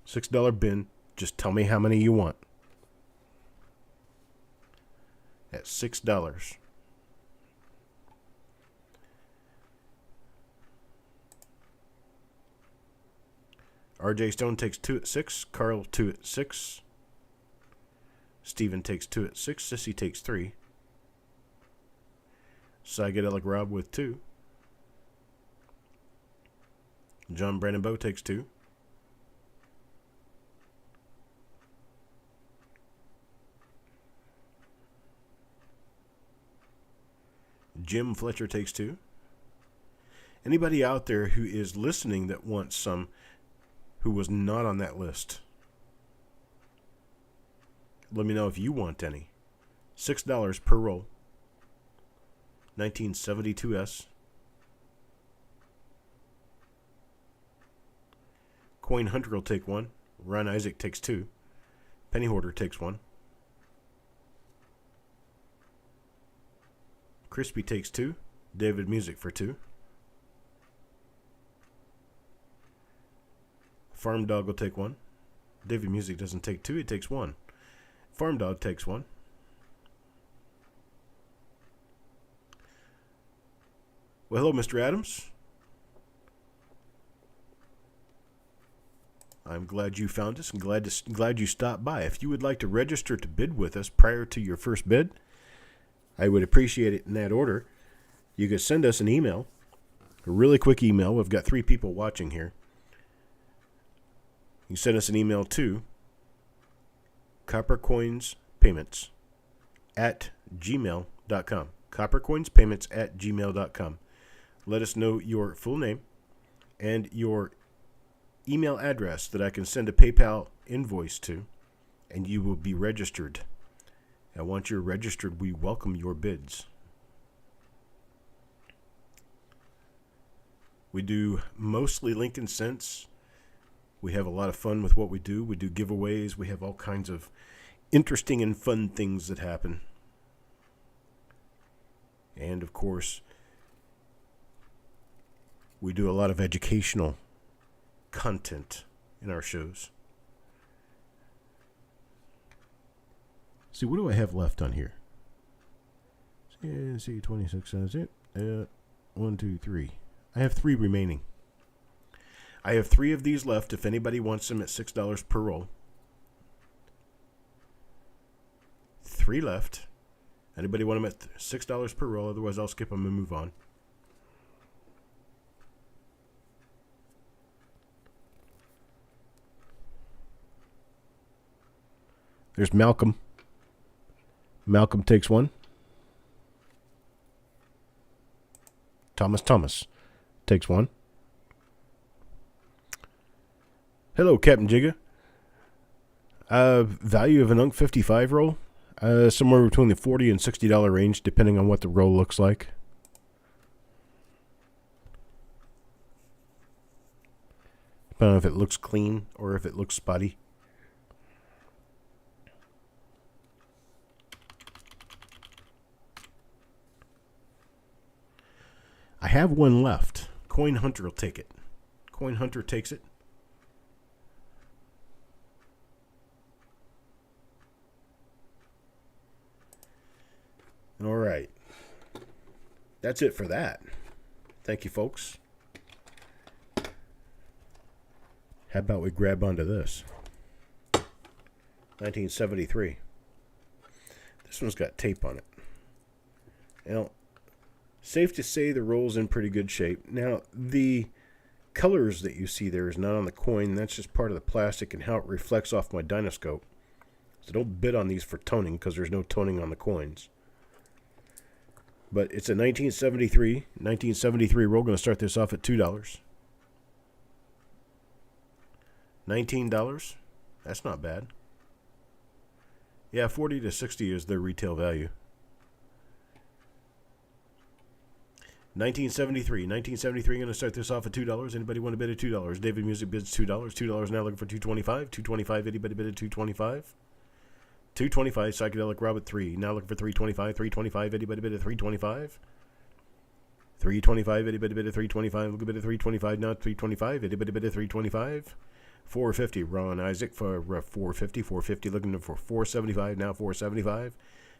$6 bin. Just tell me how many you want. At $6. RJ Stone takes 2 at 6. Carl 2 at 6. Steven takes 2 at 6. Sissy takes 3. Psychedelic Rob with 2. John Brennanbow takes 2. Jim Fletcher takes 2. Anybody out there who is listening that wants some who was not on that list, let me know if you want any. $6 per roll. 1972S. Coin Hunter will take 1. Ron Isaac takes 2. Penny Hoarder takes 1. Crispy takes 2. David Music for 2. Farm Dog will take 1. David Music doesn't take 2, he takes 1. Farm Dog takes 1. Well, hello, Mr. Adams. I'm glad you found us and glad you stopped by. If you would like to register to bid with us prior to your first bid, I would appreciate it in that order. You could send us an email, a really quick email. We've got 3 people watching here. You send us an email to coppercoinspayments@gmail.com. coppercoinspayments@gmail.com. Let us know your full name and your email address that I can send a PayPal invoice to, and you will be registered. And once you're registered, we welcome your bids. We do mostly Lincoln Cents. We have a lot of fun with what we do. We do giveaways. We have all kinds of interesting and fun things that happen. And, of course, we do a lot of educational content in our shows. See, what do I have left on here? See, 26 cents. 1, 2, 3. I have 3 remaining. I have 3 of these left if anybody wants them at $6 per roll. 3 left. Anybody want them at $6 per roll? Otherwise, I'll skip them and move on. There's Malcolm. Malcolm takes 1. Thomas takes 1. Hello, Captain Jigga. Value of an Unk 55 roll? Somewhere between the $40 and $60 range, depending on what the roll looks like. Depending on if it looks clean or if it looks spotty. I have 1 left. Coin Hunter will take it. Coin Hunter takes it. All right. That's it for that. Thank you, folks. How about we grab onto this? 1973. This one's got tape on it. Now, safe to say the roll's in pretty good shape. Now, the colors that you see there is not on the coin. That's just part of the plastic and how it reflects off my Dynoscope. So don't bid on these for toning because there's no toning on the coins. But it's a 1973 roll. Going to start this off at $2. $19. That's not bad. Yeah, 40 to 60 is their retail value. 1973 going to start this off at $2. Anybody want to bid at $2? David Music bids $2. $2 now looking for $2.25. $2.25. Anybody bid at $2.25? $2.25. Psychedelic Rob at $3. Now looking for $3.25. $3.25. Anybody bid at $3.25? $3.25. Anybody bid at $3.25? Look a bit at $3.25 now. $3.25. Anybody bid at $3.25? $4.50. Ron Isaac for $4.50. $4.50 looking for $4.75 now. $4.75. How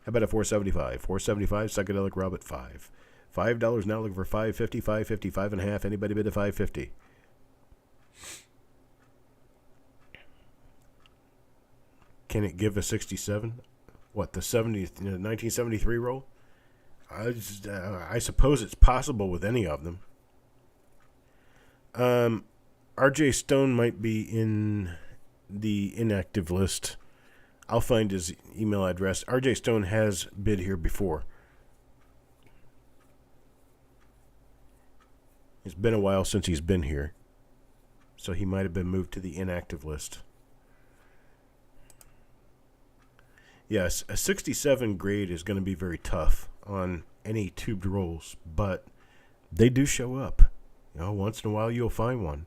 about a $4.75? $4.75. Psychedelic Rob at $5. $5 now looking for $5.50. $5.50. $5.50. Anybody bid at $5.50? Can it give a 67? What, the 1973 roll? I suppose it's possible with any of them. RJ Stone might be in the inactive list. I'll find his email address. RJ Stone has bid here before. It's been a while since he's been here, so he might have been moved to the inactive list. Yes, a 67 grade is going to be very tough on any tubed rolls, but they do show up. Once in a while you'll find one.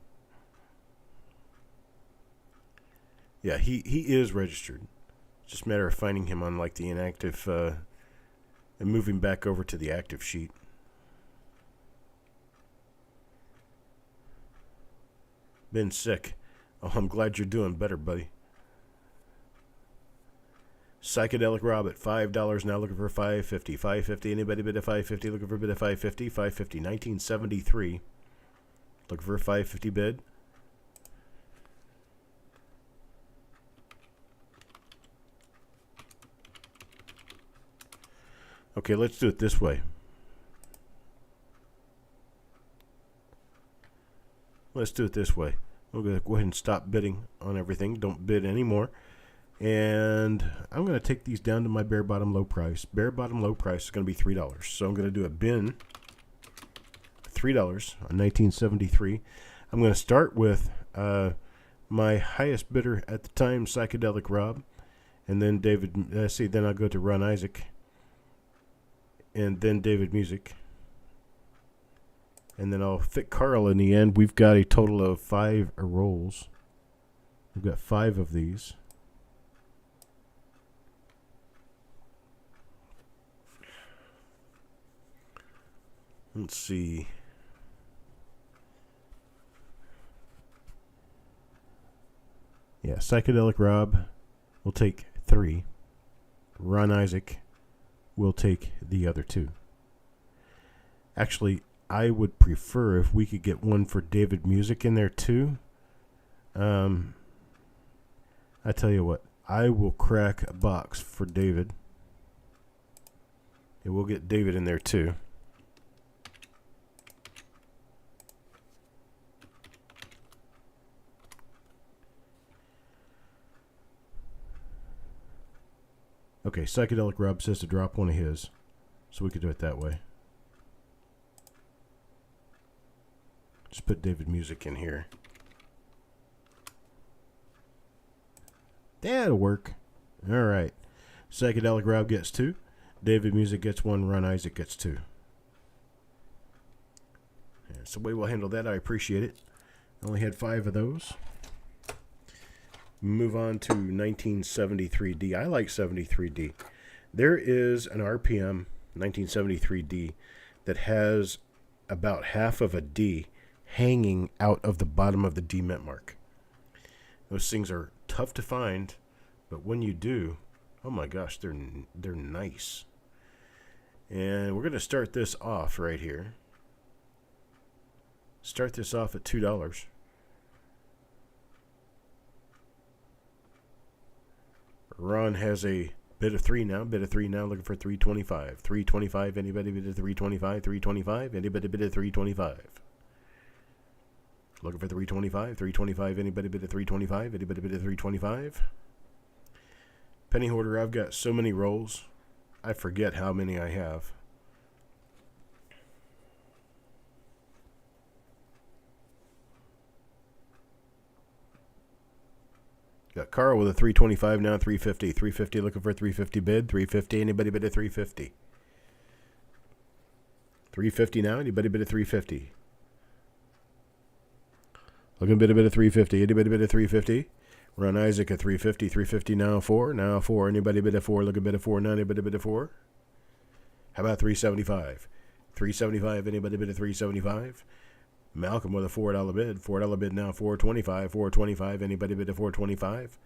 Yeah, he is registered. It's just a matter of finding him on like the inactive and moving back over to the active sheet. Been sick. Oh, I'm glad you're doing better, buddy. Psychedelic Rob at $5 now looking for $5.50. $5.50. Anybody bid at $5.50? Looking for a bid at $5.50. $5.50. 1973. Looking for a $5.50 bid. Okay, let's do it this way. Let's do it this way. We'll go ahead and stop bidding on everything. Don't bid anymore. And I'm going to take these down to my bare bottom low price. Bare bottom low price is going to be $3. So I'm going to do a bin. $3 on 1973. I'm going to start with my highest bidder at the time, Psychedelic Rob. And then then I'll go to Ron Isaac. And then David Music. And then I'll fit Carl in the end. We've got a total of 5 rolls. We've got 5 of these. Let's see. Yeah, Psychedelic Rob will take 3. Ron Isaac will take the other 2. Actually, I would prefer if we could get one for David Music in there too. I tell you what, I will crack a box for David. And we'll get David in there too. Okay, Psychedelic Rob says to drop one of his. So we could do it that way. Just put David Music in here. That'll work. All right. Psychedelic Rob gets 2. David Music gets 1. Ron Isaac gets 2. Yeah, so the way we'll handle that, I appreciate it. I only had 5 of those. Move on to 1973D. I like 73D. There is an RPM 1973D that has about half of a D hanging out of the bottom of the demint mark. Those things are tough to find, but when you do, oh my gosh, they're nice. And we're going to start this off right here. Start this off at $2. Ron has a bid of 3 now. Bid of 3 now, looking for 325. 325, anybody bid of 325? 325, anybody bid of 325? Looking for 325. 325, anybody bid of 325? Anybody bid of 325? Penny Hoarder, I've got so many rolls, I forget how many I have. Got Carl with a 325 now, 350. 350, looking for a 350 bid. 350, anybody bid a 350? 350 now, anybody bid a 350? Looking bid a bit of 350. Anybody bid a 350? Ron Isaac at 350. 350 now, 4. Now 4. Anybody bid a 4? Looking bid a 4 now. Anybody bid a 4? How about 375? 375. Anybody bid a 375? Malcolm with a $4 bid. $4 bid now, 425. 425. Anybody bid a 425?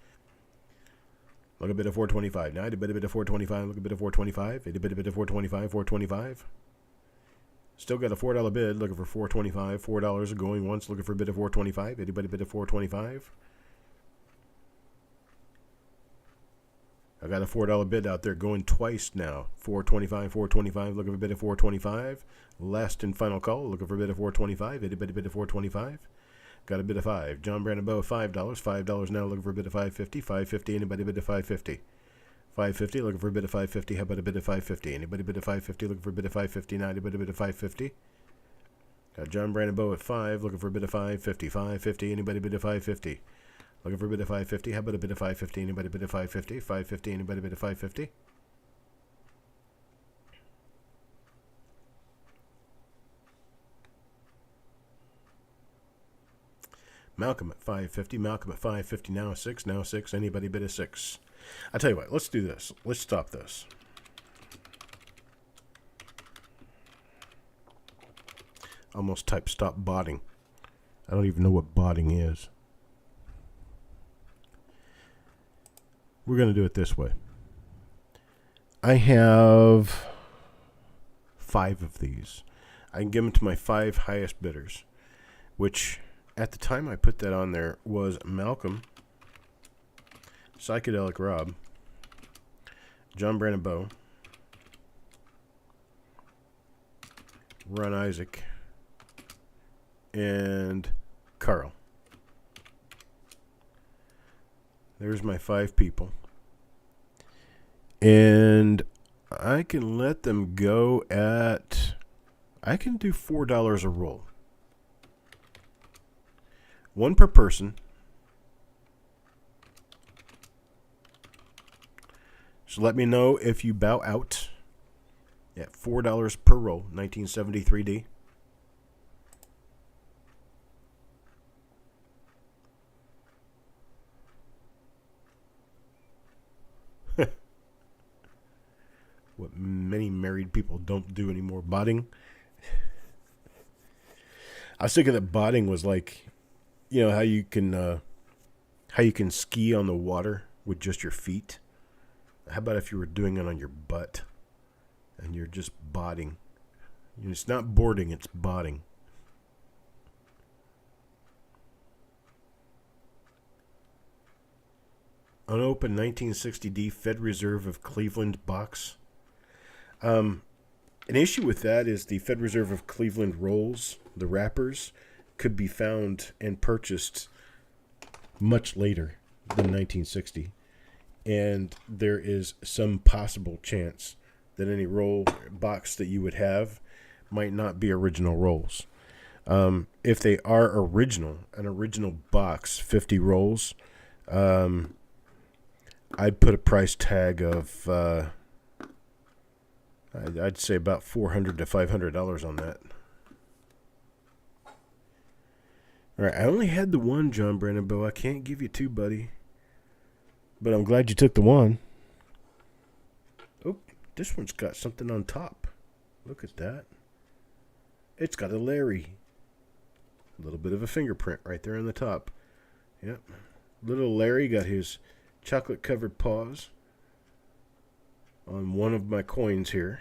Look a bit of 425. Now, anybody bid a 425? Look a bit of 425. Anybody bid a 425? 425. Still got a $4 bid. Looking for 425. $4 going once. Looking for a bid of 425. Anybody bid a 425? I got a $4 bid out there going twice now. 425, 425, looking for a bid of 425. Last and final call, looking for a bid of 425. Anybody bid of 425? Got a bid of 5. John Brandon Bow, $5. $5 now, looking for a bid of 550. 550, anybody bid of 550? 550, looking for a bid of 550. How about a bid of 550? Anybody bid of 550? Looking for a bid of 550 now. Anybody bid of 550? Got John Brandon Bow at 5, looking for a bid of 550. 550, anybody bid of 550? Looking for a bid of 550. How about a bid of 550? Anybody bid of 550? 550. Anybody bid of 550? Malcolm at 550. Malcolm at 550. Now 6. Now 6. Anybody bid of 6? I tell you what. Let's do this. Let's stop this. Almost type stop botting. I don't even know what botting is. We're going to do it this way. I have 5 of these. I can give them to my 5 highest bidders, which at the time I put that on there was Malcolm, Psychedelic Rob, John Brandon Bow, Ron Isaac, and Carl. There's my 5 people. And I can let them go at, I can do $4 a roll. 1 per person. So let me know if you bow out at $4 per roll, 1973D. What many married people don't do anymore, botting. I was thinking that botting was like, you know, how you can ski on the water with just your feet. How about if you were doing it on your butt and you're just botting? It's not boarding, it's botting. Unopened 1960D Fed Reserve of Cleveland box. An issue with that is the Fed Reserve of Cleveland rolls, the wrappers, could be found and purchased much later than 1960. And there is some possible chance that any roll box that you would have might not be original rolls. If they are original, an original box, 50 rolls, I'd put a price tag of... I'd say about $400 to $500 on that. All right, I only had the 1, John Brandon Bow. I can't give you 2, buddy. But I'm glad you took the 1. Oh, this one's got something on top. Look at that. It's got a Larry. A little bit of a fingerprint right there on the top. Yep. Little Larry got his chocolate-covered paws on one of my coins here.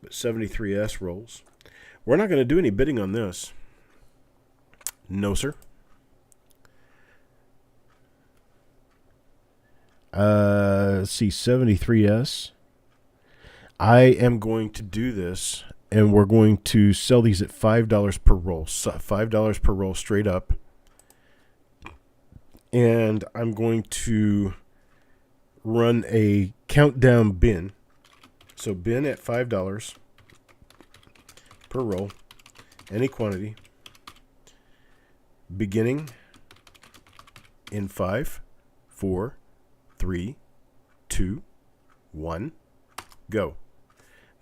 But 73S rolls. We're not going to do any bidding on this. No, sir. Let's see, 73S. I am going to do this, and we're going to sell these at $5 per roll. $5 per roll straight up. And I'm going to run a countdown bin. So bin at $5 per roll, any quantity, beginning in 5, 4, 3, 2, 1, go.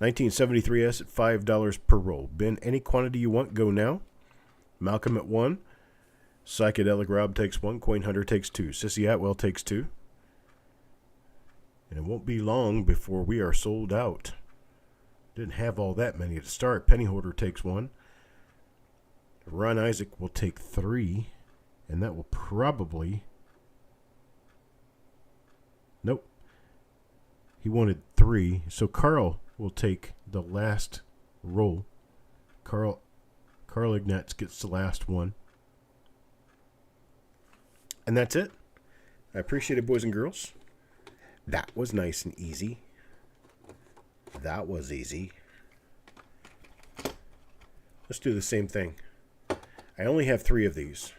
1973S at $5 per roll. Bin any quantity you want, go now. Malcolm at 1. Psychedelic Rob takes 1. Coin Hunter takes 2. Sissy Atwell takes 2. And it won't be long before we are sold out. Didn't have all that many to start. Penny Hoarder takes 1. Ron Isaac will take 3. And that will probably... Nope. He wanted 3. So Carl will take the last roll. Carl Ignatz gets the last one. And that's it. I appreciate it, boys and girls. That was nice and easy. That was easy. Let's do the same thing. I only have 3 of these.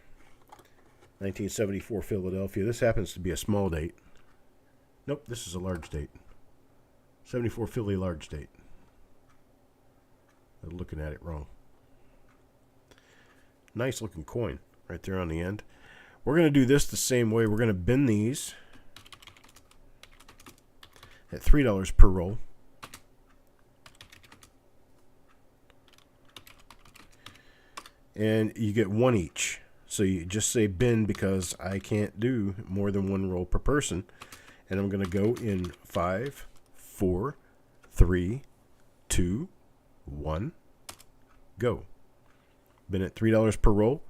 1974 Philadelphia. This happens to be a small date. Nope, this is a large date. 74 Philly large date. I'm looking at it wrong. Nice looking coin right there on the end. We're going to do this the same way. We're going to bin these at $3 per roll. And you get 1 each. So you just say bin because I can't do more than 1 roll per person. And I'm going to go in 5, 4, 3, 2, 1, go. Bin at $3 per roll.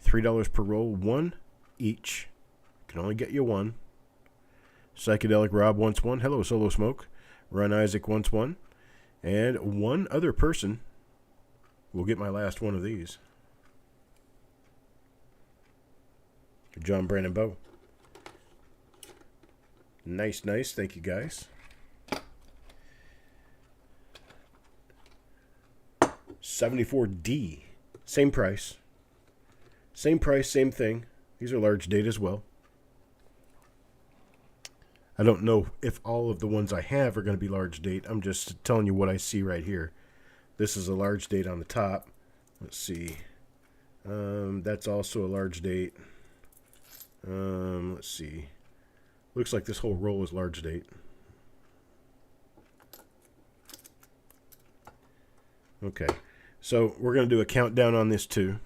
$3 per roll, 1 each. Can only get you 1. Psychedelic Rob wants 1. Hello, Solo Smoke. Ron Isaac wants 1. And 1 other person will get my last one of these. John Brandon Bow. Nice, nice. Thank you, guys. $74D. Same price. Same price, same thing. These are large date as well. I don't know if all of the ones I have are going to be large date. I'm just telling you what I see right here. This is a large date on the top. Let's see. That's also a large date. Let's see. Looks like this whole roll is large date. Okay. So we're going to do a countdown on this too.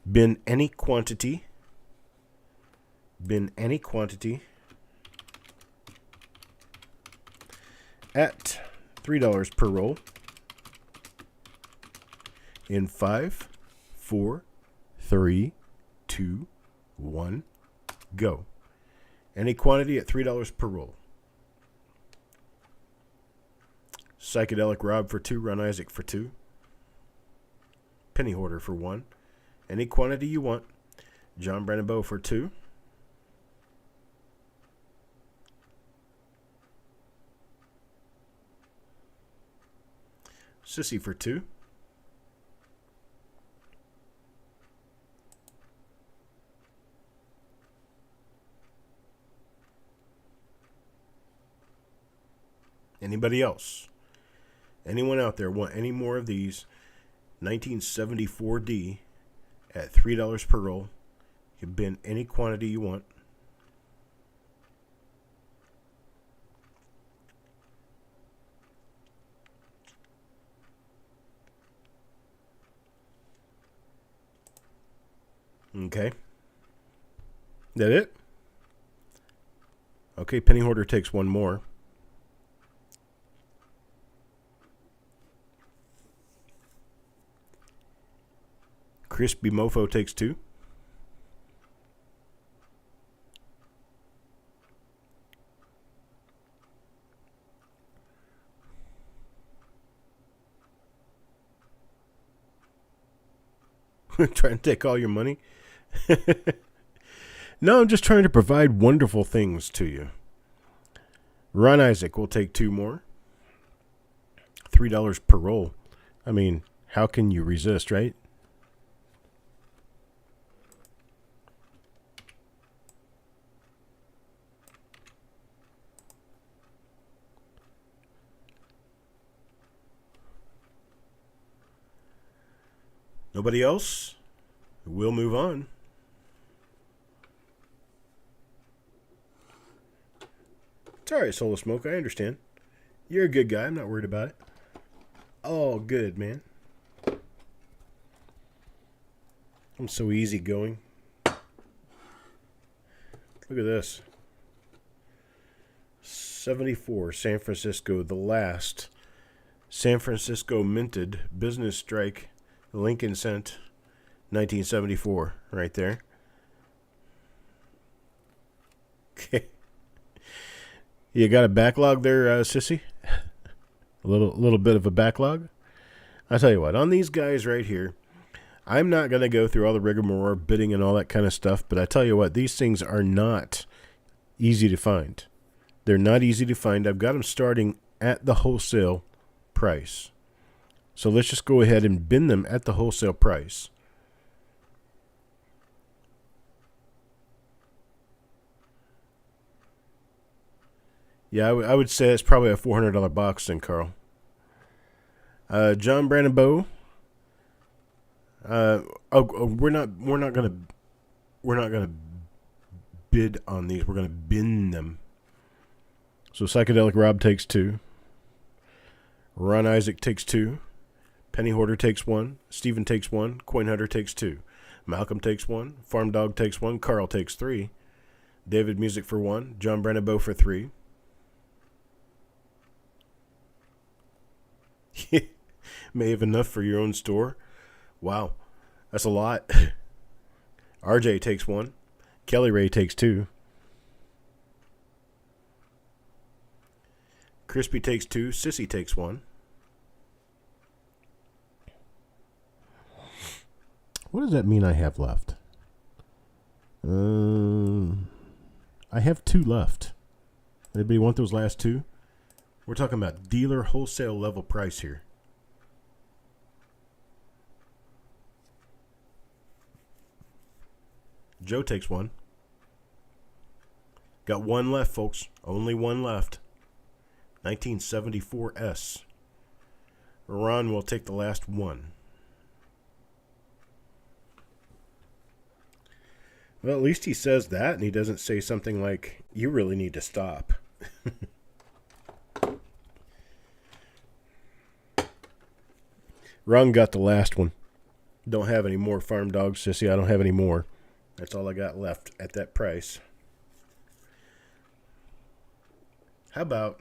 Bin any quantity. Bin any quantity. At $3 per roll. In 5, 4, 3, 2, 1, go. Any quantity at $3 per roll. Psychedelic Rob for 2, Ron Isaac for 2. Penny Hoarder for 1. Any quantity you want. John Brandon Bow for 2. Sissy for 2. Anybody else? Anyone out there want any more of these? 1974D at $3 per roll. You can bin any quantity you want. Okay. That it? Okay, Penny Hoarder takes 1 more. Crispy Mofo takes 2. Trying to take all your money? No, I'm just trying to provide wonderful things to you. Ron Isaac will take 2 more. $3 per roll. I mean, how can you resist, right? Nobody else? We'll move on. It's all right, Solo Smoke. I understand. You're a good guy. I'm not worried about it. Oh, good, man. I'm so easygoing. Look at this. 74, San Francisco, the last San Francisco minted business strike Lincoln cent, 1974, right there. Okay. You got a backlog there, Sissy? A little bit of a backlog? I'll tell you what, on these guys right here, I'm not going to go through all the rigmarole, bidding and all that kind of stuff, but I tell you what, these things are not easy to find. They're not easy to find. I've got them starting at the wholesale price. So let's just go ahead and bin them at the wholesale price. Yeah, I would say it's probably a $400 box then, Carl. John Brandon Bow. We're not gonna bid on these. We're gonna bin them. So Psychedelic Rob takes 2. Ron Isaac takes 2. Penny Hoarder takes 1. Steven takes 1. Coin Hunter takes 2. Malcolm takes 1. Farm Dog takes 1. Carl takes 3. David Music for 1. John Brandon Bow for 3. May have enough for your own store. Wow, that's a lot. RJ takes 1. Kelly Ray takes 2. Crispy takes 2. Sissy takes 1. What does that mean I have left? I have 2 left. Anybody want those last 2? We're talking about dealer wholesale level price here. Joe takes 1. Got 1 left, folks. Only 1 left. 1974S. Ron will take the last 1. Well, at least he says that, and he doesn't say something like, you really need to stop. Ron got the last one. Don't have any more Farm Dogs, Sissy. I don't have any more. That's all I got left at that price. How about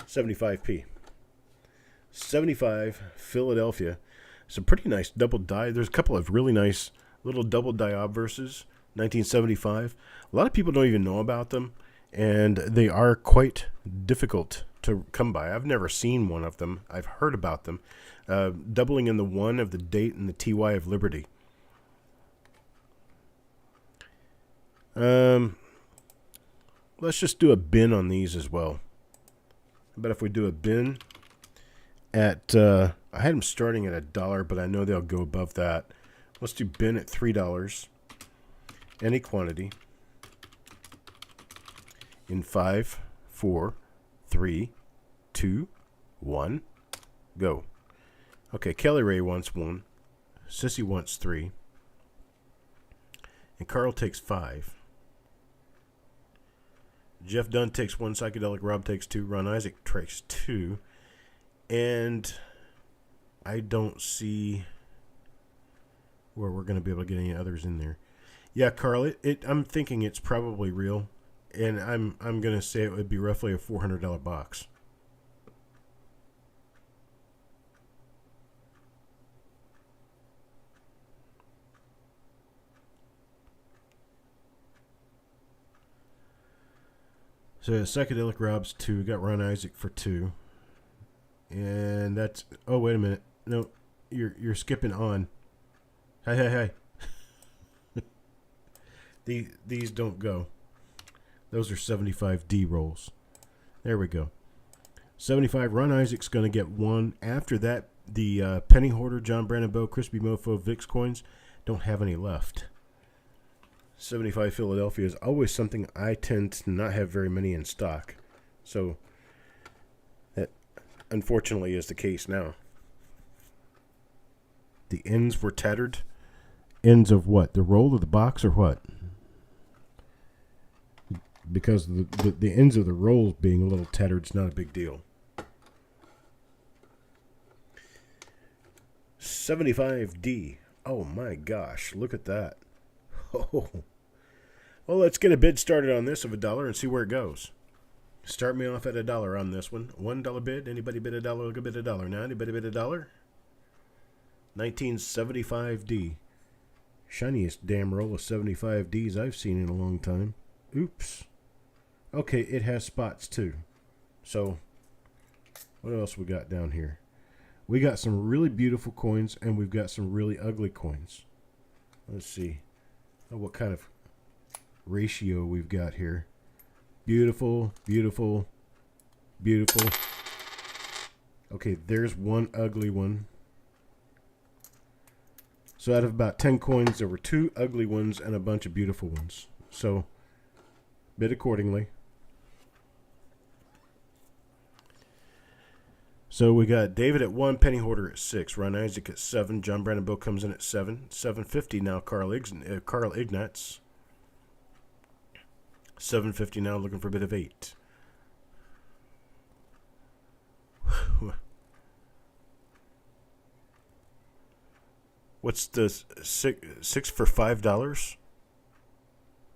75p? 75 Philadelphia. Some pretty nice double die. There's a couple of really nice little double die obverses. 1975. A lot of people don't even know about them, and they are quite difficult to come by. I've never seen one of them. I've heard about them. Doubling in the 1 of the date and the TY of Liberty. Let's just do a bin on these as well. How about if we do a bin at, I had them starting at $1, but I know they'll go above that. Let's do bin at $3. Any quantity. In 5, 4, 3, 2, 1, go. Okay, Kelly Ray wants 1. Sissy wants 3. And Carl takes 5. Jeff Dunn takes 1. Psychedelic Rob takes 2. Ron Isaac takes 2. And I don't see where we're going to be able to get any others in there. Yeah, Carl, I'm thinking it's probably real. And I'm going to say it would be roughly a $400 box. So Psychedelic Rob's 2. Got Ron Isaac for 2. And that's... Oh, wait a minute. No, you're skipping on. Hey. These don't go. Those are 75D rolls. There we go. 75. Ron Isaac's going to get 1. After that, the Penny Hoarder, John Brandon Bow, Crispy Mofo, Vicks coins don't have any left. 75 Philadelphia is always something I tend to not have very many in stock. So that unfortunately is the case now. The ends were tattered. Ends of what? The roll of the box or what? Because the ends of the rolls being a little tattered is not a big deal. 75D. Oh my gosh, look at that. Oh. Well, let's get a bid started on this of $1 and see where it goes. Start me off at $1 on this one. $1 bid. Anybody bid $1? Look a bid $1 now. Anybody bid $1? 1975D. Shiniest damn roll of 75Ds I've seen in a long time. Oops. Okay, it has spots too. So, what else we got down here? We got some really beautiful coins, and we've got some really ugly coins. Let's see what kind of ratio we've got here. Beautiful, beautiful, beautiful. Okay, there's one ugly one. So out of about 10 coins, there were 2 ugly ones and a bunch of beautiful ones. So, bid accordingly. So we got David at 1, Penny Hoarder at 6, Ron Isaac at 7, John Brandon Bow comes in at 7, 750 now. Carl Ignatz, 750 now, looking for a bid of 8. What's the six for $5?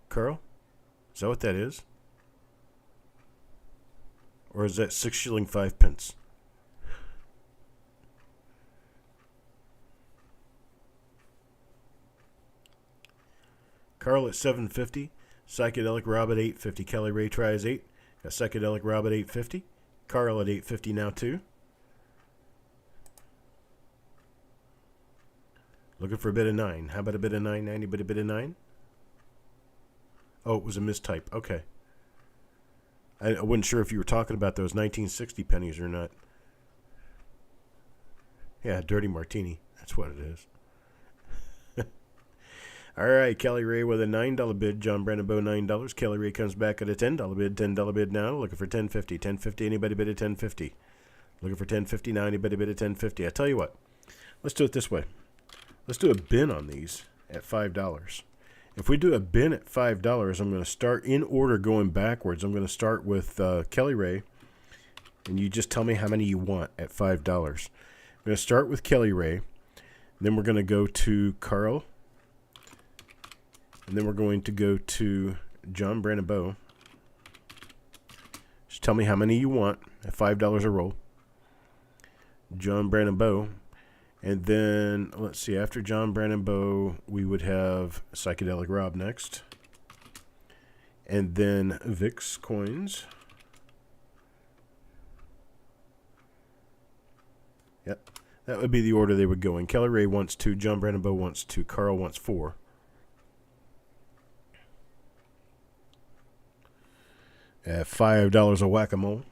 Carl, is that what that is? Or is that 6 shilling 5 pence? Carl at 750, Psychedelic Rob at 850, Kelly Ray tries 8, got Psychedelic Rob at 850, Carl at 850 now too. Looking for a bid of 9. How about a bid of 9? Anybody a bid of 9? Oh, it was a mistype. Okay. I wasn't sure if you were talking about those 1960 pennies or not. Yeah, Dirty Martini. That's what it is. All right, Kelly Ray with a $9 bid. John Brandon Bow, $9. Kelly Ray comes back at a $10 bid. $10 bid now. Looking for $10.50. $10.50. Anybody bid at $10.50? Looking for $10.50 now. Anybody bid at $10.50? I tell you what. Let's do it this way. Let's do a bin on these at $5. If we do a bin at $5, I'm going to start in order going backwards. I'm going to start with Kelly Ray, and you just tell me how many you want at $5. I'm going to start with Kelly Ray. Then we're going to go to Carl. And then we're going to go to John Brandon Bow. Just tell me how many you want at $5 a roll. John Brandon Bow. And then, let's see, after John Brandon Bow, we would have Psychedelic Rob next. And then Vicks coins. Yep. That would be the order they would go in. Kelly Ray wants 2. John Brandon Bow wants 2. Carl wants 4. At $5 a whack-a-mole.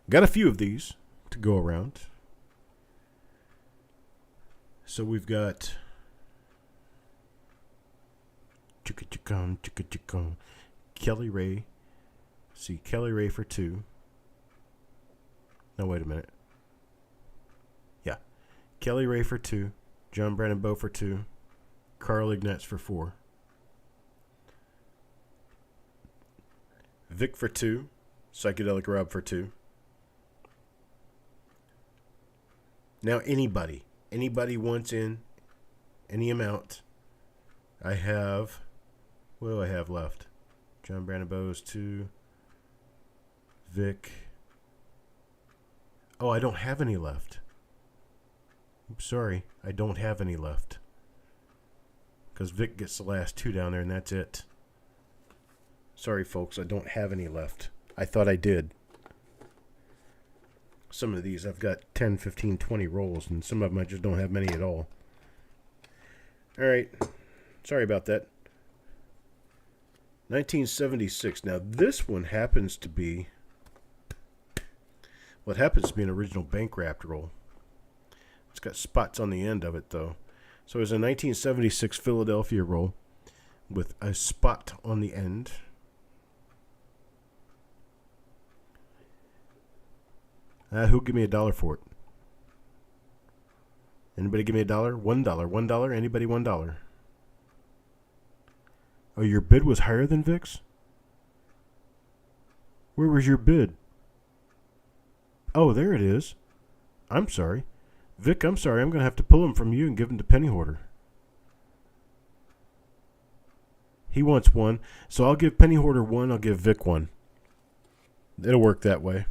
Got a few of these to go around. So we've got Kelly Ray. See, Kelly Ray for 2. No, wait a minute. Yeah. Kelly Ray for 2. John Brandon Bow for 2. Carl Ignatz for 4. Vic for 2. Psychedelic Rob for 2. Now anybody wants in any amount. I have, what do I have left? John Brandon Bow is 2. Vic. Oh, I don't have any left. I'm sorry, I don't have any left. Because Vic gets the last 2 down there, and that's it. Sorry, folks, I don't have any left. I thought I did. Some of these, I've got 10, 15, 20 rolls, and some of them I just don't have many at all. All right. Sorry about that. 1976. Now, this one happens to be... Well, it happens to be an original bank-wrapped roll. It's got spots on the end of it, though. So it's a 1976 Philadelphia roll with a spot on the end. Who'll give me $1 for it? Anybody give me $1? $1. $1. Anybody $1? Oh, your bid was higher than Vic's? Where was your bid? Oh, there it is. I'm sorry. Vic, I'm sorry. I'm going to have to pull him from you and give him to Penny Hoarder. He wants 1. So I'll give Penny Hoarder 1. I'll give Vic 1. It'll work that way.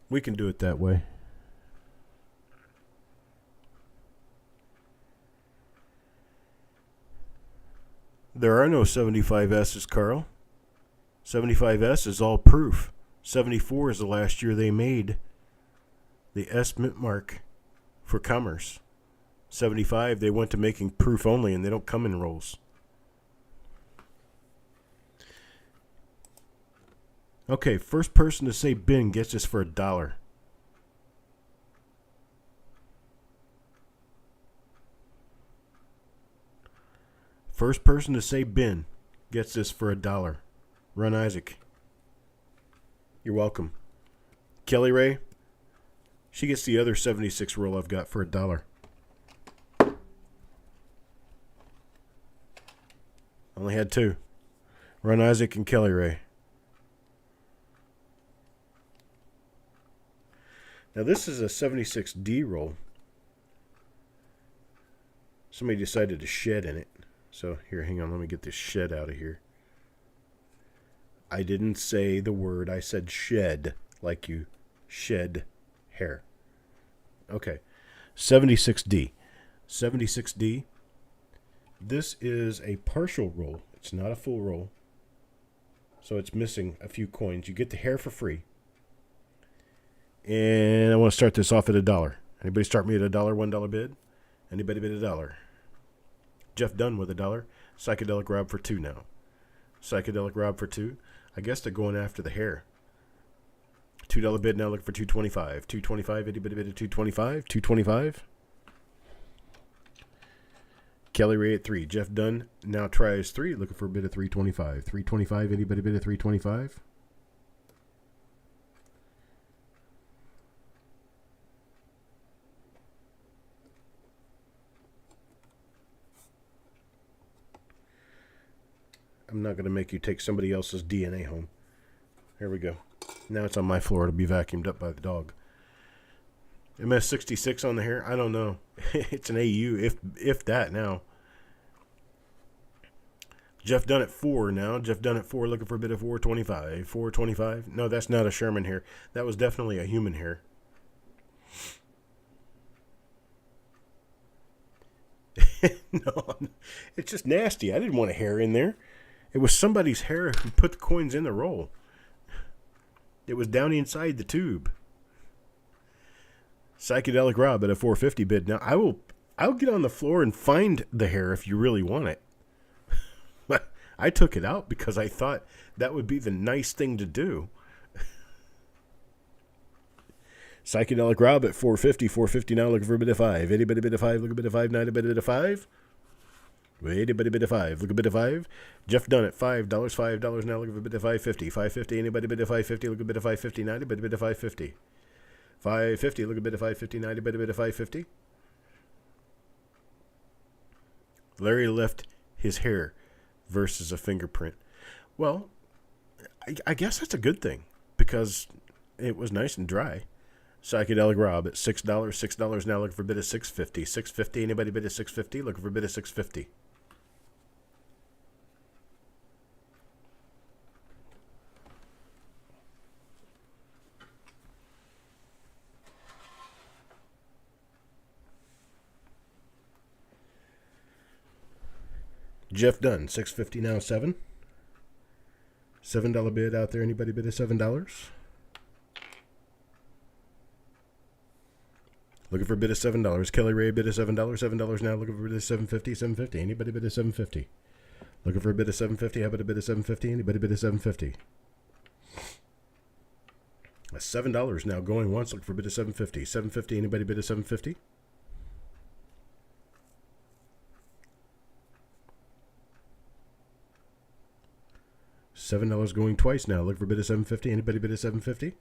We can do it that way. There are no 75S's, Carl. 75S is all proof. 74 is the last year they made the S mint mark for commerce. 75, they went to making proof only, and they don't come in rolls. Okay, first person to say bin gets this for $1. First person to say bin gets this for $1. Run Isaac. You're welcome. Kelly Ray, she gets the other 76 roll I've got for $1. Only had 2. Run Isaac and Kelly Ray. Now this is a 76D roll. Somebody decided to shed in it. So here, hang on, let me get this shed out of here. I didn't say the word, I said shed, like you shed hair. Okay, 76D. 76D. This is a partial roll. It's not a full roll. So it's missing a few coins. You get the hair for free. And I want to start this off at $1. Anybody start me at $1, $1 bid? Anybody bid $1? Jeff Dunn with $1. Psychedelic Rob for 2 now. Psychedelic Rob for 2. I guess they're going after the hair. $2 bid now, looking for $2.25. $2.25. Anybody bid at $2.25? $2.25. Kelly Ray at 3. Jeff Dunn now tries 3, looking for a bid of $3.25. $3.25. Anybody bid at $3.25? I'm not going to make you take somebody else's DNA home. Here we go. Now it's on my floor to be vacuumed up by the dog. MS66 on the hair? I don't know. It's an AU, if that now. Jeff Dunn at 4 now. Jeff Dunn at 4, looking for a bit of $4.25. $4.25? No, that's not a Sherman hair. That was definitely a human hair. No, it's just nasty. I didn't want a hair in there. It was somebody's hair who put the coins in the roll. It was down inside the tube. Psychedelic Rob at a $4.50 bid. Now I'll get on the floor and find the hair if you really want it. But I took it out because I thought that would be the nice thing to do. Psychedelic Rob at $4.50. $4.50 now, looking for a bid of 5. Anybody bid of 5? Look a bid of 5. Not a bid of 5. Anybody bid of 5? Look a bid of 5. Jeff Dunn at $5. $5 now, looking for a bid of $5.50. $5.50. Anybody bid of $5.50? Look a bid of $5.50. 90. Bid of $5.50. $5.50. Look a bid of $5.50. 90. Bid of $5.50. Larry left his hair versus a fingerprint. Well, I guess that's a good thing because it was nice and dry. Psychedelic Rob at $6. $6 now, looking for a bid of $6.50. $6.50. Anybody bid of $6.50? Looking for a bid of $6.50. Jeff Dunn, 650 now, 7. $7 bid out there. Anybody bid at $7? Looking for a bid of $7. Kelly Ray bid of $7. $7 now. Looking for a bid of $750. $750. Anybody bid of $750? Looking for a bid of $750. How about a bid of $750? Anybody bid of $750? $7 now going once. Looking for a bid of $750. $750. Anybody bid of $750? $7 going twice now. Looking for a bid of $750. Anybody bid of $750?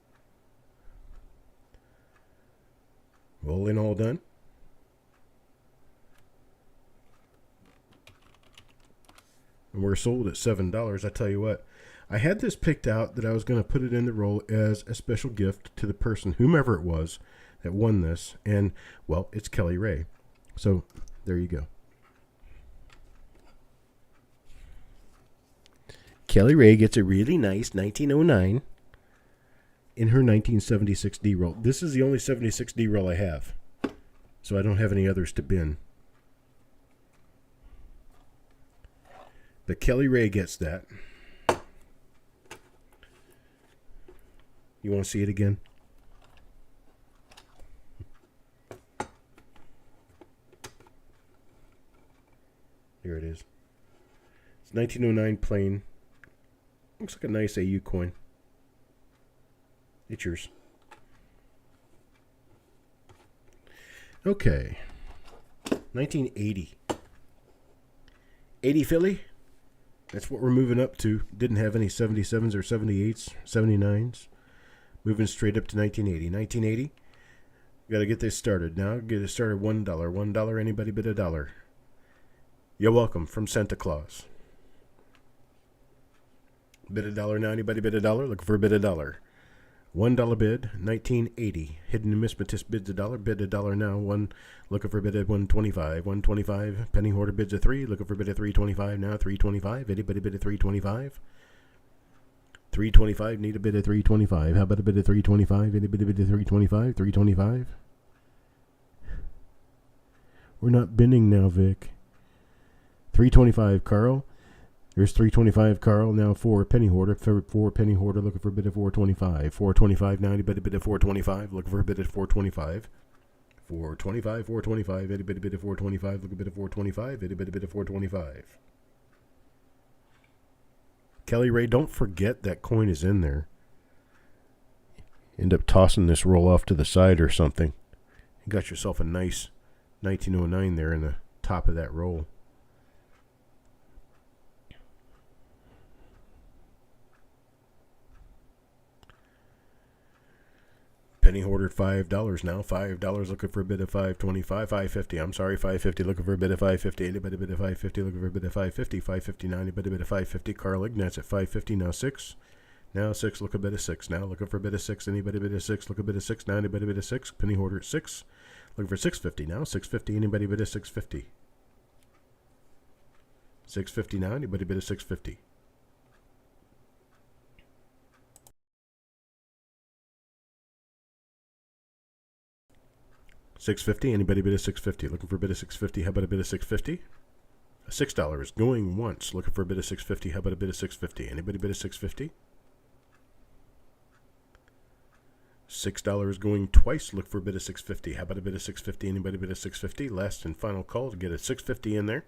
Rolling all done. And we're sold at $7. I tell you what, I had this picked out that I was going to put it in the roll as a special gift to the person, whomever it was, that won this. And, well, it's Kelly Ray. So, there you go. Kelly Ray gets a really nice 1909 in her 1976 D-roll. This is the only 76 D-roll I have, so I don't have any others to bin. But Kelly Ray gets that. You want to see it again? Here it is. It's 1909 plain. Looks like a nice AU coin. It's yours. Okay. 1980. 80 Philly. That's what we're moving up to. Didn't have any 77s or 78s, 79s. Moving straight up to 1980. 1980. Got to get this started now. Get it started $1. $1. Anybody bid $1. You're welcome from Santa Claus. Bid $1 now. Anybody bid $1? Looking for a bid $1. $1 bid, 1980. Hidden Numismatist bids $1. Bid $1 now. One looking for a bid at 125. 125. Penny Hoarder bids a 3. Looking for a bid at 325 now. 325. Anybody bid at 325? 325. Need a bid at 325. How about a bid at 325? Anybody bid at 325? 325. We're not bidding now, Vic. 325, Carl. There's 325, Carl. Now for Penny Hoarder. For Penny Hoarder, looking for a bid at 425. 425 now. Anybody bid at 425? Looking for a bid at 425. 425, 425. Anybody bid at 425? Looking for a bid at 425. Anybody bid at 425? Kelly Ray, don't forget that coin is in there. End up tossing this roll off to the side or something. You got yourself a nice 1909 there in the top of that roll. Penny Hoarder $5 now. $5 looking for a bid of 525. 550. I'm sorry, 550 looking for a bid of 550. Anybody bid of 550 looking for a bid of 550. 550 now. Anybody bid of 550. Carl Ignatz at 550 now. 6. Now 6. Look a bid of 6 now. Looking for a bid of 6. Anybody bid of 6. Look a bid of 6 now. Anybody bid of 6. Penny Hoarder at 6. Looking for 650 now. 650. Anybody bid of 650. 650 now. Anybody bid of 650. $650. Anybody bid a $650? Looking for a bid of $650? How about a bid of $650? $6 going once. Looking for a bid of $650? How about a bid of $650? Anybody bid a $650? $6 going twice. Look for a bid of $650. How about a bid of $650? Anybody bid a $650? Last and final call to get a $650 in there.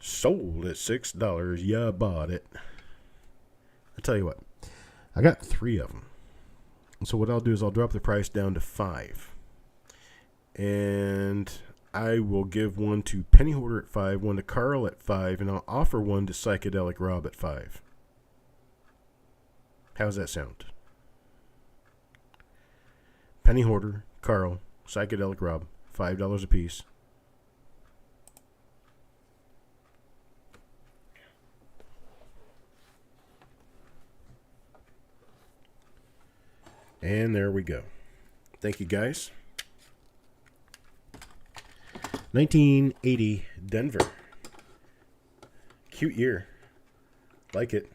Sold at $6. Yeah, bought it. I tell you what, I got 3 of them. So what I'll do is I'll drop the price down to 5. And I will give one to Penny Hoarder at 5, one to Carl at 5, and I'll offer one to Psychedelic Rob at 5. How's that sound? Penny Hoarder, Carl, Psychedelic Rob, $5 a piece. And there we go. Thank you, guys. 1980 Denver. Cute year. Like it.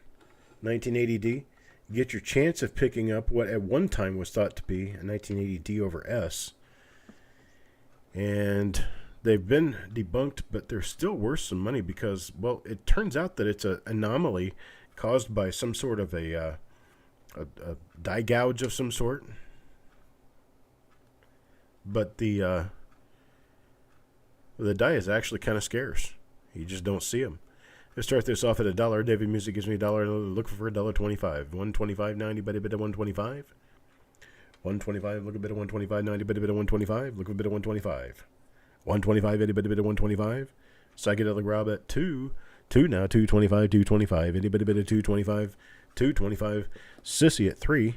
1980D. You get your chance of picking up what at one time was thought to be a 1980D over S. And they've been debunked, but they're still worth some money because, well, it turns out that it's an anomaly caused by some sort of a die gouge of some sort. But the die is actually kind of scarce. You just don't see them. Let's start this off at $1. David Music gives me $1. Look for $1.25. $1.25.90. Bet a bit of $1.25. $1.25. Look a bit of $1.25.90. Bet a bit of $1.25. Look a bit of $1.25. $1.25. Any bit of $1.25. Psychedelic Rob at $2. $2 now. $2.25. $2.25. Any bit of $2.25. $2.25. Sissy at $3.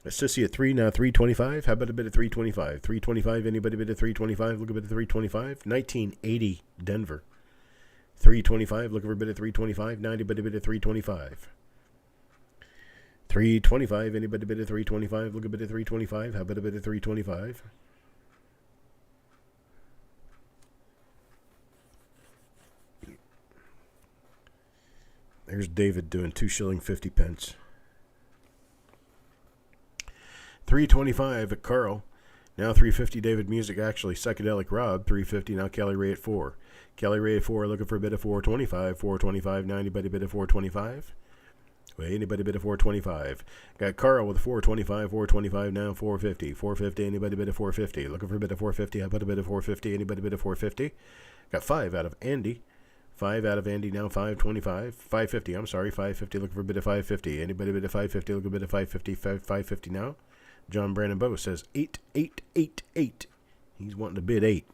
Sissy at $3 now. $3.25. How about a bit of $3.25? $3.25. Anybody bit of $3.25? Look a bit of $3.25. 1980 Denver. $3.25. Looking for a bit of $3.25. 90 bit of $3.25. $3.25. Anybody bit of $3.25? Look a bit of $3.25. How about a bit of $3.25? There's David doing 2 shilling 50 pence. $3.25 at Carl. Now $3.50 David Music, actually Psychedelic Rob, $3.50 now Kelly Ray at $4. Kelly Ray at $4, looking for a bit of $4.25. $4.25 now, anybody bit of $4.25? Wait, anybody bit of $4.25? Got Carl with $4.25. $4.25 now, $4.50. $4.50, anybody bit of $4.50? Looking for a bit of $4.50? How about a bit of $4.50? Anybody bit of $4.50? Got 5 out of Andy. 5 out of Andy now, $5.25. $5.50, I'm sorry, $5.50, looking for a bit of $5.50. Anybody bit of $5.50? Looking for a bit of $5.50? $5.50 now. John Brandon Bow says 8, 8, 8, 8. He's wanting to bid 8.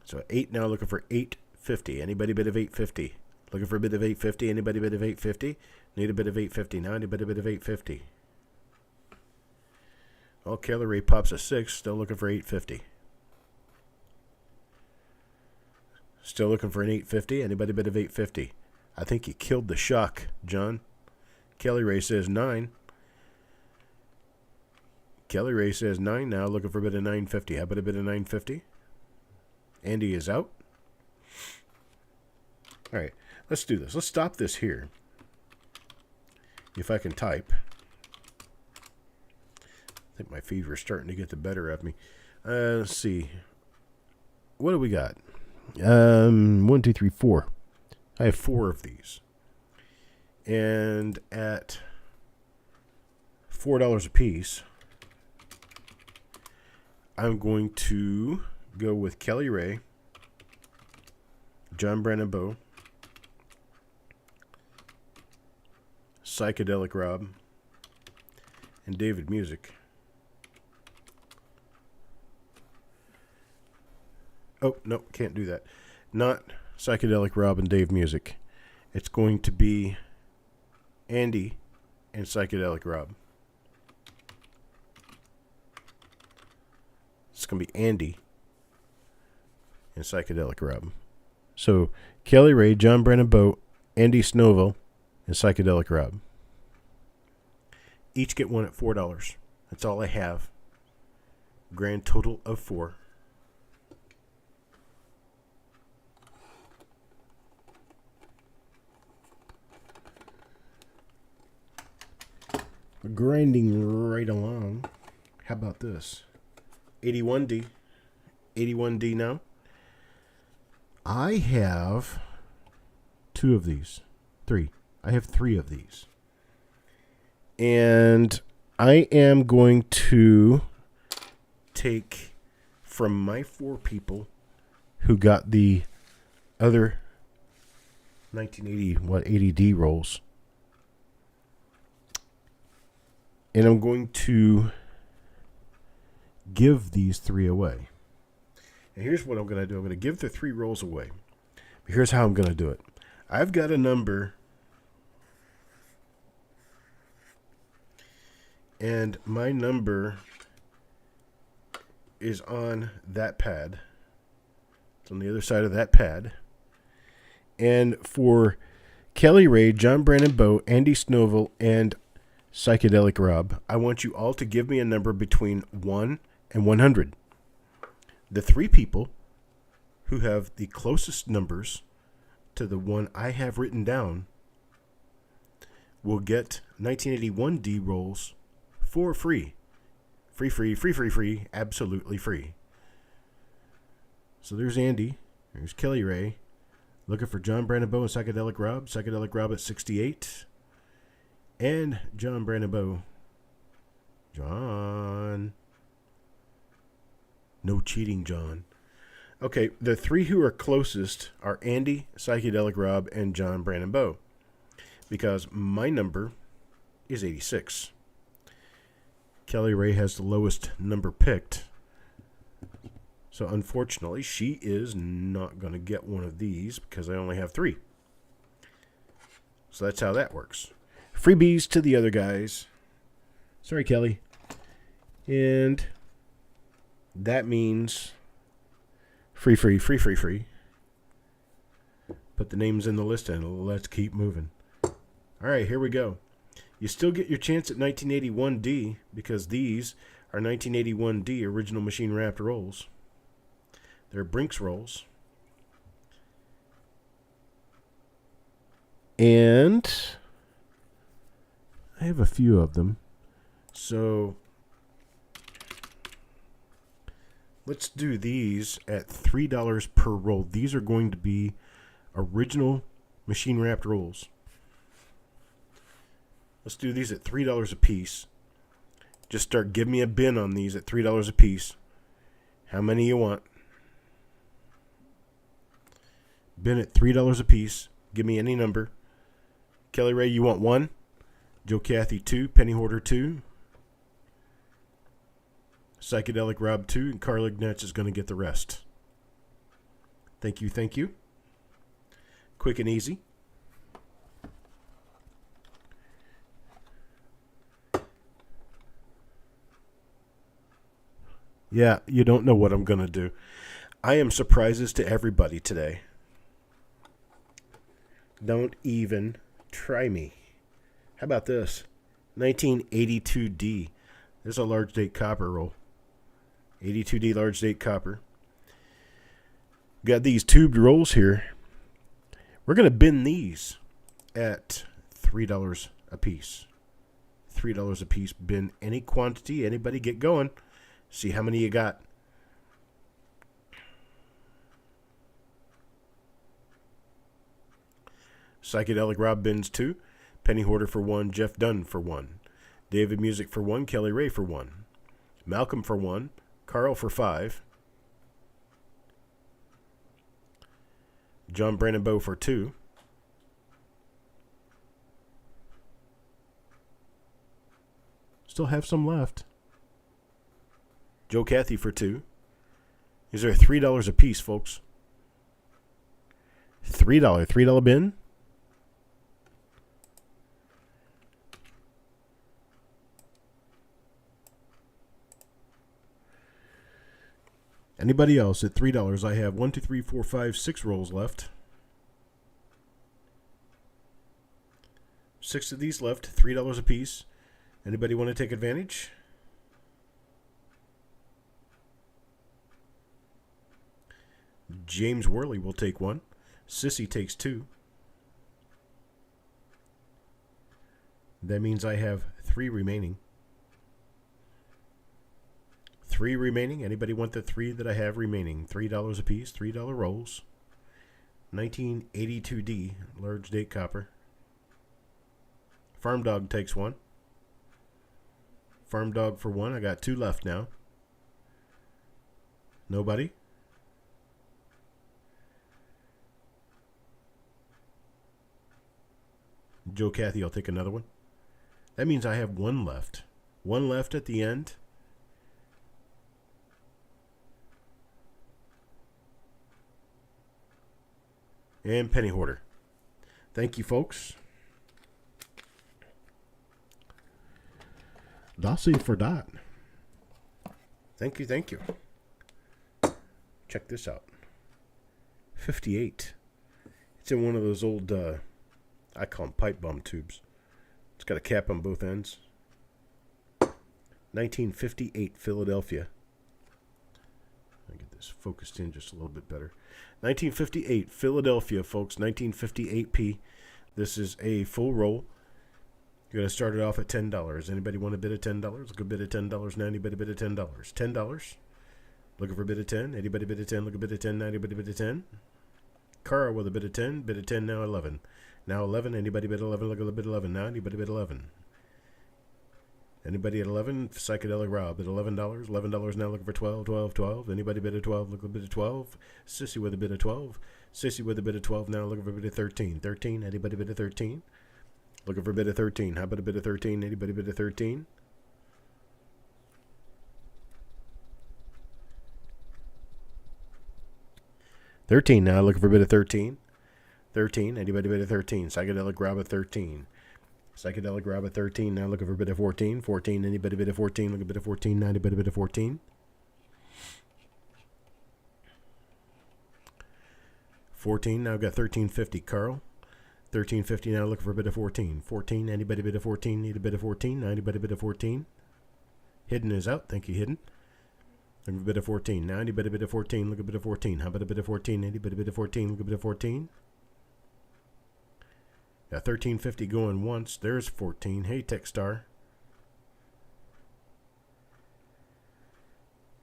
So 8 now, looking for $8.50. Anybody bit of $8.50? Looking for a bit of $8.50? Anybody bit of $8.50? Need a bit of $8.50 now. Anybody bit of $8.50? Well, Kelly Ray pops a 6. Still looking for $8.50. Still looking for an $8.50. Anybody bit of $8.50? I think you killed the shock, John. Kelly Ray says 9. Kelly Ray says 9 now, looking for a bit of $9.50. How about a bit of $9.50? Andy is out. All right, let's do this. Let's stop this here. If I can type. I think my fever is starting to get the better of me. Let's see. What do we got? 1, 2, 3, 4. I have 4 of these. And at $4 a piece, I'm going to go with Kelly Ray, John Brandon Bow, Psychedelic Rob, and David Music. Oh, no, can't do that. Not Psychedelic Rob and Dave Music. It's going to be Andy and Psychedelic Rob. It's going to be Andy and Psychedelic Rob. So, Kelly Ray, John Brandon Bow, Andy Snowville, and Psychedelic Rob. Each get one at $4. That's all I have. Grand total of 4. We're grinding right along. How about this? 81D. 81D now. I have 2 of these. 3. I have 3 of these. And I am going to take from my 4 people who got the other 80D rolls. And I'm going to give these 3 away. And here's what I'm going to do. I'm going to give the 3 rolls away. But here's how I'm going to do it. I've got a number. And my number is on that pad. It's on the other side of that pad. And for Kelly Ray, John Brandon Bow, Andy Snowville, and Psychedelic Rob, I want you all to give me a number between 1 and 100. The 3 people who have the closest numbers to the one I have written down will get 1981D rolls for free. Free, absolutely free. So there's Andy. There's Kelly Ray. Looking for John Brandonbeau and Psychedelic Rob. Psychedelic Rob at 68. And John Brandonbeau. John. No cheating, John. Okay, the three who are closest are Andy, Psychedelic Rob, and John Brandonbeau. Because my number is 86. Kelly Ray has the lowest number picked. So unfortunately, she is not going to get one of these because I only have 3. So that's how that works. Freebies to the other guys. Sorry, Kelly. And that means free. Put the names in the list and let's keep moving. All right, here we go. You still get your chance at 1981D because these are 1981D original machine wrapped rolls. They're Brinks rolls. And I have a few of them. So let's do these at $3 per roll. These are going to be original machine wrapped rolls. Let's do these at $3 a piece. Just start giving me a bin on these at $3 a piece. How many you want? Bin at $3 a piece. Give me any number. Kelly Ray, you want 1? Joe Cathy 2. Penny Hoarder 2. Psychedelic Rob 2. And Carl Ignatz is going to get the rest. Thank you. Quick and easy. Yeah, you don't know what I'm going to do. I am surprises to everybody today. Don't even try me. How about this? 1982D. There's a large date copper roll. 82D large date copper. Got these tubed rolls here. We're going to bin these at $3 a piece. $3 a piece. Bin any quantity. Anybody get going. See how many you got. Psychedelic Rob bins 2. Penny Hoarder for 1. Jeff Dunn for 1. David Music for 1. Kelly Ray for 1. Malcolm for 1. Carl for 5. John Brandonbeau for 2. Still have some left. Joe Cathy for 2. These are $3 a piece, folks. $3 bin. Anybody else at $3? I have 1, 2, 3, 4, 5, 6 rolls left. 6 of these left, $3 a piece. Anybody want to take advantage? James Worley will take 1. Sissy takes 2. That means I have 3 remaining. 3 remaining. Anybody want the 3 that I have remaining? $3 a piece, $3 rolls. 1982D, large date copper. Farm Dog takes 1. Farm Dog for 1. I got 2 left now. Nobody? Joe Cathy, I'll take another one. That means I have 1 left. 1 left at the end. And Penny Hoarder. Thank you, folks. That's it for that. Thank you. Check this out. 58. It's in one of those old, I call them pipe bomb tubes. It's got a cap on both ends. 1958 Philadelphia. I'll get this focused in just a little bit better. 1958 Philadelphia, folks. 1958p. This is a full roll. You're going to start it off at $10. Anybody want a bid of $10? Look, a bid of $10 now. Anybody bid of $10? $10. Looking for a bid of 10. Anybody bid of 10? Look a bid of 10 now. Anybody bid of 10? Carl with a bid of 10. Bid of 10 now 11. Now 11. Anybody bid 11? Look at the bid 11 now. Anybody bid 11? Anybody at 11? Psychedelic Rob at $11. $11 now. Looking for 12. 12. 12. Anybody bid of 12? Look at a bid of 12. Sissy with a bid of 12. Sissy with a bid of 12 now. Looking for a bid of 13. 13. Anybody bid of 13? Looking for a bid of 13. How about a bid of 13? Anybody bid of 13? 13 now. Looking for a bid of 13. 13. Anybody bid of 13? Psychedelic Rob at 13. Psychedelic Rob at 13. Now looking for a bid of 14. 14. Anybody bid of 14? Look at a bid of 14 now. Anybody bid of 14? 14. Now got 1350. Carl. 1350 now. Looking for a bid of 14. 14. Anybody bid of 14? Need a bid of 14? Now anybody bid of 14? Hidden is out. Thank you, Hidden. Look at a bit of 14. Now anybody bid of 14? Look at a bit of 14. How about a bit of 14? Anybody bid of 14? Look at a bit of 14. Got 1350 going once. There's 14. Hey, Techstar.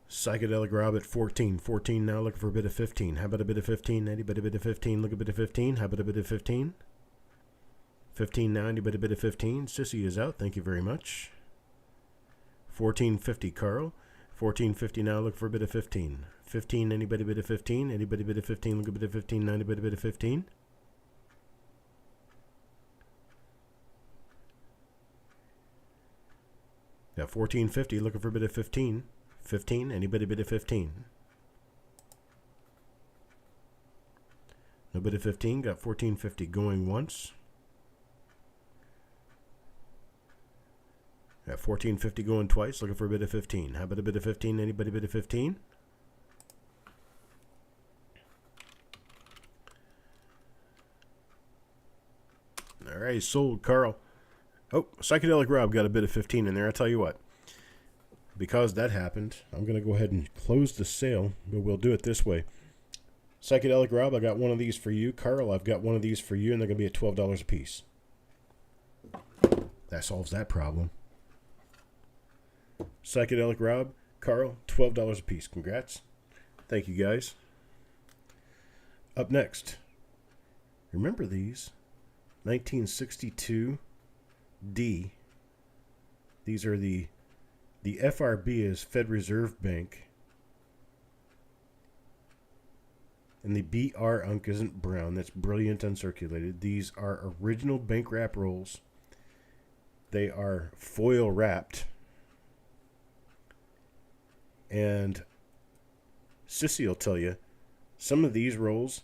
Psychedelic Rob at 14. 14 now. Looking for a bit of 15. How about a bit of 15? Anybody bid of 15? Look at a bit of 15. How about a bit of 15? 15 now. Anybody bid of 15? Sissy is out. Thank you very much. 1450 Carl. 1450 now. Look for a bit of 15. 15. Anybody bid of 15? Anybody bid of 15? Look at a bit of 15 now. Anybody bid of 15? Got 1450. Looking for a bit of 15. 15. Anybody bid of 15? No bid of 15. Got 1450 going once. Got 1450 going twice. Looking for a bit of 15. How about a bit of 15? Anybody bid of 15? All right, sold, Carl. Oh, Psychedelic Rob got a bit of 15 in there. I'll tell you what. Because that happened, I'm going to go ahead and close the sale, but we'll do it this way. Psychedelic Rob, I got one of these for you. Carl, I've got one of these for you, and they're going to be at $12 a piece. That solves that problem. Psychedelic Rob, Carl, $12 a piece. Congrats. Thank you, guys. Up next, remember these? 1962 D. These are the FRB is Fed Reserve Bank. And the BR unk isn't brown. That's brilliant uncirculated. These are original bank wrap rolls. They are foil wrapped. And Sissy will tell you, some of these rolls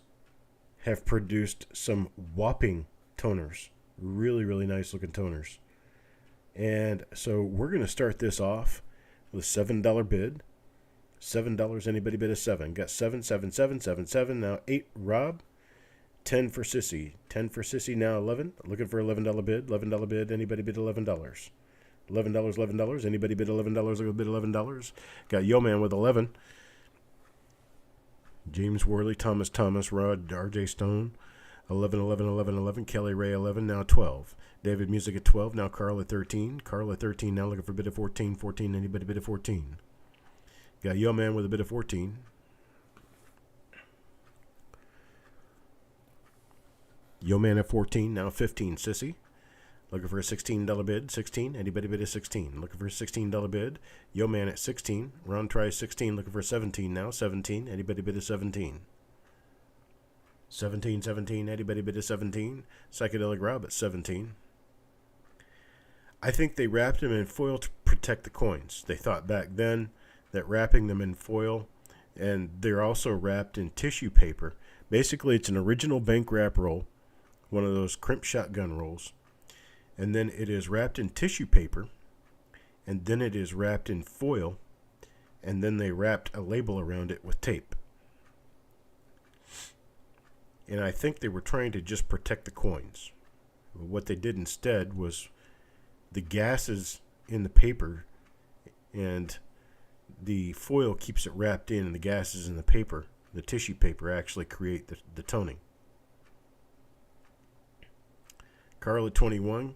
have produced some whopping toners. Really, really nice looking toners. And so we're going to start this off with a $7 bid. $7. Anybody bid a 7? Got 7, 7, 7, 7, 7. Now 8, Rob. 10 for Sissy. 10 for Sissy. Now 11. Looking for $11 bid. $11 bid. Anybody bid $11? $11, $11. Anybody bid $11? Look at bid $11. Got Yo Man with 11. James Worley, Thomas, Rod, RJ Stone. 11, 11, 11, 11. Kelly Ray 11. Now 12. David Music at 12. Now Carl at 13. Carl at 13. Now looking for a bid of 14. 14. Anybody bid of 14? Got Yo Man with a bid of 14. Yo Man at 14. Now 15. Sissy. Looking for a $16 bid. 16. Anybody bid a 16? Looking for a $16 bid. Yo Man at 16. Ron tries 16. Looking for 17 now. 17. Anybody bid a 17? 17, 17. Anybody bid a 17? Psychedelic Rob at 17. I think they wrapped them in foil to protect the coins. They thought back then that wrapping them in foil, and they're also wrapped in tissue paper. Basically, it's an original bank wrap roll, one of those crimp shotgun rolls. And then it is wrapped in tissue paper, and then it is wrapped in foil, and then they wrapped a label around it with tape. And I think they were trying to just protect the coins. What they did instead was the gases in the paper, and the foil keeps it wrapped in, and the gases in the paper, the tissue paper, actually create the toning. Carl at 21.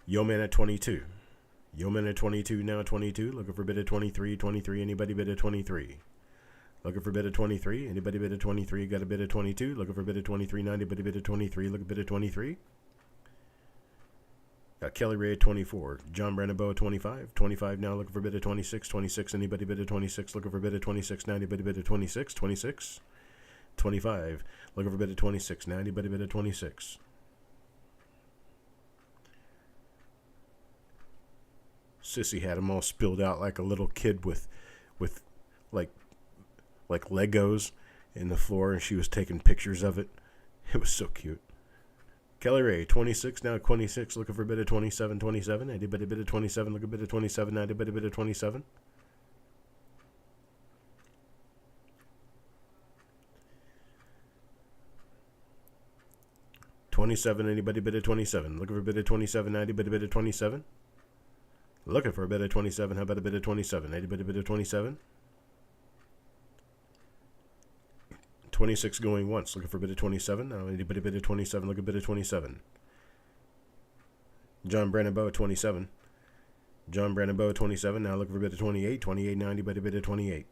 Yo Man at 22. Yo Man at 22, now 22. Looking for a bid of 23. 23. Anybody bid of 23? Looking for a bid of 23. Anybody bid of 23? Got a bid of 22. Looking for a bid of 23. 90. Anybody bid of 23? Look a bid of 23. Got Kelly Ray at 24. John Brandebow at 25. 25 now. Looking for a bid of 26. 26. Anybody bid of 26? Looking for a bid of 26. 90. Anybody bid of 26? 26. 25. Looking for a bid of 26. 90. Anybody bid of 26? Sissy had them all spilled out like a little kid with like Legos in the floor, and she was taking pictures of it. It was so cute. Kelly Ray, 26, now 26, looking for a bit of 27, 27. Anybody bit of 27, look a bit of 27, anybody bit of 27. Anybody bid of 27? Looking for a bit of 27, anybody bid of 27? Looking for a bit of 27, how about a bit of 27? Anybody bid of 27? 26 going once, looking for a bit of 27. Now anybody bid of 27, look a bit of 27. John Brandebow at 27. John Brandebow at 27, now looking for a bit of 28. 28 now, anybody bid of 28.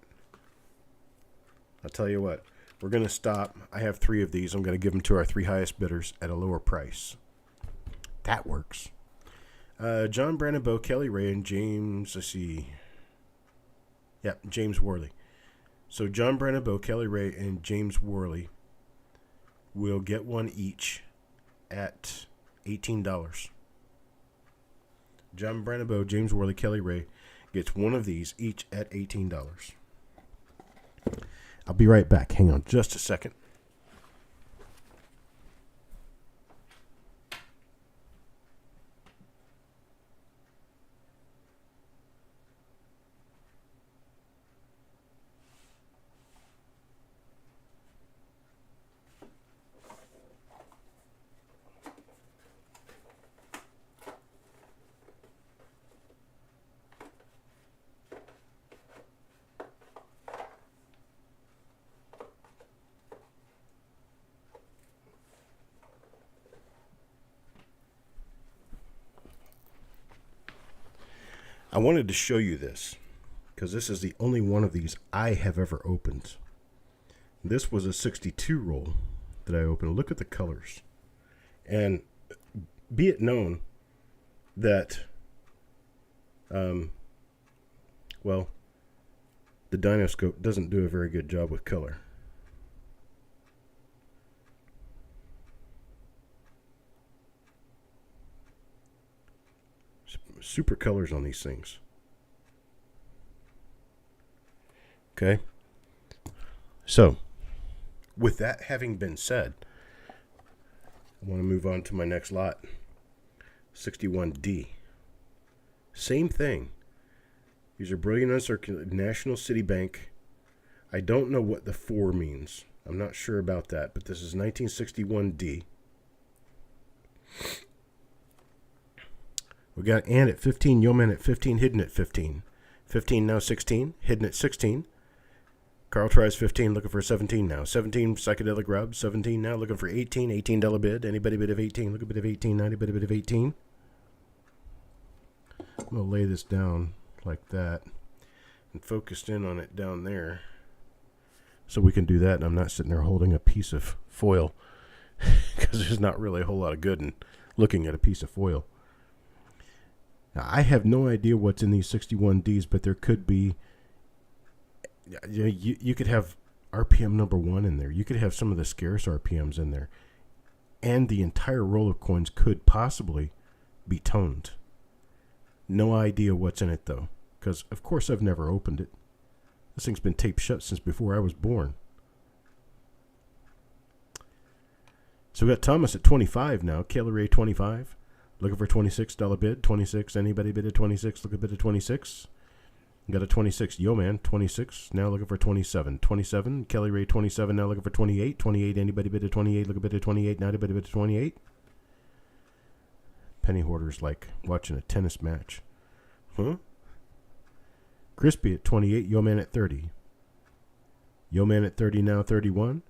I'll tell you what, we're going to stop. I have 3 of these. I'm going to give them to our 3 highest bidders at a lower price. That works. John Brandebow, Kelly Ray, and James, let's see. Yep, James Worley. So John Brandebow, Kelly Ray, and James Worley will get one each at $18. John Brandebow, James Worley, Kelly Ray gets one of these each at $18. I'll be right back. Hang on just a second. I wanted to show you this because this is the only one of these I have ever opened. This was a 62 roll that I opened. Look at the colors. And be it known that, well, the Dinoscope doesn't do a very good job with color. Super colors on these things. Okay. So, with that having been said, I want to move on to my next lot. 61D. Same thing. These are brilliant uncirculated National City Bank. I don't know what the 4 means. I'm not sure about that, but this is 1961D. We got Ann at 15, Yeoman at 15, Hidden at 15. 15 now 16, Hidden at 16. Carl tries 15, looking for 17 now. 17, Psychedelic Rob, 17 now, looking for 18. $18 bid. Anybody bid of 18? Look a bit of 18. Anybody bid of 18? I'm going to lay this down like that and focused in on it down there so we can do that and I'm not sitting there holding a piece of foil because there's not really a whole lot of good in looking at a piece of foil. Now, I have no idea what's in these 61Ds, but there could be, you could have RPM number 1 in there. You could have some of the scarce RPMs in there. And the entire roll of coins could possibly be toned. No idea what's in it, though, because, of course, I've never opened it. This thing's been taped shut since before I was born. So we got Thomas at 25 now. Kelly Ray 25. Looking for $26 bid. 26. Anybody bid at 26? Look a bid at 26. Got a 26. Yo, man. 26. Now looking for 27. 27. Kelly Ray 27. Now looking for 28. 28. Anybody bid at 28? Look a bid at 28. Now anybody bid at 28? Penny hoarders like watching a tennis match. Huh? Crispy at 28. Yo, man at 30. Yo, man at 30 now. 31.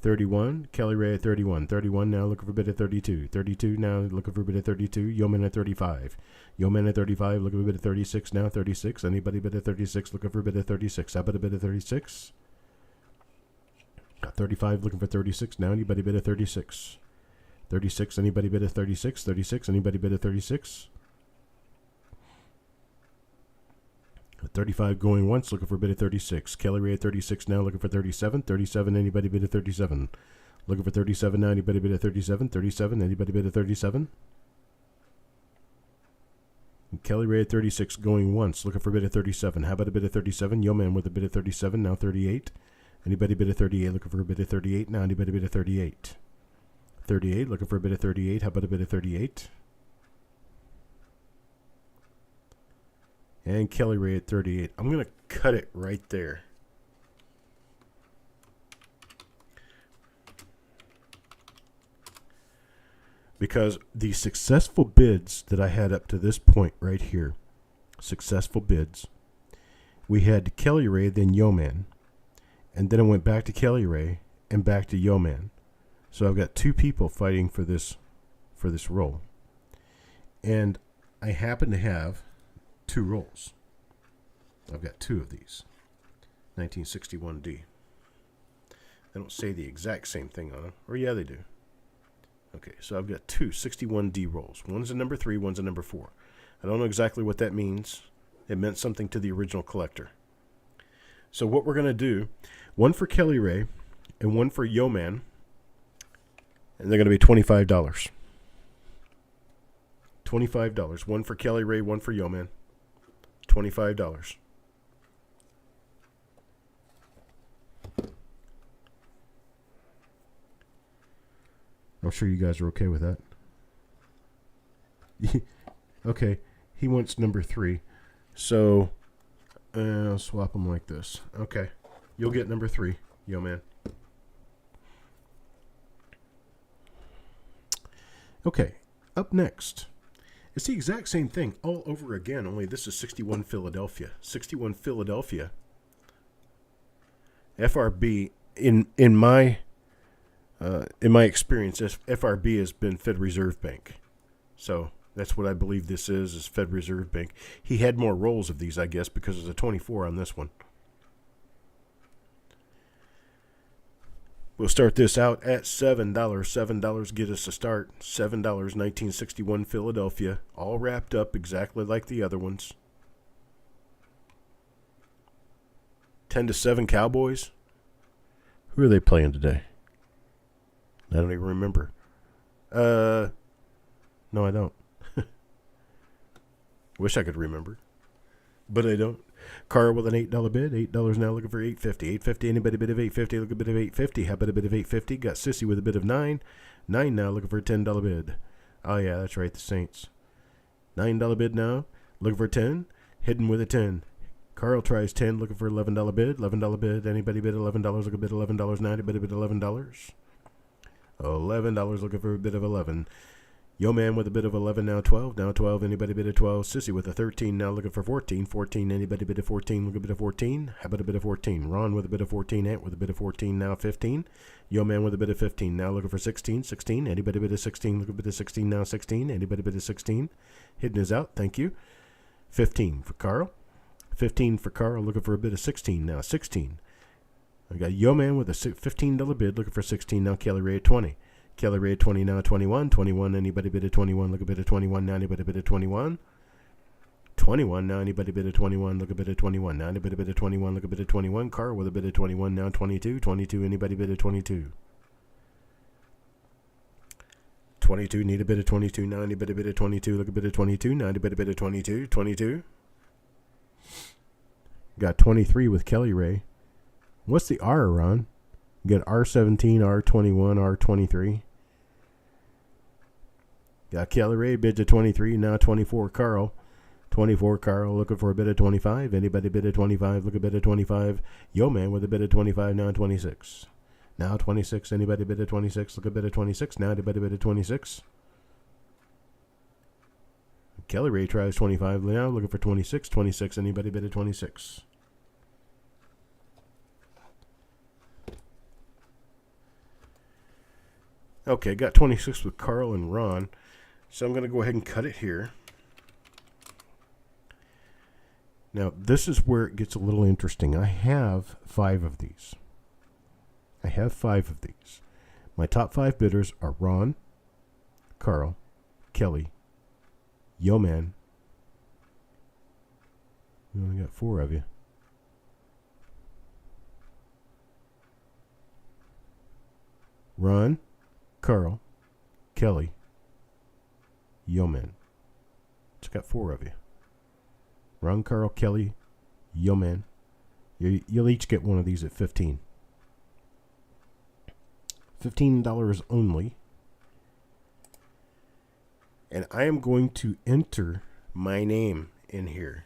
31. Kelly Ray at 31. 31 now looking for a bid at 32. 32 now looking for a bid at 32. Yeoman at 35. Yeoman at 35 looking for a bid at 36 now. 36. Anybody bid at 36 looking for a bid at 36. How about a bid at 36? Got 35 looking for 36. Now anybody bid a 36? 36, anybody bid a 36? 36, anybody bid a 36? 35 going once, looking for a bid of 36. Kelly Ray at 36 now, looking for 37. 37, anybody bid a 37? Looking for 37 now, anybody bid a 37? 37, anybody bid a 37? Kelly Ray at 36 going once, looking for a bid of 37. How about a bid of 37? Yo Man with a bid of 37, now 38. Anybody bid a 38? Looking for a bid of 38 now, anybody bid a 38? 38, looking for a bid of 38. How about a bid of 38? And Kelly Ray at 38. I'm going to cut it right there. Because the successful bids that I had up to this point right here, successful bids, we had Kelly Ray, then Yo Man. And then I went back to Kelly Ray and back to Yo Man. So I've got two people fighting for this role. And I happen to have two rolls. I've got two of these. 1961D. They don't say the exact same thing on them. Or yeah, they do. Okay, so I've got two 61D rolls. One's a number 3, one's a number 4. I don't know exactly what that means. It meant something to the original collector. So what we're going to do, one for Kelly Ray and one for Yo Man, and they're going to be $25. $25. One for Kelly Ray, one for Yo Man. $25. I'm sure you guys are okay with that. Okay, he wants number 3. So, I'll swap them like this. Okay, you'll get number 3, Yo Man. Okay, up next. It's the exact same thing all over again, only this is 61 Philadelphia. 61 Philadelphia. FRB, in my experience, FRB has been Fed Reserve Bank. So that's what I believe this is Fed Reserve Bank. He had more rolls of these, I guess, because there's a 24 on this one. We'll start this out at $7. $7 get us a start. $7, 1961 Philadelphia. All wrapped up exactly like the other ones. 10-7 Cowboys. Who are they playing today? I don't even remember. No, I don't. Wish I could remember. But I don't. Carl with an $8 bid. $8 now looking for $8.50. $8.50. Anybody bid of $8.50? Look a bit of $8.50. How about a bit of $8.50? Got Sissy with a bid of $9. $9 now looking for a $10 bid. Oh yeah, that's right. The Saints. $9 bid now. Looking for 10. Hidden with a 10. Carl tries 10. Looking for $11 bid. $11 bid. Anybody bid $11? Look a bit $11 now. Anybody bid $11? $11 looking for a bit of 11. Yo Man with a bit of 11, now 12. Now 12, anybody bid of 12. Sissy with a 13, now looking for 14. 14, anybody bid of 14, look a bit of 14. How about a bit of 14? Ron with a bit of 14. Ant with a bit of 14, now 15. Yo Man with a bit of 15, now looking for 16. 16, anybody bid of 16, look a bit of 16, now 16. Anybody bid of 16? Hidden is out, thank you. 15 for Carl. 15 for Carl, looking for a bit of 16, now 16. I got Yo Man with a $15 bid, looking for 16, now Kelly Ray at 20. Kelly Ray at 20, now 21. 21, anybody bid at 21, look a bit at 21, now anybody bid at 21. 21, now anybody bid at 21, look a bit at 21, now anybody bid at 21, look a bit at 21. Carl with a bid at 21, now 22. 22, anybody bid at 22. 22, need a bit of 22, now anybody bid at 22, look a bit at 22, now anybody bid at 22. 22. Got 23 with Kelly Ray. What's the R, Ron? You got R17, R21, R23. Got Kelly Ray, bids at 23, now 24 Carl. 24 Carl, looking for a bid of 25. Anybody bid at 25, look a bit at 25. Yo Man with a bid at 25, now 26. Now 26, anybody bid at 26, look a bit at 26. Now anybody bid at 26. Kelly Ray tries 25, now looking for 26. 26, anybody bid at 26. Okay, got 26 with Carl and Ron. So I'm going to go ahead and cut it here. Now, this is where it gets a little interesting. I have 5 of these. I have 5 of these. My top 5 bidders are Ron, Carl, Kelly, Yo Man. We only got 4 of you. Ron, Carl, Kelly, Yo Man. It's got 4 of you. Ron, Carl, Kelly, Yo Man. You'll each get one of these at $15. $15 only. And I am going to enter my name in here.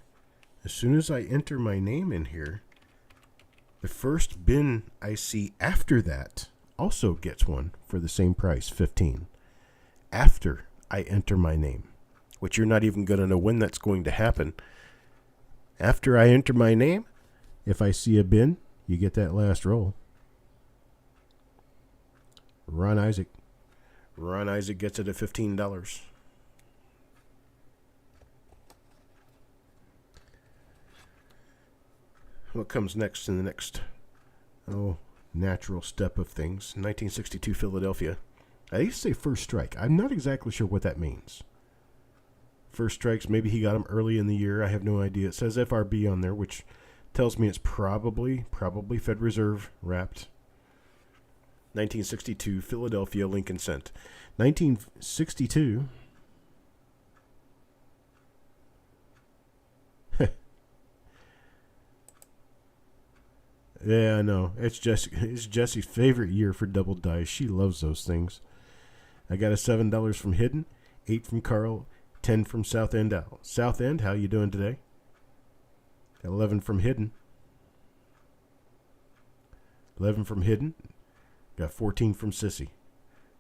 As soon as I enter my name in here, the first bin I see after that also gets one for the same price, $15. After I enter my name, which you're not even going to know when that's going to happen. After I enter my name, if I see a bin, you get that last roll. Ron Isaac. Ron Isaac gets it at $15. What comes next in the next, natural step of things? 1962 Philadelphia. I used to say first strike. I'm not exactly sure what that means. First strikes, maybe he got them early in the year. I have no idea. It says FRB on there, which tells me it's probably Fed Reserve wrapped. 1962 Philadelphia Lincoln Cent. 1962. Yeah, I know. It's Jessie's favorite year for double dice. She loves those things. I got a $7 from Hidden, 8 from Carl, 10 from South End Al. South End, how you doing today? 11 from Hidden. 11 from Hidden. Got 14 from Sissy.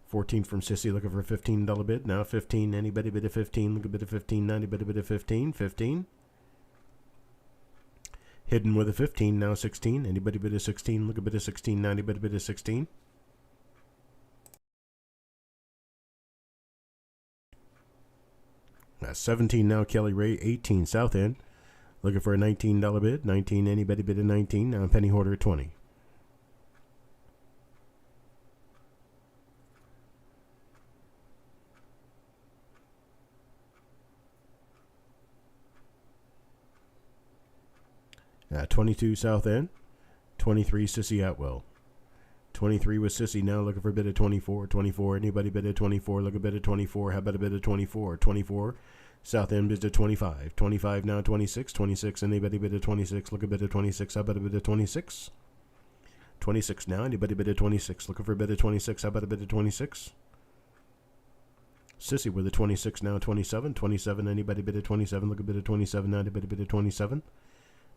14 from Sissy, looking for a $15 bid. Now 15. Anybody bid a 15? Look a bid of 15. Anybody bid a 15? 15. Hidden with a 15. Now 16. Anybody bid a 16? Look a bid of 16. Anybody bid a 16? That's 17 now. Kelly Ray. 18 South End. Looking for a $19 bid. 19. Anybody bid a 19? Now Penny Hoarder at 20. Now 22 South End. 23 Sissy Atwell. 23 with Sissy now looking for a bid of 24. 24. Anybody bid a 24? Look a bid of 24. How about a bid of 24? 24. South End bids at 25. 25 now 26. 26. Anybody bid a 26? Look a bid of 26. How about a bid of 26? 26 now. Anybody bid a 26? Looking for a bid of 26. How about a bid of 26? Sissy with a 26 now 27. 27. Anybody bid a 27? Look a bid of 27 now. Anybody bid a 27?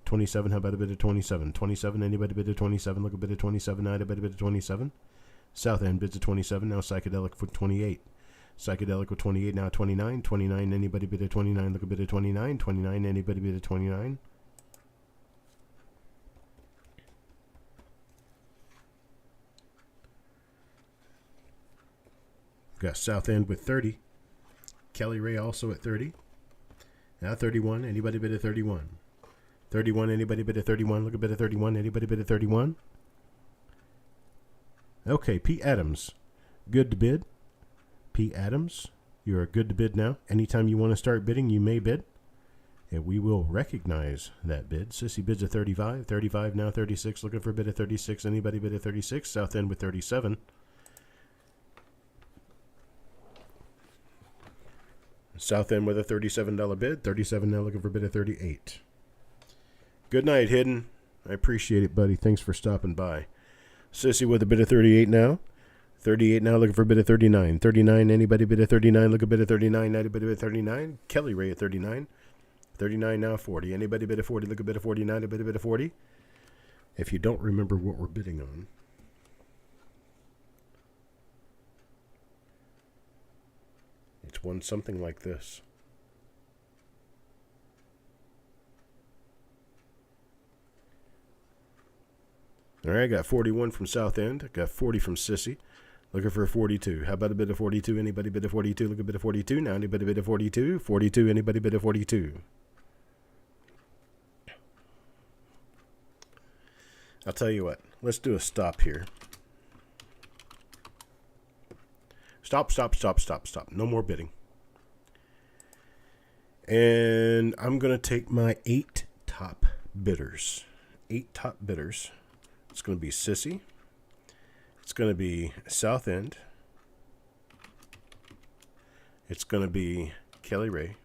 27, how about a bit of 27? 27, anybody bid a 27? Look a bit of 27, now anybody bid a 27? South End bids a 27, now Psychedelic for 28. Psychedelic with 28, now 29. 29, anybody bid a 29? Look a bit of 29. 29, anybody bid a 29? Got South End with 30. Kelly Ray also at 30. Now 31, anybody bid a 31? 31, anybody bid a 31? Look a bit of 31. Anybody bid a 31? Okay, Pete Adams. Good to bid. Pete Adams, you're good to bid now. Anytime you want to start bidding, you may bid. And we will recognize that bid. Sissy bids a 35. 35 now 36. Looking for a bid of 36. Anybody bid a 36? South End with 37. South End with a $37 bid. 37 now looking for a bid of 38. Good night, Hidden. I appreciate it, buddy. Thanks for stopping by. Sissy with a bid of 38 now. 38 now, looking for a bid of 39. 39, anybody bid of 39? Look a bid of 39. Anybody bid of 39? Kelly Ray at 39. 39 now, 40. Anybody bid of 40? Look a bid of 49. A bid of 40. If you don't remember what we're bidding on, it's one something like this. All right, I got 41 from South End. I got 40 from Sissy. Looking for a 42. How about a bid of 42? Anybody bid of 42? Look a bid of 42. Now anybody bid of 42? 42. Anybody bid of 42? I'll tell you what. Let's do a stop here. Stop. No more bidding. And I'm going to take my 8 top bidders. 8 top bidders. It's going to be Sissy. It's going to be South End. It's going to be Kelly Ray.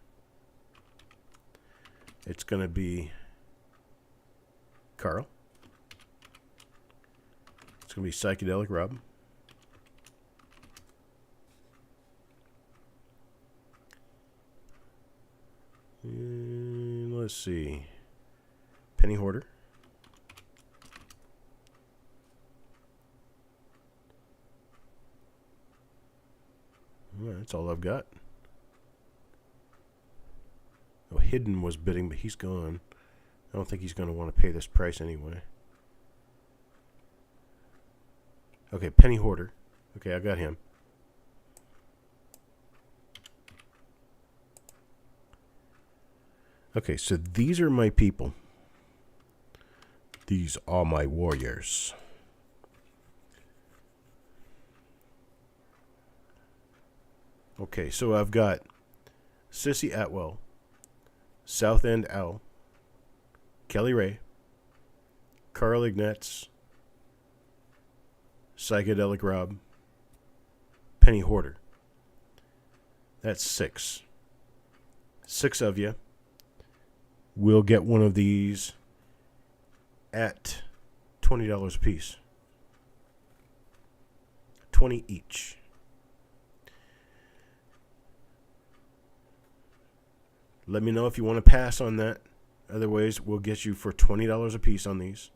It's going to be Carl. It's going to be Psychedelic Rob. And let's see. Penny Hoarder. Well, that's all I've got. Oh, Hidden was bidding, but he's gone. I don't think he's going to want to pay this price anyway. Okay, Penny Hoarder. Okay, I got him. Okay, so these are my people. These are my warriors. Okay, so I've got Sissy Atwell, South End Al, Kelly Ray, Carl Ignatz, Psychedelic Rob, Penny Hoarder. That's 6. 6 of you will get one of these at $20 a piece. 20 each. Let me know if you want to pass on that. Otherwise, we'll get you for $20 a piece on these.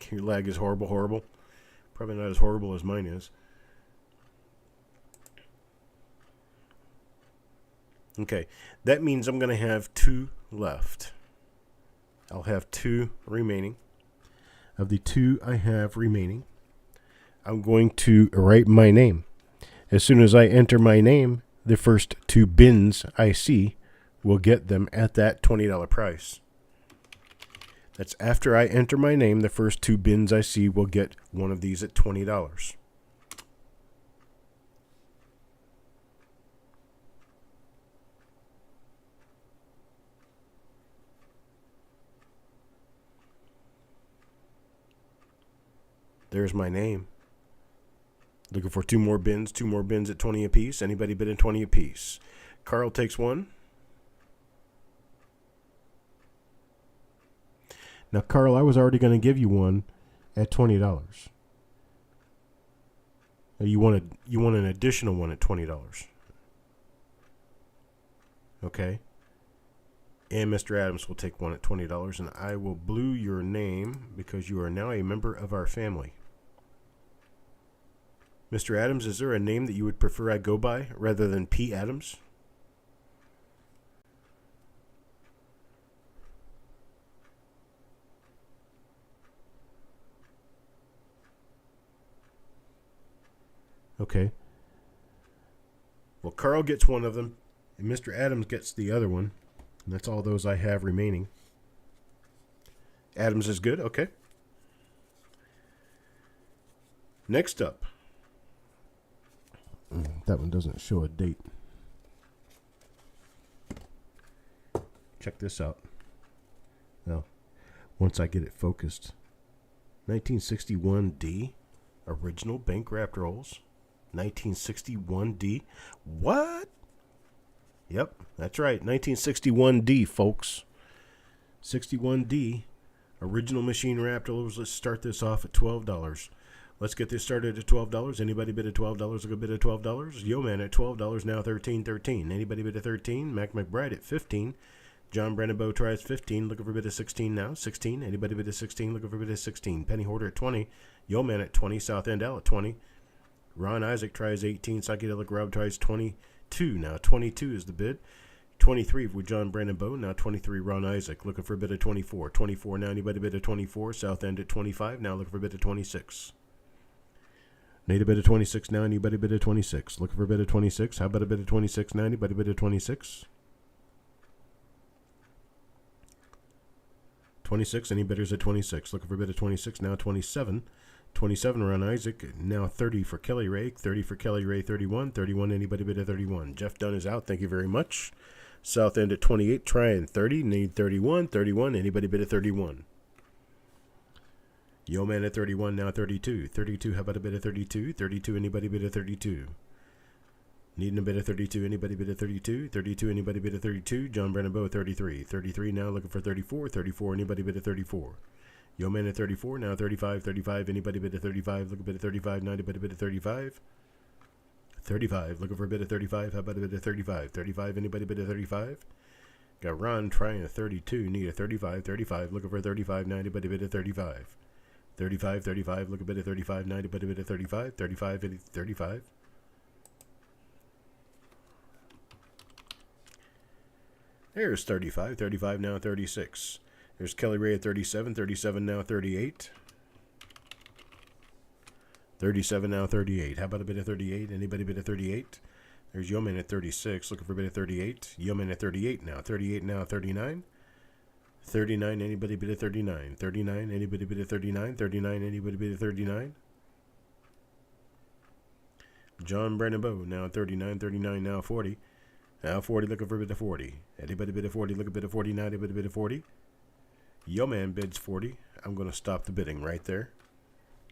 Your lag is horrible. Probably not as horrible as mine is. Okay, that means I'm going to have 2 left. I'll have 2 remaining. Of the 2 I have remaining, I'm going to write my name. As soon as I enter my name, the first 2 bins I see will get them at that $20 price. That's after I enter my name, the first 2 bins I see will get one of these at $20. There's my name. Looking for 2 more bins. 2 more bins at 20 apiece. Anybody bidding 20 apiece? Carl takes 1. Now, Carl, I was already going to give you one at $20. You want an additional one at $20. Okay. And Mr. Adams will take one at $20, and I will blue your name because you are now a member of our family. Mr. Adams, is there a name that you would prefer I go by rather than P. Adams? Okay. Well, Carl gets one of them, and Mr. Adams gets the other one. And that's all those I have remaining. Adams is good? Okay. Next up. That one doesn't show a date. Check this out. Now, once I get it focused. 1961D. Original bank wrapped rolls. 1961D. What? Yep, that's right. 1961D, folks. 61D. Original machine wrapped rolls. Let's start this off at $12. Let's get this started at $12. Anybody bid at $12? A good bid at $12. Yo man at $12 now. $13. Anybody bid at $13? Mac McBride at $15. John Brandon tries $15. Looking for a bid at $16 now. $16. Anybody bid at $16? Looking for a bid at $16. Penny Hoarder at $20. Yo man at $20. South End L at $20. Ron Isaac tries $18. Psychedelic Rob tries $22. Now $22 is the bid. 23 with John Brandon Bow. Now 23 Ron Isaac. Looking for a bid at 24. 24 now. Anybody bid at 24? South End at 25. Now looking for a bid at 26. Native bid at 26 now. Anybody bid at 26? Looking for a bid at 26. How about a bid at 26 now? Anybody bid at 26? 26. Any bidders at 26? Looking for a bid at 26 now. 27. 27 Ron Isaac, now 30 for Kelly Ray, 30 for Kelly Ray, 31, 31, anybody bid at 31. Jeff Dunn is out, thank you very much. South End at 28, trying 30, need 31, 31, anybody bid at 31. Yo Man at 31, now 32, 32, how about a bid at 32, 32, anybody bid at 32. Needing a bid at 32, anybody bid at 32, 32, anybody bid at 32. John Brennan Bow 33, 33, now looking for 34, 34, anybody bid at 34. Yo Man at 34, now 35, 35, anybody bid at 35, look a bid at 35, now anybody bid at 35. 35, looking for a bid at 35, how about a bid at 35, 35, anybody bid at 35. Got Ron trying a 32, need a 35, 35, looking for a 35, now anybody bid at 35. 35, 35, look a bid at 35, now anybody bid at 35, 35, 35. There's 35, 35, now 36. There's Kelly Ray at 37, 37 now 38. 37 now 38. How about a bid at 38? Anybody bid at 38? There's Yo Man at 36, looking for a bid at 38. Yo Man at 38 now. 38 now 39. 39, anybody bid at 39. 39, anybody bid at 39. 39, anybody bid at 39. John Brennan Bow now 39, 39 now 40. Now 40, looking for a bid at 40. Anybody bid at 40, look a bid at 40 now. Anybody bid at 40. Yo Man bids 40. I'm going to stop the bidding right there.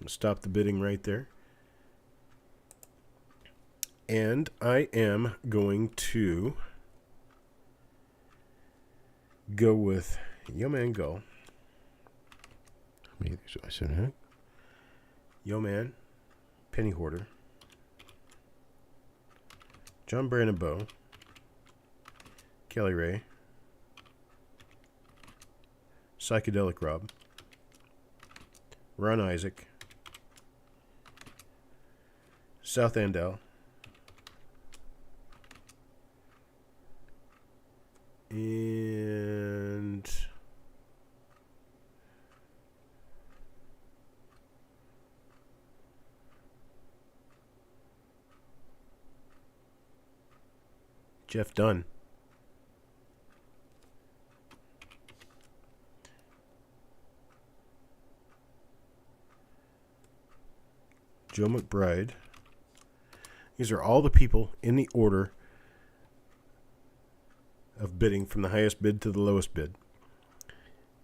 Stop the bidding right there. And I am going to go with Yo Man Go. Yo Man, Penny Hoarder, John Brandon Bow, Kelly Ray, Psychedelic Rob, Ron Isaac, South Andell, and Jeff Dunn. Joe McBride. These are all the people in the order of bidding from the highest bid to the lowest bid.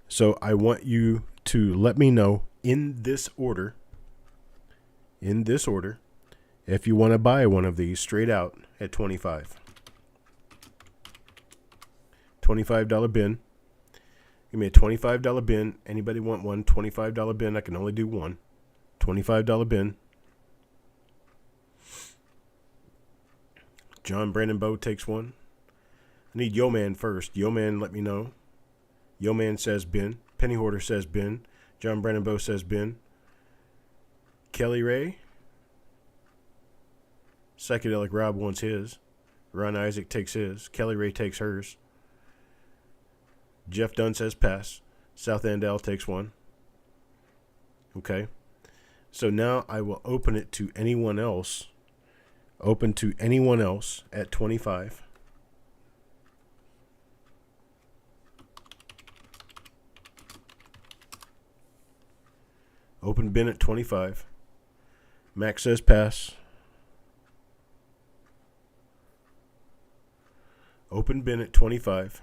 So I want you to let me know in this order, if you want to buy one of these straight out at 25. $25 bin. Give me a $25 bin. Anybody want one? $25 bin. I can only do one. $25 bin. John Brandon Bow takes one. I need Yo Man first. Yo Man, let me know. Yo Man says bin. Penny Hoarder says bin. John Brandon Bow says bin. Kelly Ray. Psychedelic Rob wants his. Ron Isaac takes his. Kelly Ray takes hers. Jeff Dunn says pass. South Andell takes one. Okay. So now I will open it to anyone else. Open to anyone else at 25. Open bin at 25. Max says pass. Open bin at 25.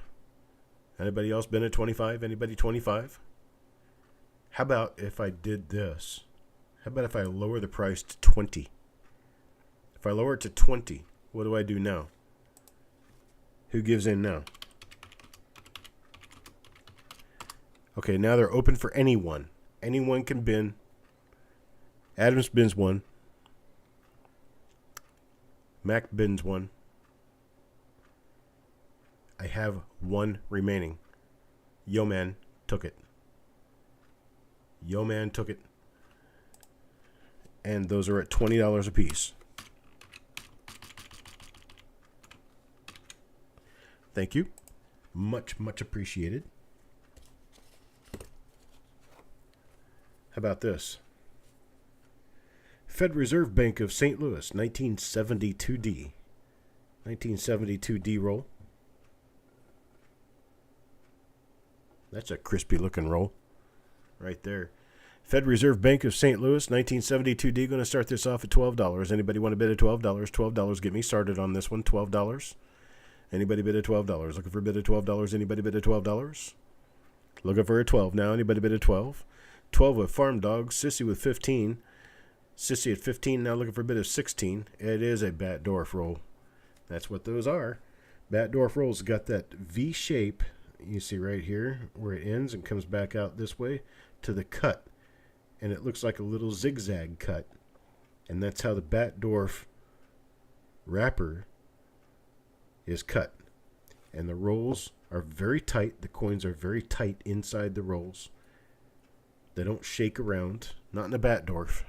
Anybody else been at 25? Anybody 25? How about if I did this? How about if I lower the price to 20? If I lower it to 20, what do I do now? Who gives in now? Okay, now they're open for anyone. Anyone can bin. Adams bins one. Mac bins one. I have one remaining. Yo Man took it. Yo Man took it. And those are at $20 a piece. Thank you. Much, much appreciated. How about this? Fed Reserve Bank of St. Louis, 1972D. 1972D roll. That's a crispy looking roll right there. Fed Reserve Bank of St. Louis, 1972D. Going to start this off at $12. Anybody want to bid at $12? $12. Get me started on this one. $12. Anybody bid at $12? Looking for a bid at $12? Anybody bid at $12? Looking for a 12 now. Anybody bid at 12? 12 with Farm Dog. Sissy with 15. Sissy at 15 now, looking for a bid of 16. It is a bat dwarf roll. That's what those are. Bat dwarf rolls got that V shape you see right here where it ends and comes back out this way to the cut. And it looks like a little zigzag cut. And that's how the bat dwarf wrapper is cut. And the rolls are very tight. The coins are very tight inside the rolls. They don't shake around. Not in a bat dwarf.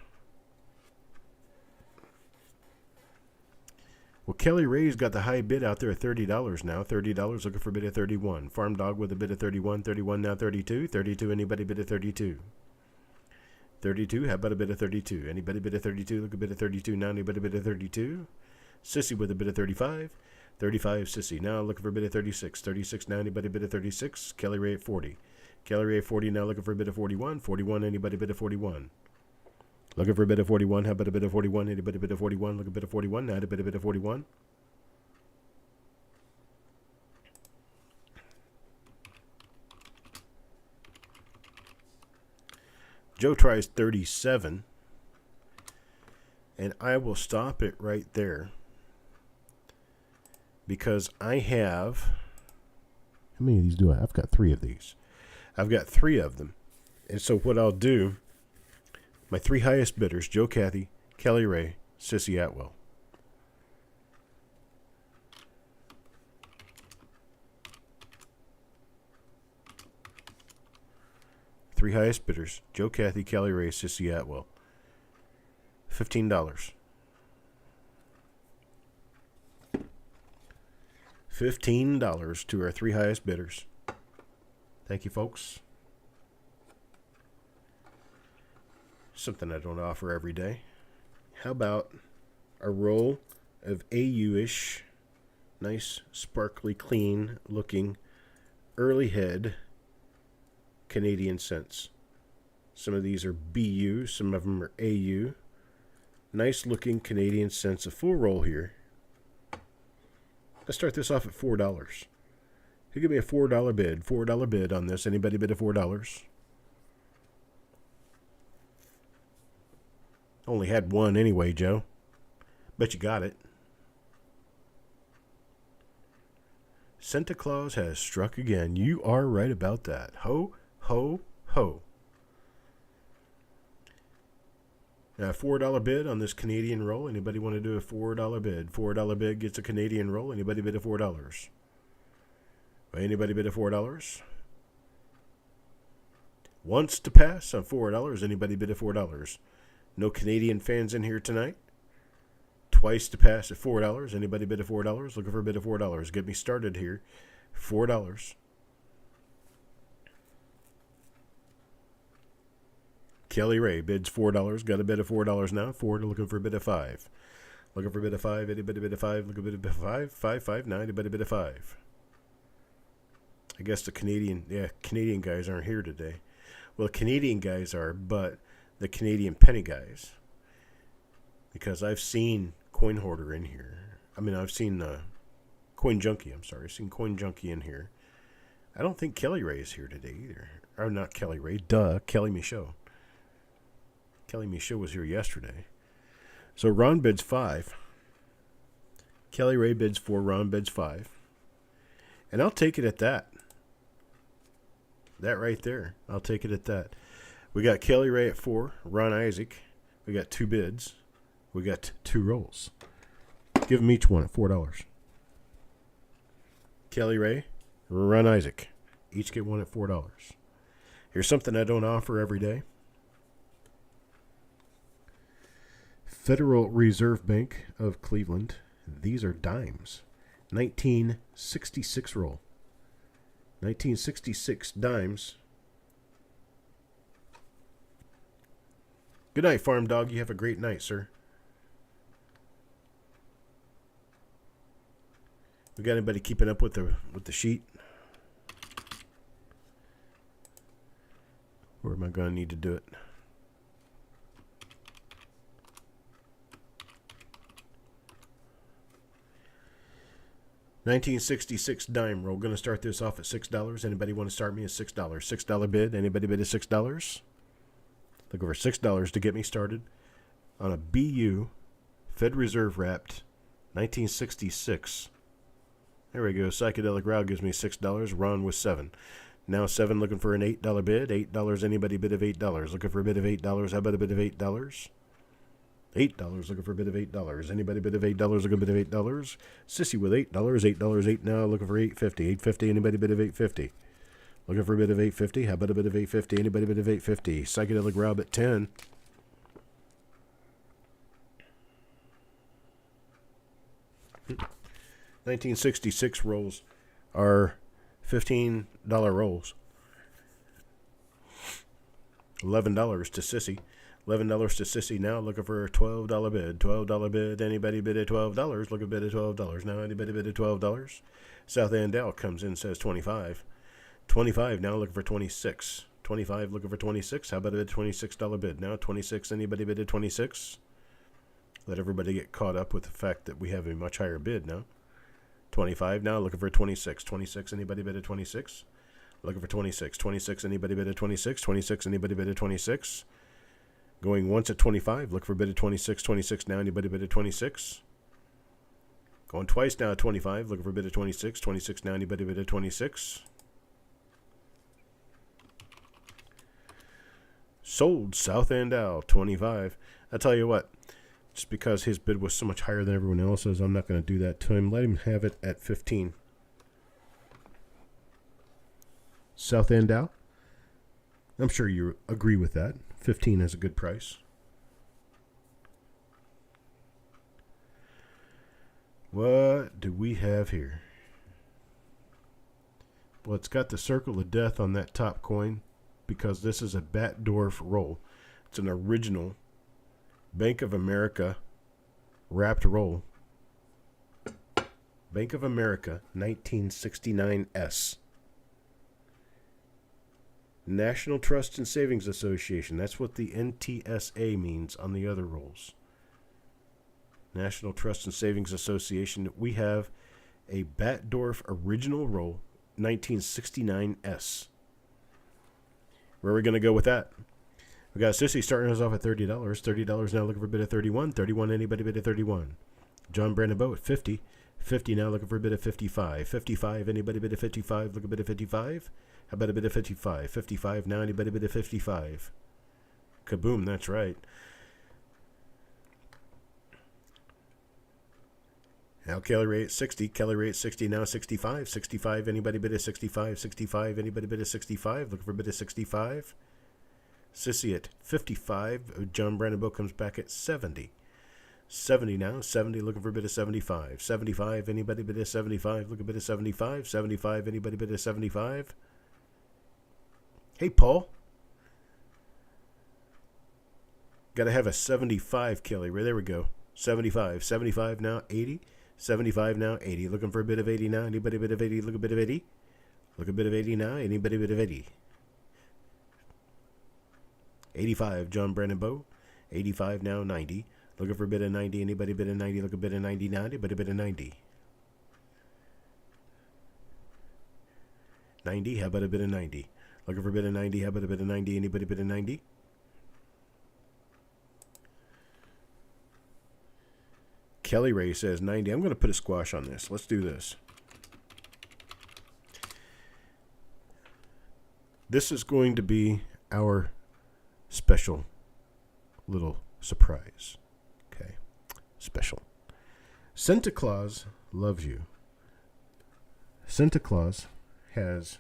Well, Kelly Ray's got the high bid out there at $30 now. $30, looking for a bid at 31. Farm Dog with a bid at 31. 31 now, 32. 32, anybody bid at 32? 32, how about a bid at 32? Anybody bid at 32? Look a bid at 32 now. Anybody bid at 32? Sissy with a bid at 35. 35, Sissy. Now looking for a bid at 36. 36 now. Anybody bid at 36? Kelly Ray at 40. Kelly Ray at 40 now. Looking for a bid at 41. 41, anybody bid at 41? Looking for a bid at 41. How about a bid at 41? Anybody bid at 41? Look a bid at 41 now. Anybody bid at 41? Joe tries 37. And I will stop it right there. Because I have... How many of these do I have? I've got 3 of these. I've got 3 of them. And so what I'll do... My 3 highest bidders, Joe Cathy, Kelly Ray, Sissy Atwell. Three highest bidders, Joe Cathy, Kelly Ray, Sissy Atwell. $15. $15 to our 3 highest bidders. Thank you, folks. Something I don't offer every day. How about a roll of AU-ish, nice, sparkly, clean looking early head Canadian cents. Some of these are BU, some of them are AU. Nice looking Canadian cents, a full roll here. Let's start this off at $4. You give me a $4 bid. $4 bid on this. Anybody bid at $4? Only had one anyway, Joe. Bet you got it. Santa Claus has struck again. You are right about that. Ho, ho, ho. Now, $4 bid on this Canadian roll. Anybody want to do a $4 bid? $4 bid gets a Canadian roll. Anybody bid at $4? Anybody bid at $4? Once to pass on $4. Anybody bid at $4? No Canadian fans in here tonight. Twice to pass at $4. Anybody bid at $4? Looking for a bid at $4. Get me started here. $4. Kelly Ray bids $4. Got a bid of $4 now. Looking for a bid of $5. Looking for a bid of $5. Anybody bid of $5? Looking for a bid of $5. $5. Now anybody bid of $5? I guess the Canadian guys aren't here today. Well, the Canadian guys are, but the Canadian penny guys. Because I've seen Coin Hoarder in here. I mean, I've seen Coin Junkie. I'm sorry. I've seen Coin Junkie in here. I don't think Kelly Ray is here today either. Or not Kelly Ray. Duh. Kelly Michaud. Kelly Michaud was here yesterday. So Ron bids $5. Kelly Ray bids $4. Ron bids $5. And I'll take it at that. That right there. I'll take it at that. We got Kelly Ray at $4. Ron Isaac. We got 2 bids. We got 2 rolls. Give them each one at $4. Kelly Ray, Ron Isaac. Each get one at $4. Here's something I don't offer every day. Federal Reserve Bank of Cleveland. These are dimes. 1966 roll. 1966 dimes. Good night, Farm Dog. You have a great night, sir. We got anybody keeping up with the sheet? Or am I going to need to do it? 1966 dime roll. Going to start this off at $6. Anybody want to start me at $6? $6 bid. Anybody bid at $6? Looking for $6 to get me started on a BU Fed Reserve wrapped 1966. There we go. Psychedelic Row gives me $6. Ron with 7. Now 7 looking for an $8 bid. $8. Anybody bid of $8? Looking for a bid of $8. How about a bid of $8? $8 looking for a bid of $8. Anybody bid of $8? Looking for a bid of $8. Sissy with $8. $8 now looking for $8.50. $8.50. Anybody bid of $8.50? Looking for a bid of $8.50. How about a bid of $8.50? Anybody bid of $8.50? Psychedelic Rob at 10. $1966 rolls are $15 rolls. $11 to Sissy. $11 to Sissy now looking for a $12 bid. $12 bid. Anybody bid at $12? Look a bid at $12. Now anybody bid at $12? South End Dow comes in, says 25. 25 now looking for 26. 25 looking for 26. How about a $26 bid? Now 26. Anybody bid at 26? Let everybody get caught up with the fact that we have a much higher bid now. 25 now looking for 26. 26. Anybody bid at 26? Looking for 26. 26. Anybody bid at 26? 26. Anybody bid at 26? Going once at 25. Look for a bid at 26. 26 now. Anybody bid at 26? Going twice now at 25. Looking for a bid at 26. 26 now. Anybody bid at 26? Sold South End Owl 25. I tell you what, just because his bid was so much higher than everyone else's, I'm not going to do that to him. Let him have it at 15. South End Owl. I'm sure you agree with that. 15 is a good price. What do we have here? Well, it's got the circle of death on that top coin because this is a Batdorf roll. It's an original Bank of America wrapped roll. Bank of America 1969S. National Trust and Savings Association. That's what the NTSA means on the other rolls. National Trust and Savings Association. We have a Batdorf original roll 1969S. Where are we going to go with that? We got Sissy starting us off at $30. $30 now looking for a bid of 31. 31, anybody bid of 31? John Brandon Bow at 50. 50 now looking for a bid of 55. 55, anybody bid of 55? Look a bid of 55. How about a bid of 55? 55 now, anybody bid of 55? Kaboom, that's right. Now Kelly Ray at 60. Kelly Ray at 60 now, 65. 65, anybody bid of 65? 65, anybody bid of 65? Looking for a bid of 65. Sissy at 55. John Brandon comes back at 70. 70 now. 70 looking for a bid of 75. 75, anybody bid of 75? Look a bid of 75. 75, anybody bid of 75? Hey, Paul. Got to have a 75, Kelly. There we go. 75. 75 now, 80. 75 now, 80. Looking for a bid of 80 now. Anybody bid of 80? Look a bid of 80. Look a bid of 80 now. Anybody bid of 80? 85, John Brandon Bow. 85 now, 90. Looking for a bid of 90. Anybody bid of 90? Look a bid of 90 now. Anybody bid of 90? 90, how about a bid of 90? Looking for a bid of 90. How about a bid of 90? Anybody bid of 90? Kelly Ray says 90. I'm going to put a squash on this. Let's do this. This is going to be our special little surprise. Okay. Special. Santa Claus loves you. Santa Claus has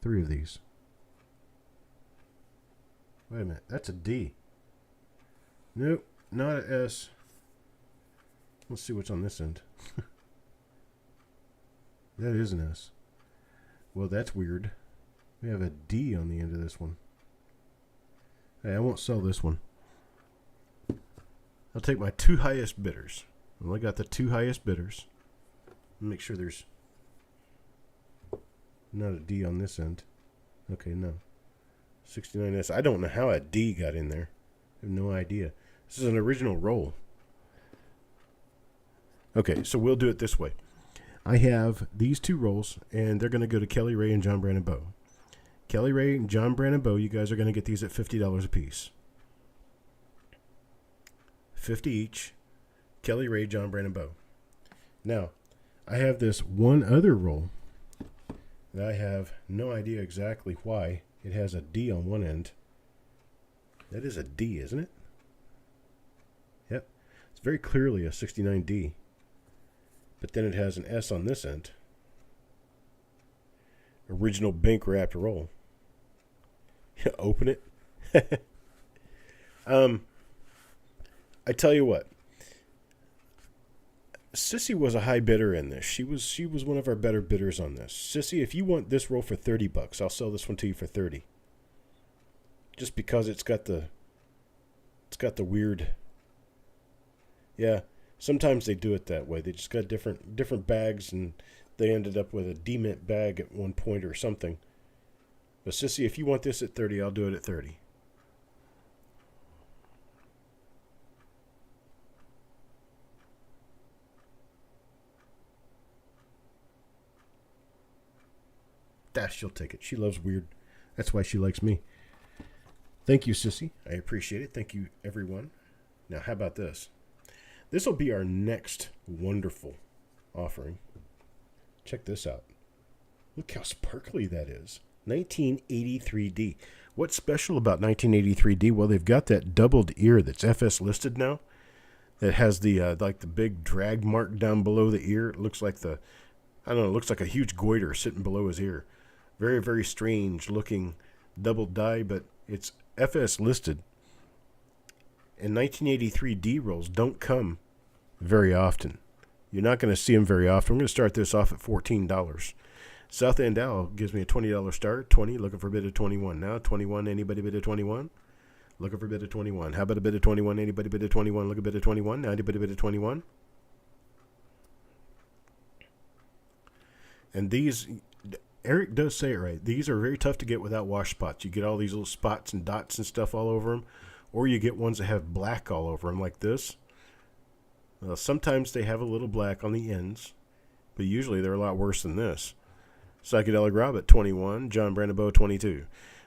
three of these. Wait a minute. That's a D. Nope. Not an S. Let's see what's on this end. That is an S. Well, that's weird. We have a D on the end of this one. Hey, I won't sell this one. I'll take my two highest bidders. I only got the two highest bidders. Make sure there's not a D on this end. Okay, no. 69S. I don't know how a D got in there. I have no idea. This is an original roll. Okay, so we'll do it this way. I have these two rolls, and they're going to go to Kelly Ray and John Brandon Bow. Kelly Ray and John Brandon Bow, you guys are going to get these at $50 a piece. 50 each. Kelly Ray, John Brandon Bow. Now, I have this one other roll that I have no idea exactly why it has a D on one end. That is a D, isn't it? Yep. It's very clearly a 69D. But then it has an S on this end. Original bank wrapped roll. Open it. I tell you what. Sissy was a high bidder in this. She was one of our better bidders on this. Sissy, if you want this roll for $30, I'll sell this one to you for $30. Just because it's got the weird. Yeah. Sometimes they do it that way. They just got different bags, and they ended up with a D-mint bag at one point or something. But Sissy, if you want this at $30, I'll do it at $30. She'll take it. She loves weird. That's why she likes me. Thank you, Sissy. I appreciate it. Thank you, everyone. Now, how about this? This will be our next wonderful offering. Check this out. Look how sparkly that is. 1983D. What's special about 1983D? Well, they've got that doubled ear that's FS listed now. That has the like the big drag mark down below the ear. It looks like it looks like a huge goiter sitting below his ear. Very, very strange looking double die, but it's FS listed. And 1983D rolls don't come very often. You're not going to see them very often. I'm going to start this off at $14. South End Owl gives me a $20 start. 20, looking for a bid of 21 now. 21, anybody bid of 21? Looking for a bid of 21. How about a bid of 21? Anybody bid of 21? Look a bid of 21. Now anybody bid of 21? And these, Eric does say it right. These are very tough to get without wash spots. You get all these little spots and dots and stuff all over them. Or you get ones that have black all over them like this. Sometimes they have a little black on the ends, but usually they're a lot worse than this. Psychedelic Rob at 21, John Brandon Bow 22.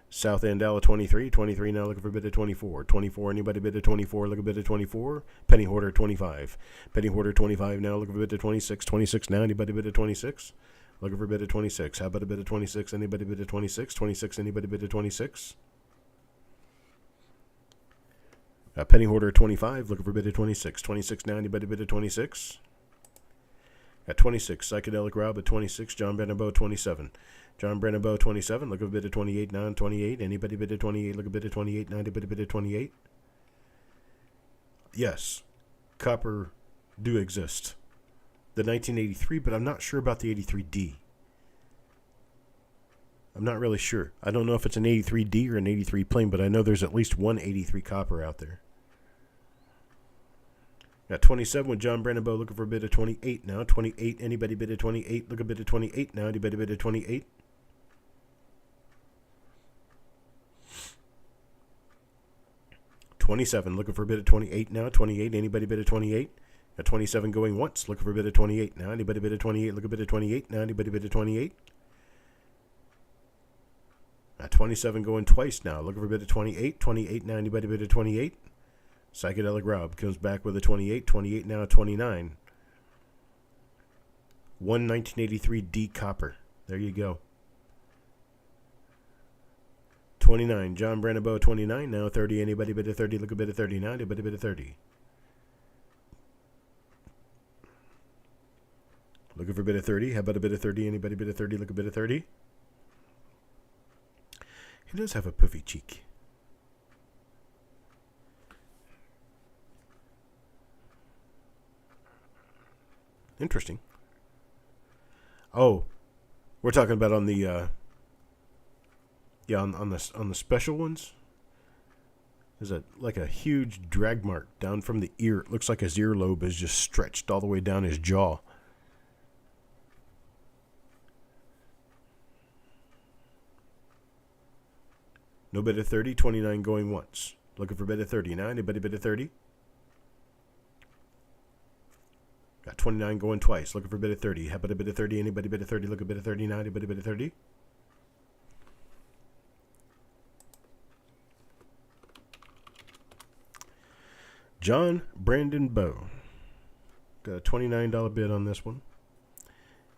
South End Owl 23, 23 now looking for a bid of 24. 24, anybody bid of 24, look a bid of 24. Penny Hoarder 25. Penny Hoarder 25 now looking for a bid of 26. 26 now, anybody bid of 26? Looking for a bid of 26. How about a bid of 26? Anybody bid of 26? 26, anybody bid of 26? Penny Hoarder 25, looking for a bid of 26. 26 now, anybody bid of 26? At 26, Psychedelic Rob at 26, John Brandon Bow 27. John Brandon Bow 27, look a bid of 28 now, 28. Anybody bid of 28, look a bid of 28 now, anybody bid of 28? Yes, copper do exist. The 1983, but I'm not sure about the 83D. I'm not really sure. I don't know if it's an 83D or an 83 plain, but I know there's at least one 83 copper out there. Got 27 with John Brandon Bow looking for a bid of 28 now. 28, anybody bid of 28? Look a bid of 28 now. Anybody bid of 28? $27, looking for a bid of 28 now. 28, anybody bid of 28? Got 27 going once, looking for a bid of 28 now. Anybody bid of 28? Look a bid of 28 now. Anybody bid of 28? 27 going twice now, looking for a bid of 28. 28 now, anybody bid of 28? Psychedelic Rob comes back with a 28. 28 now, 29. 1983D copper. There you go. 29. John Brandon Bow 29 now. 30. Anybody bid of 30? Look a bid of 30 now. Anybody bid of 30? Looking for a bid of 30. How about a bid of 30? Anybody bid of 30? Look a bid of 30. He does have a puffy cheek. Interesting. Oh, we're talking about on the on the special ones. There's like a huge drag mark down from the ear. It looks like his earlobe is just stretched all the way down his jaw. No bid of 30, 29 going once. Looking for a bid of 30. Now anybody bid of 30? Got 29 going twice. Looking for a bid of 30. How about a bid of 30? Anybody bid of 30? Look a bid of 30 now. Anybody bid of 30? John Brandon Bow. Got a $29 bid on this one.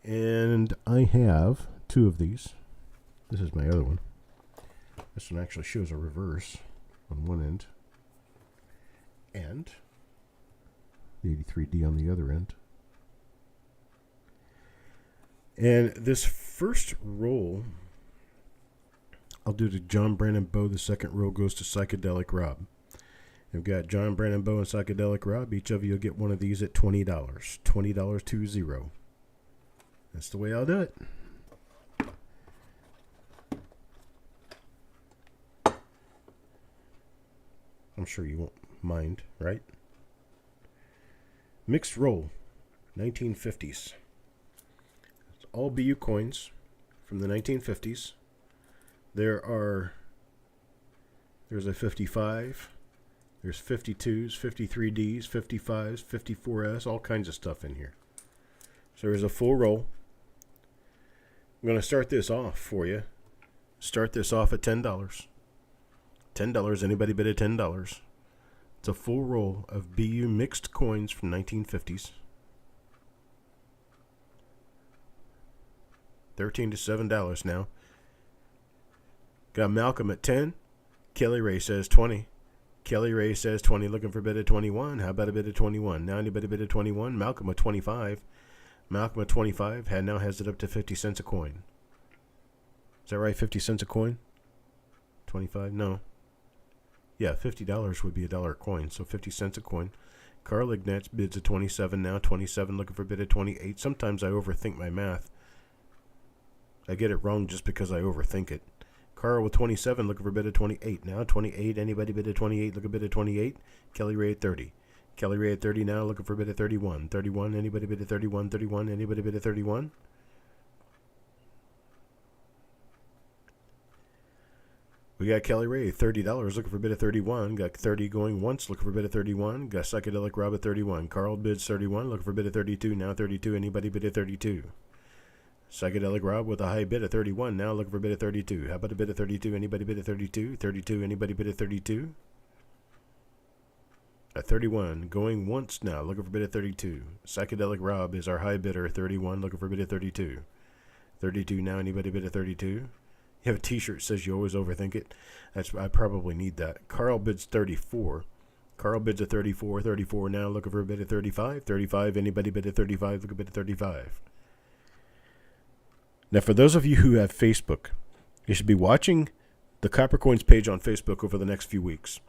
And I have two of these. This is my other one. This one actually shows a reverse on one end. And the 83D on the other end. And this first roll, I'll do to John Brandon Bow. The second roll goes to Psychedelic Rob. I've got John Brandon Bow and Psychedelic Rob. Each of you will get one of these at $20. $20 20. That's the way I'll do it. I'm sure you won't mind, right? Mixed roll, 1950s. It's all BU coins from the 1950s. There's a 55, there's 52s, 53Ds, 55s, 54S, all kinds of stuff in here. So there's a full roll. I'm going to start this off for you. Start this off at $10. $10, anybody bid at $10. It's a full roll of BU mixed coins from 1950s. $13 to $7 now. Got Malcolm at 10. Kelly Ray says 20. Kelly Ray says 20, looking for a bid at 21. How about a bid at 21? Now anybody bid at 21? Malcolm at 25. Malcolm at 25 now has it up to 50 cents a coin. Is that right? 50 cents a coin? 25? No. Yeah, $50 would be $1 a coin, so 50 cents a coin. Carl Ignatz bids at 27 now. 27, looking for a bid at 28. Sometimes I overthink my math. I get it wrong just because I overthink it. Carl with 27, looking for a bid at 28 now. 28, anybody bid at 28? Look a bid at 28. Kelly Ray at 30. Kelly Ray at 30 now, looking for a bid at 31. 31, anybody bid at 31? 31, anybody bid at 31? We got Kelly Ray, $30, looking for a bid at 31. Got 30 going once, looking for a bid at 31. Got Psychedelic Rob at 31. Carl bids 31, looking for a bid at 32. Now 32, anybody bid at 32? Psychedelic Rob with a high bid at 31. Now looking for a bid at 32. How about a bid at 32? Anybody bid at 32? 32, anybody bid at 32? At 31, going once now, looking for a bid at 32. Psychedelic Rob is our high bidder at 31, looking for a bid at 32. 32 now, anybody bid at 32? You have a t-shirt that says you always overthink it. I probably need that. Carl bids 34. Carl bids at 34. 34 now, looking for a bid at 35. 35, anybody bid at 35? Look a bid at 35. Now, for those of you who have Facebook, you should be watching the Coppercoins page on Facebook over the next few weeks.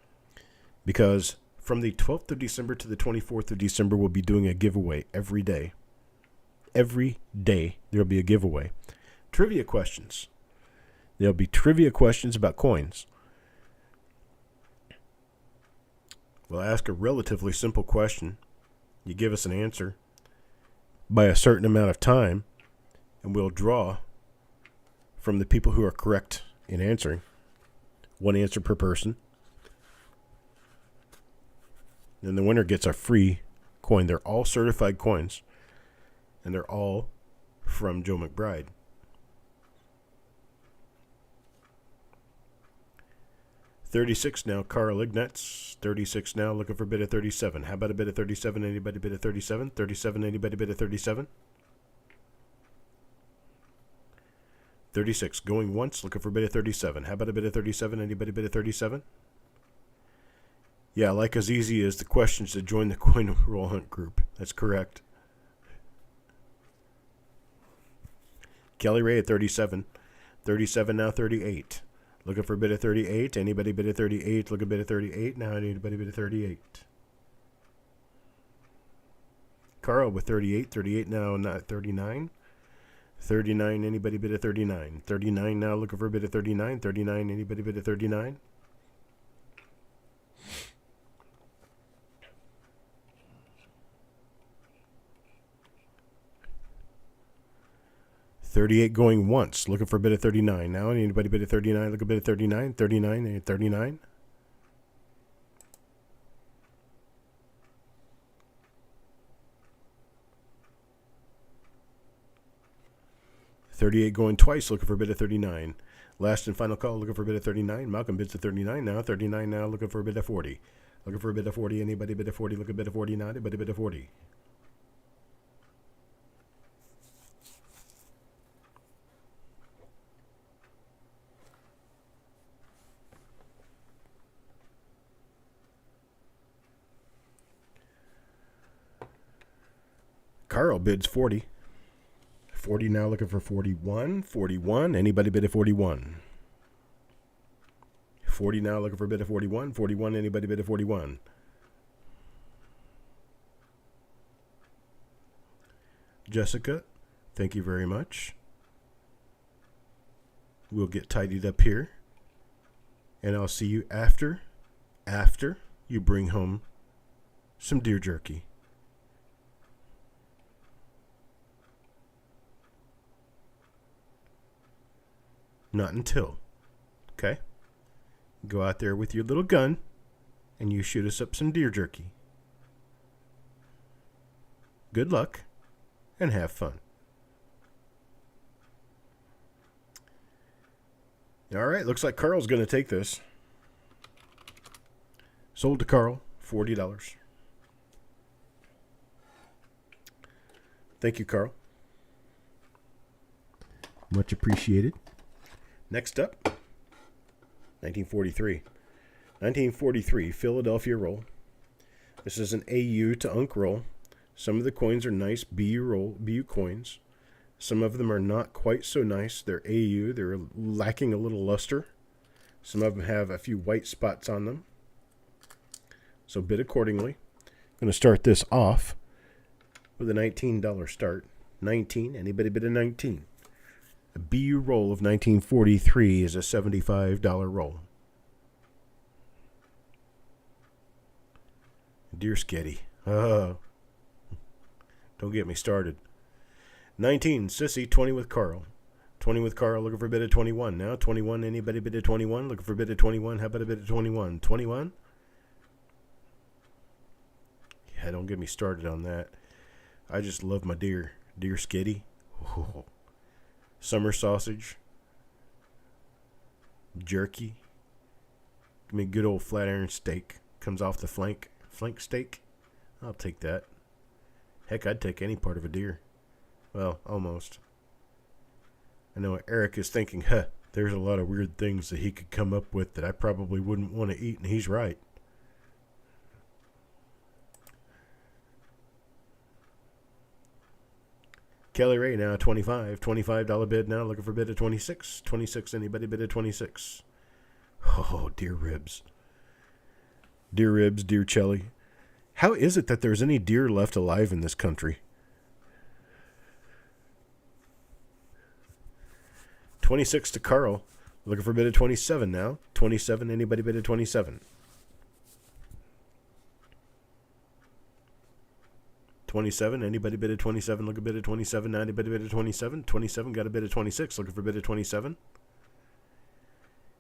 Because from the 12th of December to the 24th of December, we'll be doing a giveaway every day. Every day, there will be a giveaway. Trivia questions. There'll be trivia questions about coins. We'll ask a relatively simple question. You give us an answer by a certain amount of time, and we'll draw from the people who are correct in answering. One answer per person. Then the winner gets a free coin. They're all certified coins, and they're all from Joe McBride. $36 now, Carl Ignatz. 36 now, looking for a bid at 37. How about a bid at 37? Anybody bid at 37? 37, anybody bid at 37? 36, going once, looking for a bid at 37. How about a bid at 37? Anybody bid at 37? Yeah, like as easy as the questions to join the Coin Roll Hunt group. That's correct. Kelly Ray at 37. 37 now, 38. Looking for a bid at 38. Anybody bid at 38? Look a bid at 38. Now anybody bid at 38. Carl with 38. 38 now, not 39. 39, anybody bid at 39? 39 now, looking for a bid at 39. 39, anybody bid at 39? $38 going once, looking for a bid at 39. Now, anybody bid at 39? Look a bid at 39. 39, 39. 38 going twice, looking for a bid of 39. Last and final call, looking for a bid of 39. Malcolm bids at 39 now. 39 now, looking for a bid of 40. Looking for a bid of 40. Anybody bid of 40? Look a bid of 40 now. Anybody bid of 40? Carl bids 40. 40 now, looking for 41. 41. Anybody bid at 41? 40 now, looking for a bid of 41. 41. Anybody bid at 41? Jessica, thank you very much. We'll get tidied up here. And I'll see you after you bring home some deer jerky. Not until. Okay? Go out there with your little gun and you shoot us up some deer jerky. Good luck and have fun. All right, looks like Carl's going to take this. Sold to Carl, $40. Thank you, Carl. Much appreciated. Next up, 1943. 1943 Philadelphia roll. This is an AU to Unk roll. Some of the coins are nice BU coins. Some of them are not quite so nice. They're AU. They're lacking a little luster. Some of them have a few white spots on them. So bid accordingly. I'm going to start this off with a $19 start. 19. Anybody bid a 19? A BU roll of 1943 is a $75 roll. Dear Sketty. Don't get me started. 19, Sissy, 20 with Carl. 20 with Carl, looking for a bid of 21 now. 21, anybody bid of 21? Looking for a bid of 21. How about a bid of 21? 21? Yeah, don't get me started on that. I just love my deer. Deer Sketty. Oh. Summer sausage, jerky. Give me a good old flat iron steak. Comes off the flank steak. I'll take that. Heck, I'd take any part of a deer. Well, almost. I know Eric is thinking, there's a lot of weird things that he could come up with that I probably wouldn't want to eat, and he's right. Kelly Ray now $25 bid now, looking for a bid of 26. 26, anybody bid of 26? Oh, deer ribs. Deer ribs, deer chili. How is it that there's any deer left alive in this country? 26 to Carl, looking for a bid of 27 now. 27, anybody bid of 27? 27, anybody bid at 27, look a bid at 27, anybody bid at 27, 27, got a bid at 26, looking for a bid at 27.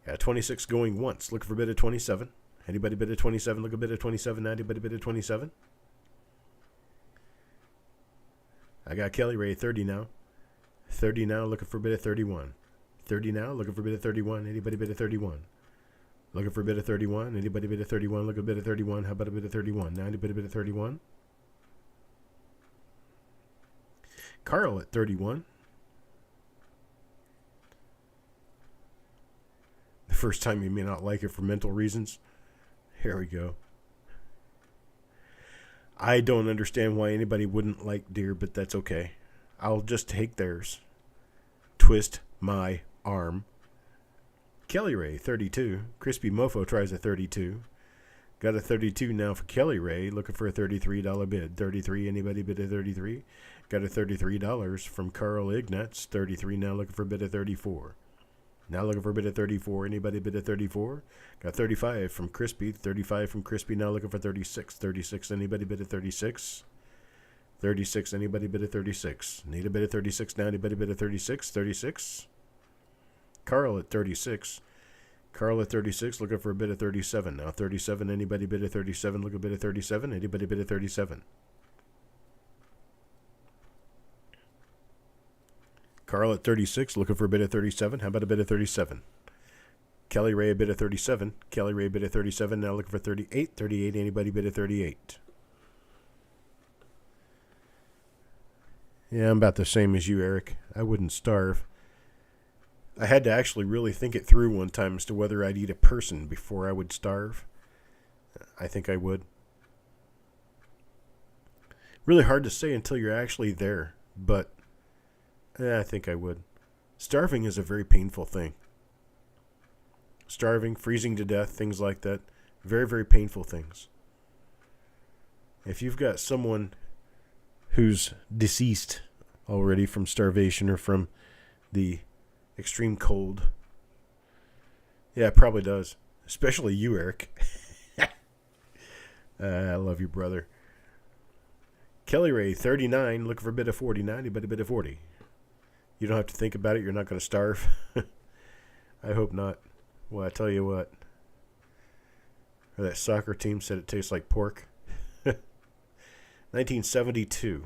Yeah, 26 going once, looking for a bid at 27. Anybody bid at 27, look a bid at 27, anybody bid at 27. I got Kelly Ray, 30 now. 30 now, looking for a bid at 31. 30 now, looking for a bid at 31, anybody bid at 31. Looking for a bid at 31, anybody bid at 31, look a bid at 31, how about a bid at 31, now anybody bid at 31. Carl at 31. The first time you may not like it for mental reasons. Here we go. I don't understand why anybody wouldn't like deer, but that's okay. I'll just take theirs. Twist my arm. Kelly Ray, 32. Crispy Mofo tries a 32. Got a 32 now for Kelly Ray, looking for a $33 bid. 33, anybody bid a 33? Got a $33 from Carl Ignatz. 33 now, looking for a bid of 34. Now looking for a bid of 34. Anybody bid a 34? Got 35 from Crispy. 35 from Crispy, now looking for 36. 36, anybody bid a 36? 36, anybody bid a 36? Need a bid of 36 now, anybody bid a 36? 36. Carl at 36. Carl at 36, looking for a bid of 37. Now 37, anybody bid a 37? Look a bid of 37. Anybody bid a 37? Carl at 36, looking for a bid of 37. How about a bid of 37? Kelly Ray, a bid of 37. Kelly Ray, a bid of 37. Now looking for 38. 38, anybody bid of 38? Yeah, I'm about the same as you, Eric. I wouldn't starve. I had to actually really think it through one time as to whether I'd eat a person before I would starve. I think I would. Really hard to say until you're actually there, but I think I would. Starving is a very painful thing. Starving, freezing to death, things like that. Very, very painful things. If you've got someone who's deceased already from starvation or from the extreme cold, yeah, it probably does. Especially you, Eric. I love you, brother. Kelly Ray, 39, looking for a bid of 49. You bet a bid of 40. You don't have to think about it. You're not going to starve. I hope not. Well, I tell you what. Or that soccer team said it tastes like pork. 1972.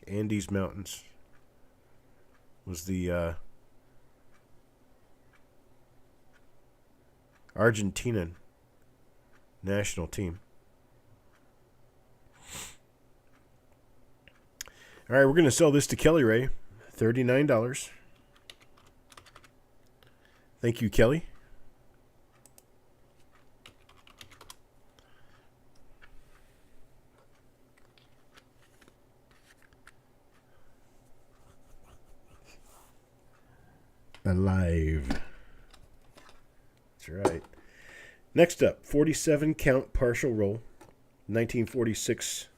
Andes Mountains was the Argentinian national team. All right, we're going to sell this to Kelly Ray. $39. Thank you, Kelly. Alive. That's right. Next up, 47 count partial roll. 1946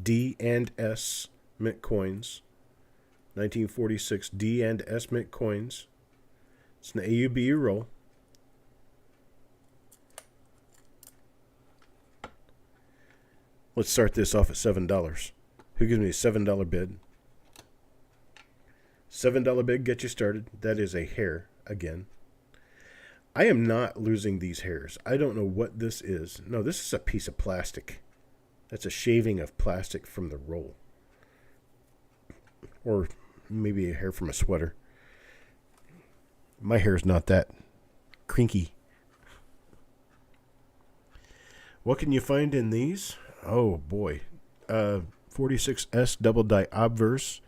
D and S mint coins. 1946 D and S mint coins. It's an AUBU roll. Let's start this off at $7. Who gives me a $7 bid? $7 bid, get you started. That is a hair again. I am not losing these hairs. I don't know what this is. No, this is a piece of plastic. That's a shaving of plastic from the roll. Or maybe a hair from a sweater. My hair is not that crinky. What can you find in these? Oh, boy. 46S double die obverse.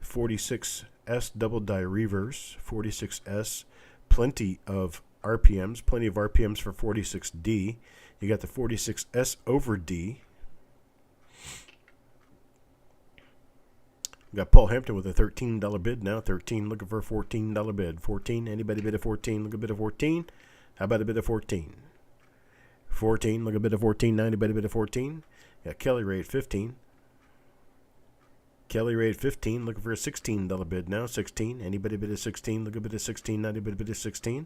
46S double die reverse. 46S. Plenty of RPMs. Plenty of RPMs for 46D. You got the 46S over D. We got Paul Hampton with a $13 bid now. 13 looking for a $14 bid. 14, anybody bid a 14? Look a bid of 14. How about a bid of 14? 14, look a bid of 14. Now anybody bid a 14? Got Kelly Ray at 15. Kelly Ray at 15 looking for a $16 bid now. 16, anybody bid a 16? Look a bid of 16. Now anybody bid a 16?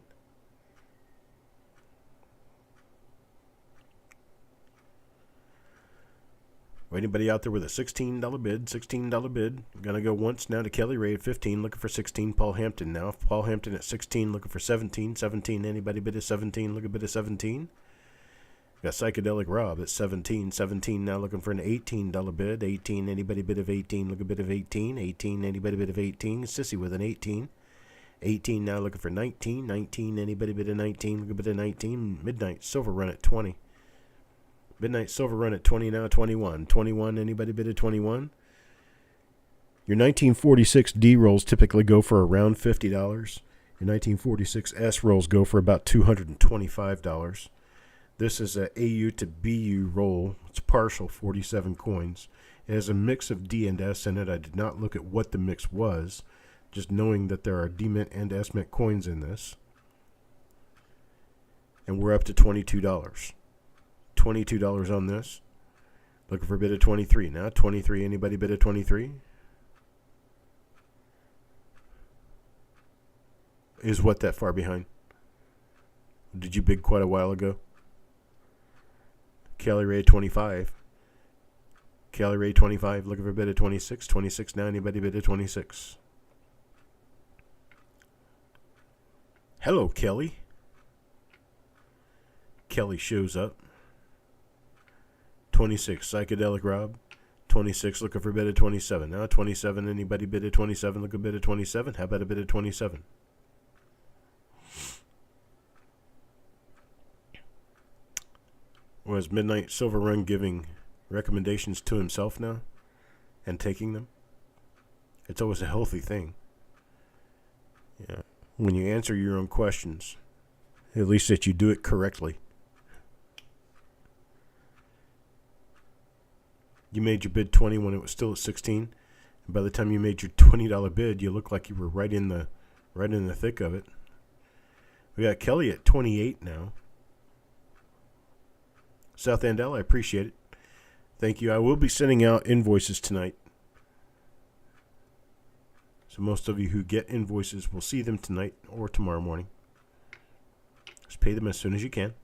Anybody out there with a $16 bid? $16 bid. Gonna go once now to Kelly Ray at 15, looking for 16. Paul Hampton now. Paul Hampton at 16, looking for 17. 17. Anybody bid a 17? Look a bid of 17. Got Psychedelic Rob at 17. 17 now looking for an $18 bid. 18. Anybody bid of 18? Look a bid of 18. 18. Anybody bid of 18? Sissy with an 18. 18 now looking for 19. 19. Anybody bid of 19? Look a bid of 19. Midnight Silver Run at 20. Midnight Silver Run at 20 now, 21. 21, anybody bid at 21? Your 1946 D rolls typically go for around $50. Your 1946 S rolls go for about $225. This is a AU to BU roll. It's partial, 47 coins. It has a mix of D and S in it. I did not look at what the mix was, just knowing that there are D mint and S mint coins in this. And we're up to $22. $22 on this. Looking for a bid of 23 now. 23. Anybody bid of 23? Is what that far behind? Did you bid quite a while ago? Kelly Ray 25. Kelly Ray 25. Looking for a bid of 26. 26 now. Anybody bid of 26? Hello, Kelly. Kelly shows up. 26, Psychedelic Rob. 26, looking for a bid of 27. Now 27, anybody bid of 27, look a bid of 27. How about a bid of 27? Was Midnight Silver Run giving recommendations to himself now and taking them? It's always a healthy thing. Yeah. When you answer your own questions, at least that you do it correctly. You made your bid 20 when it was still at 16. And by the time you made your $20 bid, you looked like you were right in the thick of it. We got Kelly at 28 now. South Andell, I appreciate it. Thank you. I will be sending out invoices tonight. So most of you who get invoices will see them tonight or tomorrow morning. Just pay them as soon as you can.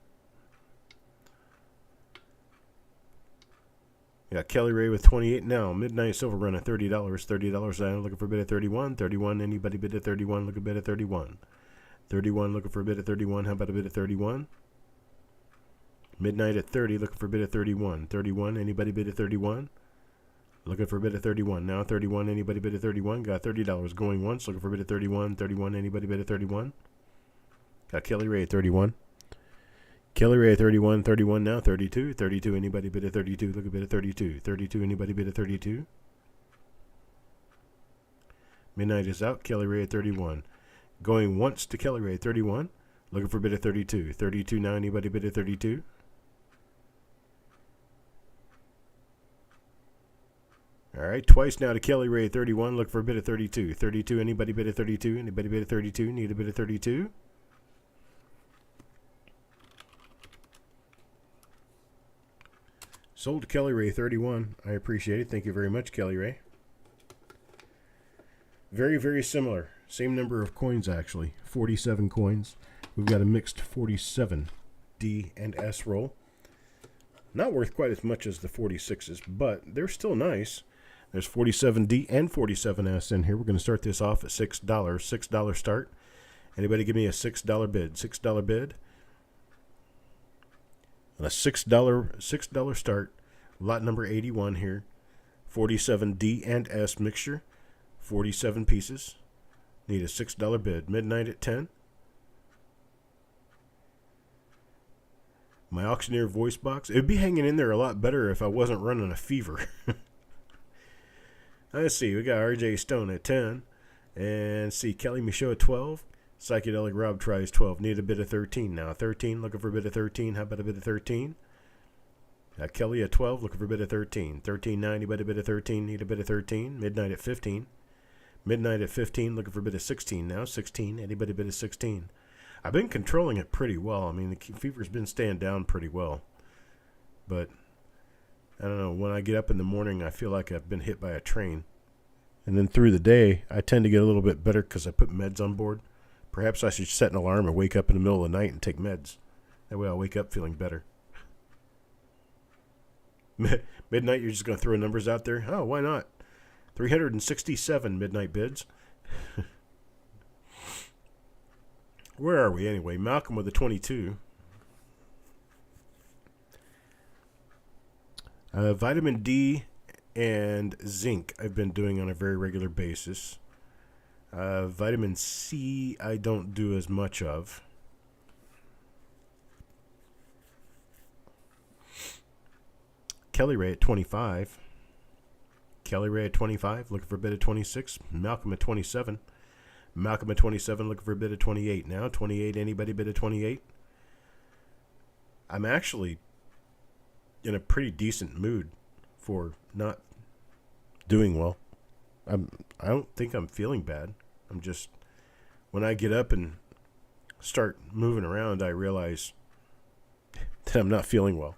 Yeah, Kelly Ray with 28 now. Midnight Silver Run at $30. $30. I'm looking for a bid at 31. 31. Anybody bid at 31? Look a bid at 31. 31. Looking for a bid at 31. How about a bid at 31? Midnight at 30. Looking for a bid at 31. 31. Anybody bid at 31? Looking for a bid at 31. Now 31. Anybody bid at 31? Got $30 going once. Looking for a bid at 31. 31. Anybody bid at 31? Got Kelly Ray at 31. Kelly Ray at 31. 31 now. 32. 32. Anybody bid at 32? Look a bid at 32. 32. Anybody bid at 32? Midnight is out. Kelly Ray at 31. Going once to Kelly Ray at 31. Looking for a bid at 32. 32 now. Anybody bid at 32? All right, twice now to Kelly Ray at 31. Look for a bid at 32. 32. Anybody bid at 32? Anybody bid at 32? Need a bid at 32? Sold to Kelly Ray 31. I appreciate it. Thank you very much, Kelly Ray. Very, very similar. Same number of coins, actually. 47 coins. We've got a mixed 47 D and S roll. Not worth quite as much as the 46s, but they're still nice. There's 47D and 47S in here. We're going to start this off at $6. $6 start. Anybody give me a $6 bid? $6 bid. And a $6 start. Lot number 81 here. 47D and S mixture. 47 pieces. Need a $6 bid. Midnight at 10. My auctioneer voice box. It would be hanging in there a lot better if I wasn't running a fever. Let's see. We got RJ Stone at 10. And see Kelly Michaud at 12. Psychedelic Rob tries 12. Need a bid of 13 now. 13. Looking for a bid of 13. How about a bid of 13? Kelly at 12. Looking for a bid of 13. 13 now. Anybody bid of 13? Need a bid of 13. Midnight at 15. Midnight at 15. Looking for a bid of 16 now. 16. Anybody bid of 16? I've been controlling it pretty well. I mean, the fever's been staying down pretty well. But, I don't know, when I get up in the morning, I feel like I've been hit by a train. And then through the day, I tend to get a little bit better because I put meds on board. Perhaps I should set an alarm and wake up in the middle of the night and take meds. That way I'll wake up feeling better. Midnight, you're just going to throw numbers out there? Oh, why not? 367 midnight bids. Where are we anyway? Malcolm with a 22. Vitamin D and zinc I've been doing on a very regular basis. Vitamin C I don't do as much of. Kelly Ray at 25. Kelly Ray at 25. Looking for a bid of 26. Malcolm at 27. Malcolm at 27, looking for a bid of 28 now. 28, anybody bid of 28? I'm actually in a pretty decent mood for not doing well. I don't think I'm feeling bad. I'm just, when I get up and start moving around, I realize that I'm not feeling well.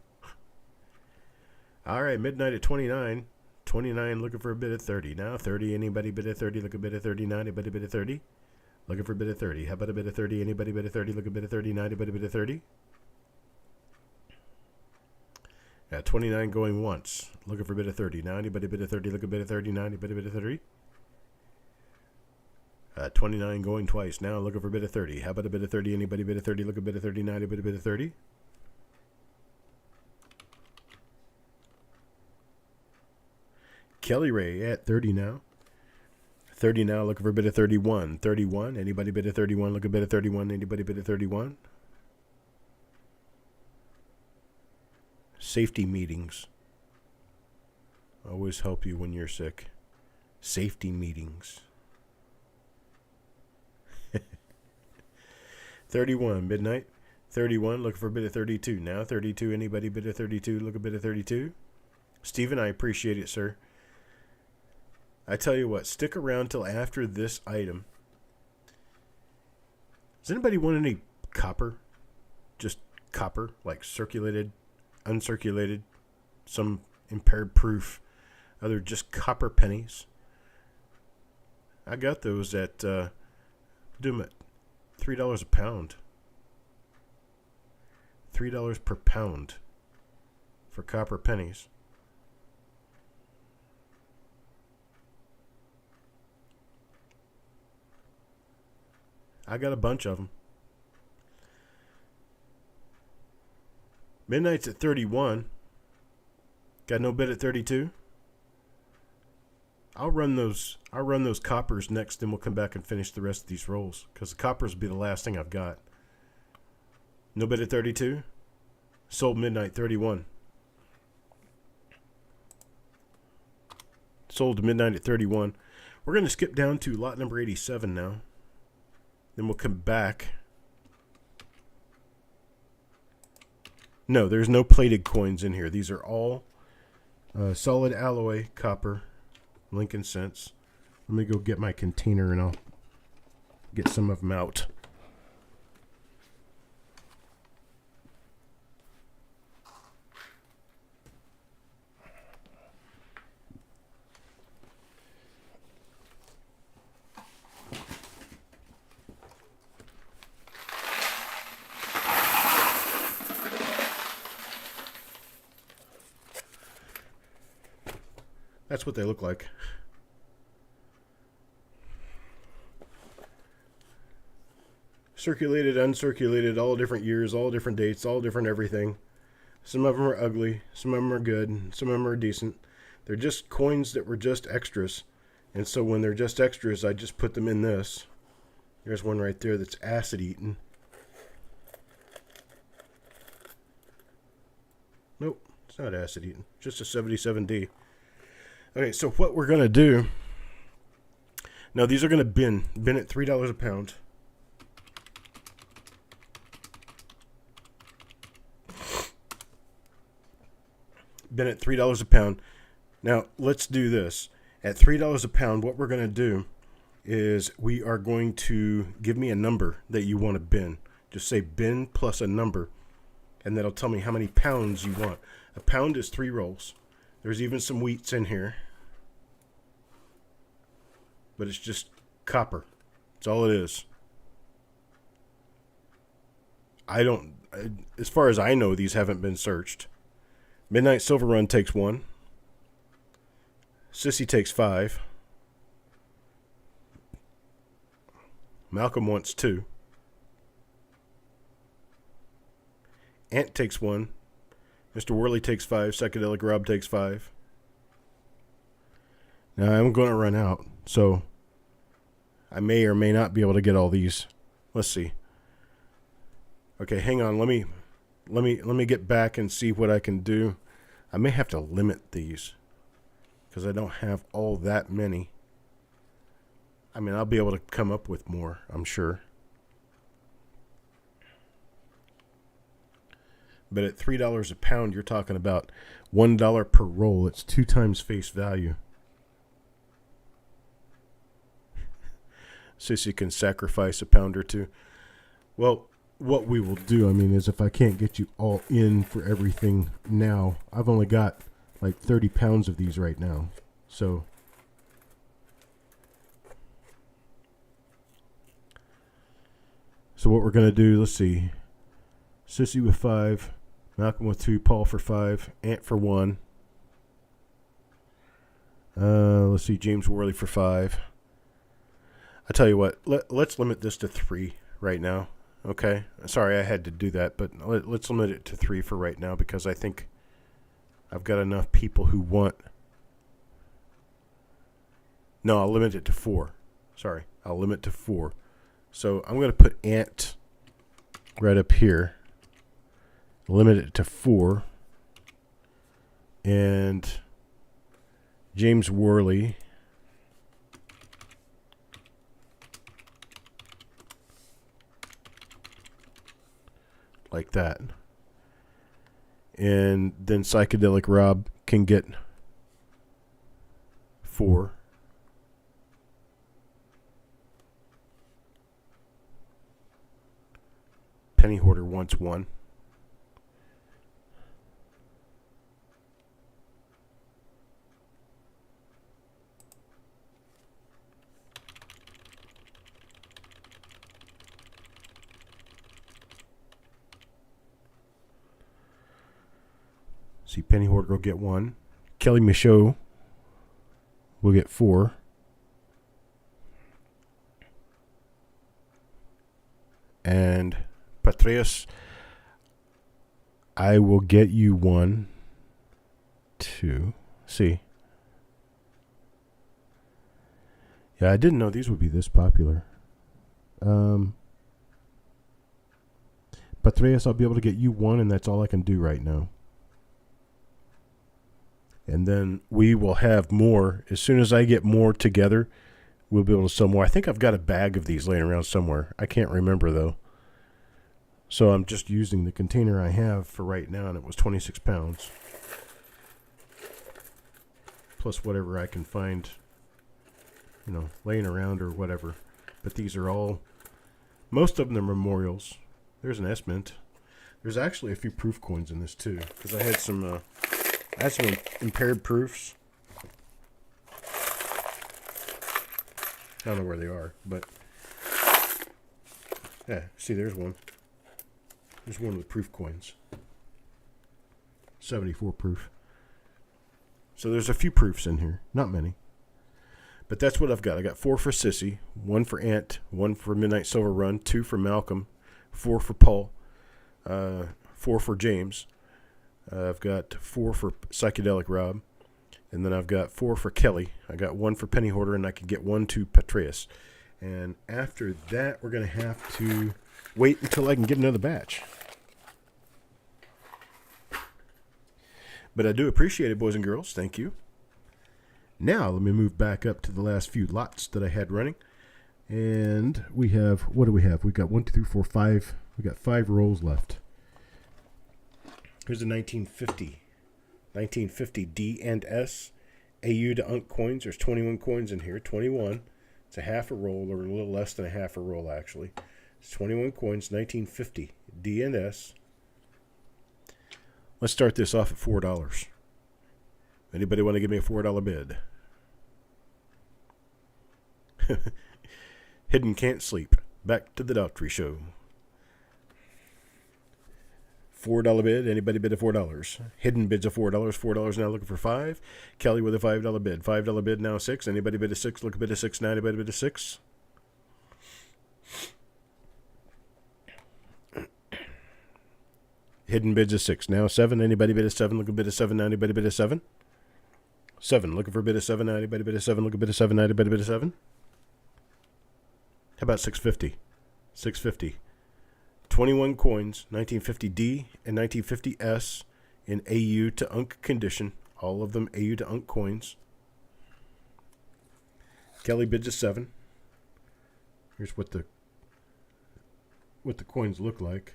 All right, midnight at 29. 29, looking for a bid of 30. Now 30, anybody bid of 30? Look a bid of 39. Anybody bid of 30? Looking for a bid of 30. How about a bid of 30? Anybody bid of 30? Look a bid of 39. Anybody bid of 30? Got 29 going once. Looking for a bid of 30. Now anybody bid of 30? Look a bid of 39. Anybody bid of 30? 29 going twice. Now looking for a bid of 30. How about a bid of 30? Anybody bid of 30? Look a bid of 39. Anybody bid of 30? Kelly Ray at 30 now. 30 now, looking for a bid of 31. 31, anybody bid of 31, look a bid of 31, anybody bid of 31. Safety meetings. Always help you when you're sick. Safety meetings. 31, midnight. 31, looking for a bid of 32 now. 32, anybody bid of 32, look a bid of 32. Steven, I appreciate it, sir. I tell you what, stick around till after this item. Does anybody want any copper? Just copper, like circulated, uncirculated, some impaired proof, other just copper pennies. I got those at, do them at $3 a pound. $3 per pound for copper pennies. I got a bunch of them. Midnight's at 31. Got no bid at 32. I'll run those coppers next, then we'll come back and finish the rest of these rolls, because the coppers will be the last thing I've got. No bid at 32. Sold midnight 31. Sold midnight at 31. We're going to skip down to lot number 87 now. Then we'll come back. No, there's no plated coins in here. These are all solid alloy copper Lincoln cents. Let me go get my container and I'll get some of them out. That's what they look like. Circulated, uncirculated, all different years, all different dates, all different everything. Some of them are ugly, some of them are good, some of them are decent. They're just coins that were just extras. And so when they're just extras, I just put them in this. There's one right there that's acid eaten. Nope, it's not acid eaten. Just a 77D. Okay, so what we're going to do, now these are going to bin at $3 a pound. Bin at $3 a pound. Now, let's do this. At $3 a pound, what we're going to do is we are going to give me a number that you want to bin. Just say bin plus a number, and that'll tell me how many pounds you want. A pound is 3 rolls. There's even some wheats in here. But it's just copper. That's all it is. As far as I know, these haven't been searched. Midnight Silver Run takes 1. Sissy takes 5. Malcolm wants 2. Ant takes 1. Mr. Worley takes 5. Psychedelic Rob takes 5. Now I'm going to run out, so I may or may not be able to get all these. Let's see. Okay, hang on. Let me get back and see what I can do. I may have to limit these because I don't have all that many. I mean, I'll be able to come up with more, I'm sure. But at $3 a pound, you're talking about $1 per roll. It's 2 times face value. Sissy can sacrifice a pound or 2. Well, what we will do, I mean, is if I can't get you all in for everything now, I've only got like 30 pounds of these right now. So what we're going to do, let's see. Sissy with 5, Malcolm with 2, Paul for 5, Ant for 1. Let's see, James Worley for 5. I tell you what, let's limit this to 3 right now. Okay, sorry I had to do that, but let's limit it to 3 for right now because I think I've got enough people who want No, I'll limit it to 4. Sorry, I'll limit to 4. So I'm going to put Ant right up here. Limit it to 4. And James Worley. Like that. And then Psychedelic Rob can get 4. Penny Hoarder wants 1. See, Penny Hoarder will get 1. Kelly Michaud will get 4. And Patreus, I will get you 1, 2. See. Yeah, I didn't know these would be this popular. Patreus, I'll be able to get you 1, and that's all I can do right now. And then we will have more. As soon as I get more together, we'll be able to sell more. I think I've got a bag of these laying around somewhere. I can't remember, though. So I'm just using the container I have for right now, and it was 26 pounds. Plus whatever I can find, laying around or whatever. But these are all, most of them are memorials. There's an S-Mint. There's actually a few proof coins in this, too. Because I had some impaired proofs. I don't know where they are, but yeah, see, there's one. There's one of the proof coins. 74 proof. So there's a few proofs in here, not many. But that's what I've got. I got 4 for Sissy, 1 for Ant, 1 for Midnight Silver Run, 2 for Malcolm, 4 for Paul, 4 for James. I've got 4 for Psychedelic Rob, and then I've got 4 for Kelly. I got 1 for Penny Hoarder, and I can get 1 to Patreus. And after that, we're going to have to wait until I can get another batch. But I do appreciate it, boys and girls. Thank you. Now, let me move back up to the last few lots that I had running. And we have, what do we have? We've got 1, 2, 3, 4, 5. We've got 5 rolls left. Here's a 1950 D and S AU to Unk coins. There's 21 coins in here. 21. It's a half a roll, or a little less than a half a roll, actually. It's 21 coins, 1950 D and S. Let's start this off at $4. Anybody want to give me a $4 bid? Hidden can't sleep. Back to the Daughtry Show. $4 bid. Anybody bid a $4? Hidden bids a $4. $4 now looking for 5. Kelly with a $5 bid. $5 bid now 6. Anybody bid a 6? Look a bid a 6 now. Anybody bid a 6? Hidden bids a 6 now 7. Anybody bid a 7? Look a bid a 7 now. Anybody bid a 7? 7. Looking for a bid a 7 now. Anybody bid a 7? Look a bid a 7 now. Anybody bid a 7? How about 650? 650. 21 coins, 1950D and 1950S in AU to Unk condition. All of them AU to Unk coins. Kelly bids a 7. Here's what the coins look like.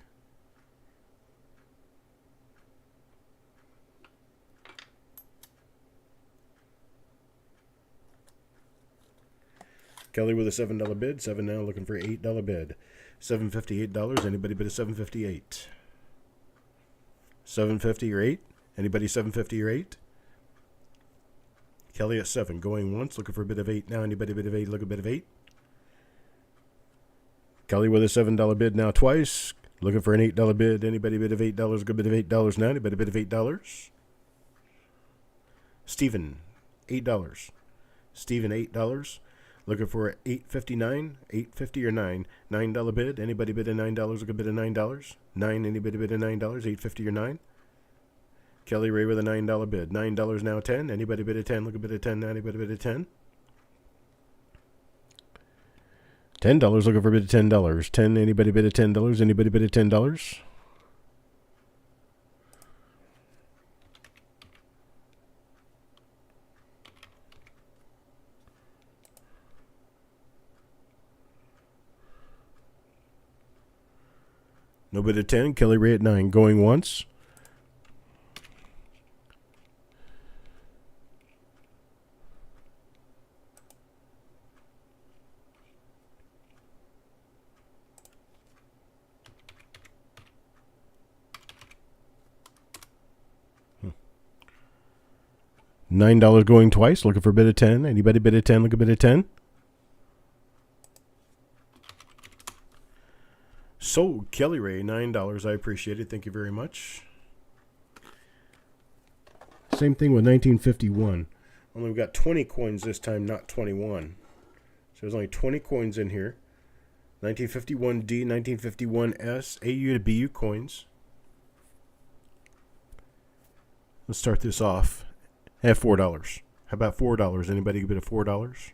Kelly with a $7 bid. 7 now looking for an $8 bid. $758. Anybody bid a $758? $750 or 8? Anybody $750 or 8? Kelly at 7. Going once. Looking for a bid of 8 now. Anybody bid of 8? Look a bid of 8. Kelly with a $7 bid now twice. Looking for an $8 bid. Anybody bid of $8? Look a bid of $8 now. Anybody bid of $8? Stephen, $8. Stephen, $8. Looking for $8.59, $8.50 or 9. $9 bid. Anybody bid a $9? Look a bid of $9. 9. Anybody bid a $9? $8.50 or 9. Kelly Ray with a $9 bid. $9 now 10. Anybody bid a 10? Look a bid of 10 now. Anybody bid a 10? $10. Looking for a bid of $10. 10. Anybody bid of $10? Anybody bid of $10? No bid of 10. Kelly Ray at 9. Going once. $9 going twice. Looking for a bid of 10. Anybody bid of 10? Look a bid of 10. Sold. Kelly Ray, $9. I appreciate it. Thank you very much. Same thing with 1951. Only we've got 20 coins this time, not 21. So there's only 20 coins in here. 1951D, 1951S, AU to BU coins. Let's start this off at $4. How about $4? Anybody bid of $4?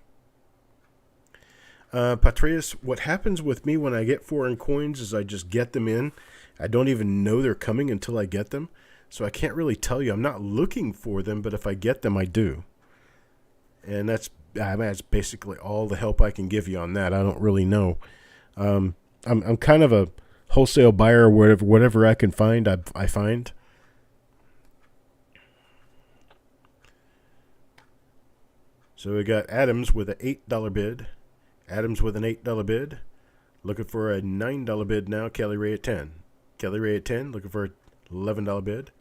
Patreus, what happens with me when I get foreign coins is I just get them in. I don't even know they're coming until I get them. So I can't really tell you. I'm not looking for them, but if I get them, I do. And that's basically all the help I can give you on that. I don't really know. I'm kind of a wholesale buyer. Whatever I can find, I find. So we got Adams with an $8 bid. Adams with an $8 bid. Looking for a $9 bid now. Kelly Ray at 10. Kelly Ray at 10. Looking for an $11 bid.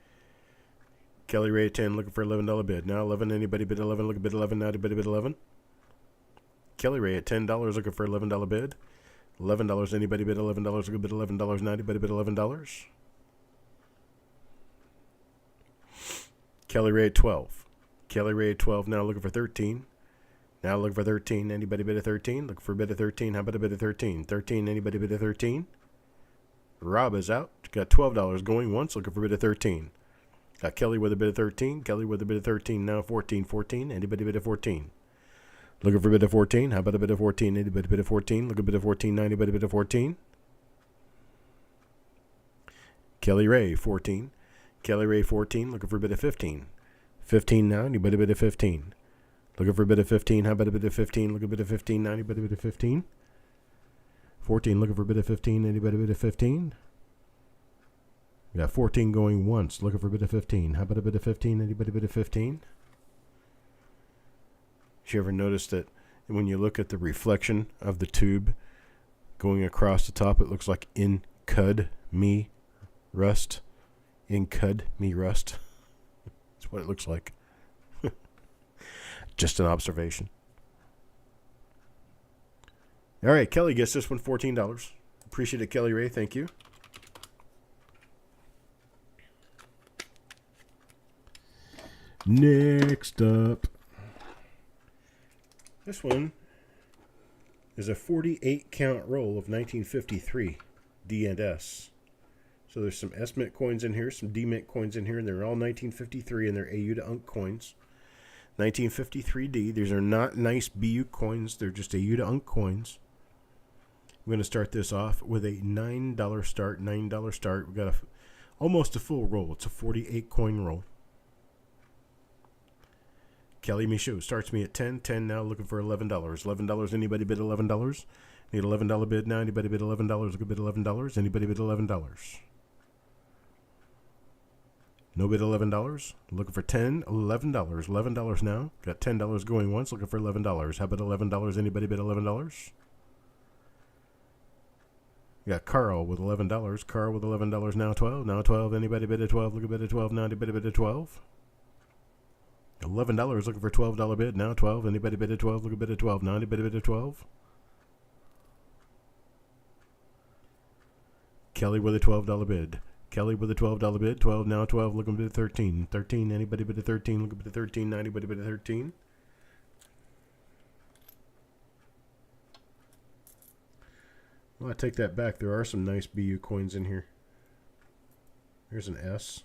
Kelly Ray at 10. Looking for $11 bid. Now 11. Anybody bid 11? Look at bid 11 now. Anybody bid 11? Kelly Ray at $10. Looking for $11 bid. $11. Anybody bid $11? Look at bid $11 now. Anybody bid $11? Kelly Ray at 12. Kelly Ray at 12. Now looking for 13. Now looking for 13. Anybody bid a 13? Look for a bid of 13. How about a bid of 13? 13. Anybody bid a 13? Rob is out. Got $12 going once. Looking for a bid of 13. Got Kelly with a bid of 13. Kelly with a bid of 13. Now 14. 14. Anybody bid a 14? Looking for a bid of 14. How about a bid of 14? Anybody bid of 14? Look at a bid of 14. Now anybody bid of 14? Kelly Ray 14. Kelly Ray 14. Looking for a bid of 15. 15 now. Anybody bid of 15? Looking for a bit of 15. How about a bit of 15? Look at a bit of 15 now. Anybody bid of 15? 14. Looking for a bit of 15. Anybody bid of 15? We got 14 going once. Looking for a bit of 15. How about a bit of 15? Anybody bid of 15? Did you ever notice that when you look at the reflection of the tube going across the top, it looks like in cud me rust? In cud me rust. That's what it looks like. Just an observation. All right, Kelly gets this one, $14. Appreciate it, Kelly Ray. Thank you. Next up. This one is a 48 count roll of 1953 D and S. So there's some S Mint coins in here, some D Mint coins in here, and they're all 1953 and they're AU to UNC coins. 1953D. These are not nice BU coins. They're just AU to UNC coins. I'm going to start this off with a $9 start. $9 start. We've got almost a full roll. It's a 48 coin roll. Kelly Michaud starts me at 10. 10 now, looking for $11. $11. Anybody bid $11? Need $11 bid now. Anybody bid $11? Look at bid $11. Anybody bid $11? No bid $11. Looking for 10. $11. $11 now. Got $10 going once. Looking for $11. How about $11? Anybody bid $11? We got Carl with $11. Carl with $11 now. 12. Now 12. Anybody bid a 12? Look at bid a 12 now. Anybody bid a 12? $11 looking for $12 bid. Now 12. Anybody bid a 12? Look at bid a 12 now. Anybody bid a 12? Kelly with a $12 bid. Kelly with a $12 bid. 12 now. 12 looking bid a 13. 13. Anybody bid a 13? Look at bid a 13 now. Anybody bid a 13? Well, I take that back. There are some nice BU coins in here. There's an S.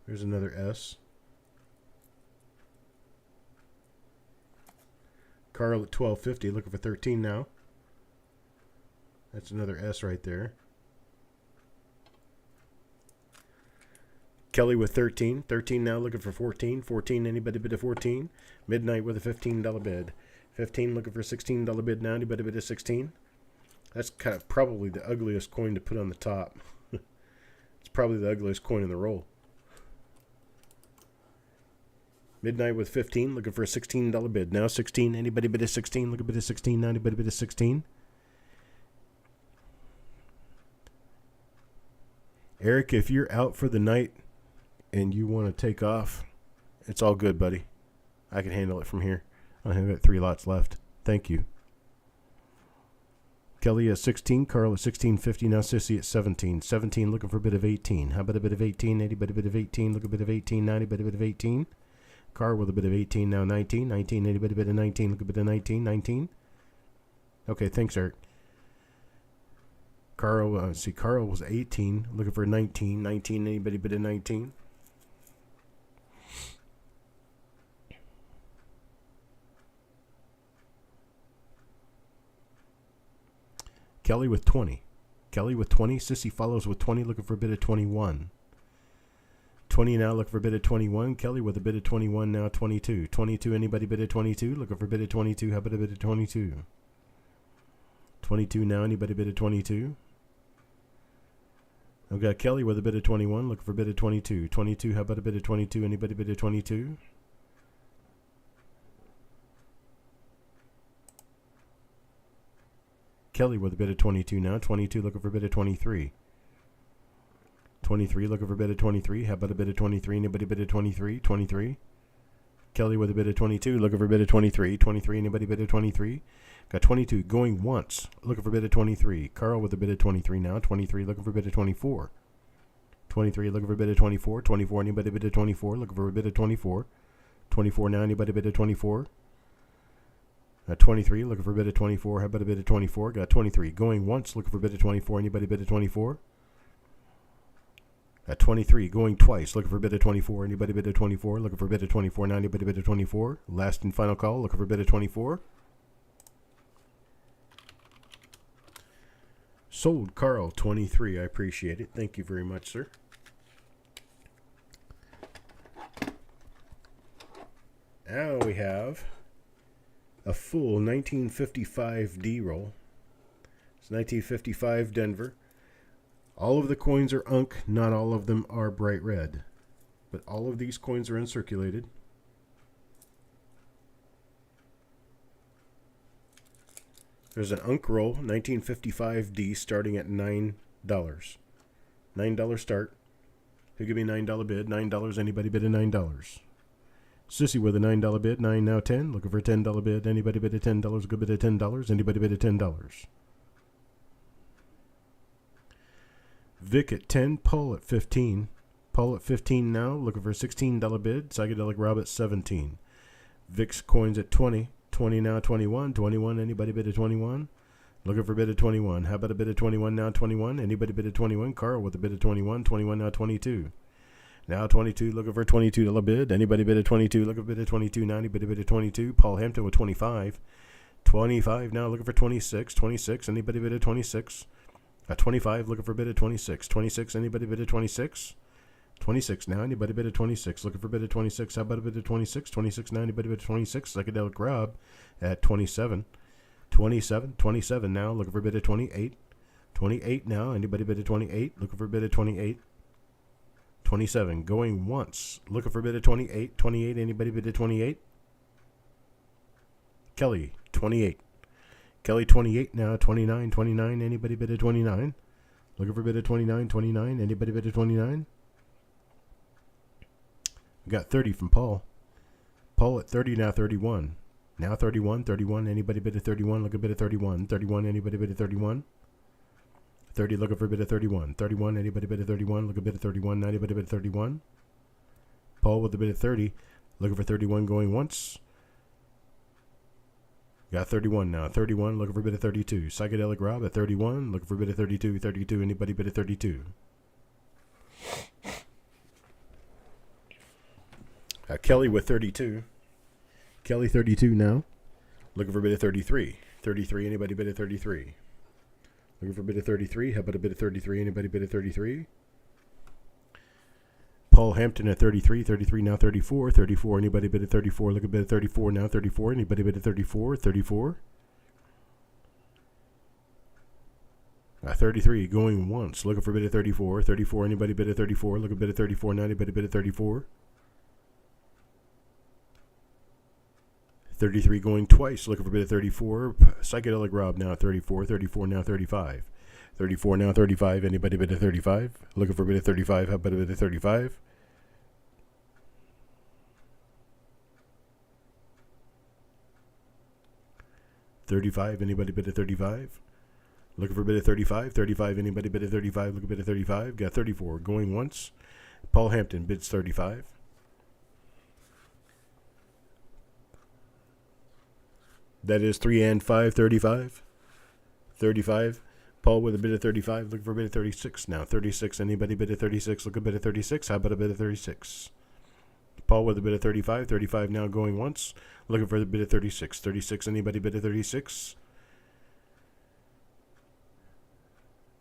There's another S. Carl at 12.50, looking for 13 now. That's another S right there. Kelly with 13. 13 now, looking for 14. 14, anybody bid a 14? Midnight with a $15 bid. 15, looking for $16 bid now. Anybody bid a 16? That's kind of probably the ugliest coin to put on the top. It's probably the ugliest coin in the roll. Midnight with 15, looking for a $16 bid. Now 16, anybody bid a 16? Look a bid a 16 now. Anybody bid a 16? Eric, if you're out for the night and you want to take off, it's all good, buddy. I can handle it from here. I have got 3 lots left. Thank you. Kelly at 16, Carl at 16.50, now Sissy at 17. 17, looking for a bid of 18. How about a bid of 18? Anybody bid of 18? Look a bid of 18, 90, bid of 18. Carl with a bit of 18, now 19. 19, anybody bid of 19? Look a bit of 19, 19. Okay, thanks, Eric. Carl, Carl was 18, looking for 19. 19, anybody bid of 19? Kelly with 20. Kelly with 20. Sissy follows with 20, looking for a bid of 21. 20 now, looking for a bid of 21. Kelly with a bid of 21 now, 22. 22, anybody bid of 22? Looking for a bid of 22. How about a bid of 22? 22 now, anybody bid of 22? I've got Kelly with a bid of 21, looking for a bid of 22. 22, how about a bid of 22? Anybody bid of 22? Kelly with a bid of 22 now. 22, looking for a bid of 23. 23, looking for a bid of 23. How about a bid of 23? Anybody bid of 23? 23. Kelly with a bid of 22, looking for a bid of 23. 23, anybody bid of 23? Got 22, going once, looking for a bid of 23. Carl with a bid of 23 now. 23, looking for a bid of 24. 23, looking for a bid of 24. 24, anybody bid of 24? Looking for a bid of 24. 24 now, anybody bid of 24? 23, looking for a bid of 24. How about a bid of 24? Got 23, going once, looking for a bid of 24. Anybody bid of 24? Got 23, going twice, looking for a bid of 24. Anybody bid of 24? Looking for a bid of 24 now. Anybody bid of 24? Last and final call, looking for a bid of 24. Sold, Carl, 23. I appreciate it. Thank you very much, sir. Now we have a full 1955 D roll. It's 1955 Denver. All of the coins are unk. Not all of them are bright red. But all of these coins are uncirculated. There's an unk roll, 1955 D, starting at $9. $9 start. Who give me a $9 bid? $9. Anybody bid a $9? Sissy with a $9 bid. 9 now 10. Looking for a $10 bid. Anybody bid a $10? Good bid of $10. Anybody bid a $10? Vic at 10. Paul at 15. Paul at 15 now. Looking for a $16 bid. Psychedelic Rob at 17. Vic's coins at 20. 20 now, 21. 21, anybody bid a 21? Looking for a bid of 21. How about a bid of 21 now, 21? Anybody bid of 21? Carl with a bid of 21. 21 now, 22. Now 22, looking for a $22 bid. Anybody bid of 22? Looking for a bid of 22 now. Anybody bid of 22? Paul Hampton with 25. 25 now, looking for 26. 26, anybody bid of 26? 25, looking for a bid of 26. 26, anybody bid of 26? 26 now, anybody bid of 26? Looking for a bid of 26. How about a bid of 26? 26 now, anybody bid of 26? Psychedelic Rob at 27. 27, 27 now, looking for a bid of 28. 28 now, anybody bid of 28? Looking for a bid of 28. 27, going once, looking for a bid of 28. 28, anybody bid of 28? Kelly, 28. Kelly, 28 now. 29, 29, anybody bid of 29? Looking for a bid of 29. 29, anybody bid of 29? We got 30 from Paul. Paul at 30 now. 31. Now 31. 31. Anybody bid of 31? Look a bit of 31. 31. Anybody bid of 31? 30. Looking for a bit of 31. 31. Anybody bid of 31? Look a bit of 31. Anybody bid of 31? Paul with a bit of 30. Looking for 31 going once. Got 31 now. 31. Looking for a bit of 32. Psychedelic Rob at 31. Looking for a bit of 32. 32. Anybody bid of 32? Kelly with 32. Kelly 32 now. Looking for a bid of 33. 33, anybody bid of 33? Looking for a bid of 33. How about a bid of 33? Anybody bid of 33? Paul Hampton at 33. 33 now 34. 34, anybody bid of 34? Look at bid of 34 now 34. Anybody bid of 34? 34. 33 going once. Looking for a bid of 34. 34, anybody bid of 34? Look at bid of 34 now. Anybody bid of 34? 33 going twice. Looking for a bid of 34. Psychedelic Rob now at 34. 34 now 35. 34 now 35. Anybody bid of 35? Looking for a bid of 35. How about a bid of 35? 35. Anybody bid of 35? Looking for a bid of 35. 35. Anybody bid of 35? Look a bid of 35. Got 34 going once. Paul Hampton bids 35. That is 3 and 5, 35. 35. Paul with a bid of 35. Looking for a bid of 36. Now 36. Anybody bid of 36? Look a bid of 36. How about a bid of 36? Paul with a bid of 35. 35 now going once. Looking for the bid of 36. 36. Anybody bid of 36?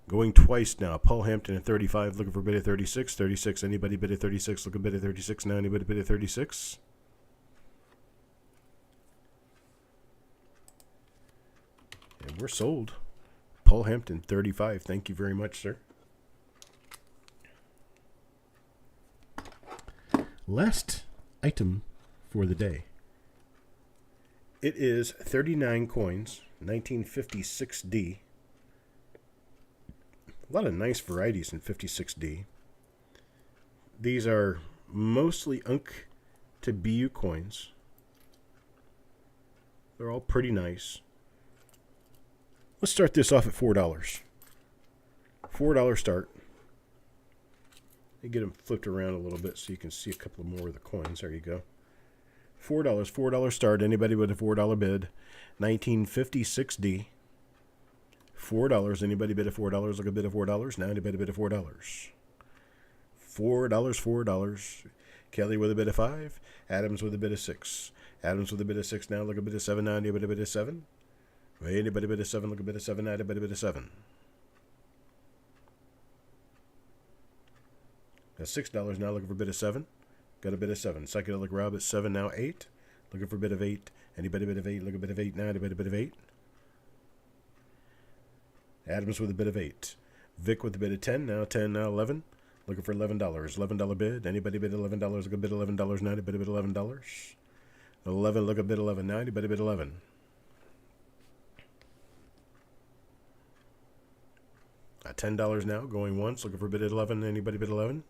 Going twice now. Paul Hampton at 35. Looking for a bid of 36. 36. Anybody bid of 36? Look a bid of 36 now. Anybody bid of 36? And we're sold. Paul Hampton, 35. Thank you very much, sir. Last item for the day. It is 39 coins, 1956D. A lot of nice varieties in 56D. These are mostly Unk to BU coins. They're all pretty nice. Let's start this off at $4. $4 start. You get them flipped around a little bit so you can see a couple more of the coins. There you go. $4. $4 start. Anybody with a $4 bid. 1956D. $4. Anybody bid a $4? Look a bid of $4. Now anybody bid a $4? $4. Kelly with a bid of 5. Adams with a bid of 6. Adams with a bid of 6 now. Look a bid of 7 now. Anybody bid a 7? Anybody bid a 7? Look a bid of 7 now. Anybody bid a 7? Got $6 now. Looking for a bid of 7. Got a bid of 7. Psychedelic Rob at 7 now. 8. Looking for a bid of 8. Anybody bid of 8? Look a bid of 8 now. Anybody bid of 8? Adams with a bid of 8. Vic with a bid of 10. Now 10. Now 11. Looking for $11. $11 bid. Anybody bid $11? Look a bid $11 now. Anybody bid $11? 11. Look a bid 11 now. Anybody bid 11? $10 now. Going once. Looking for a bid at 11. Anybody bid 11?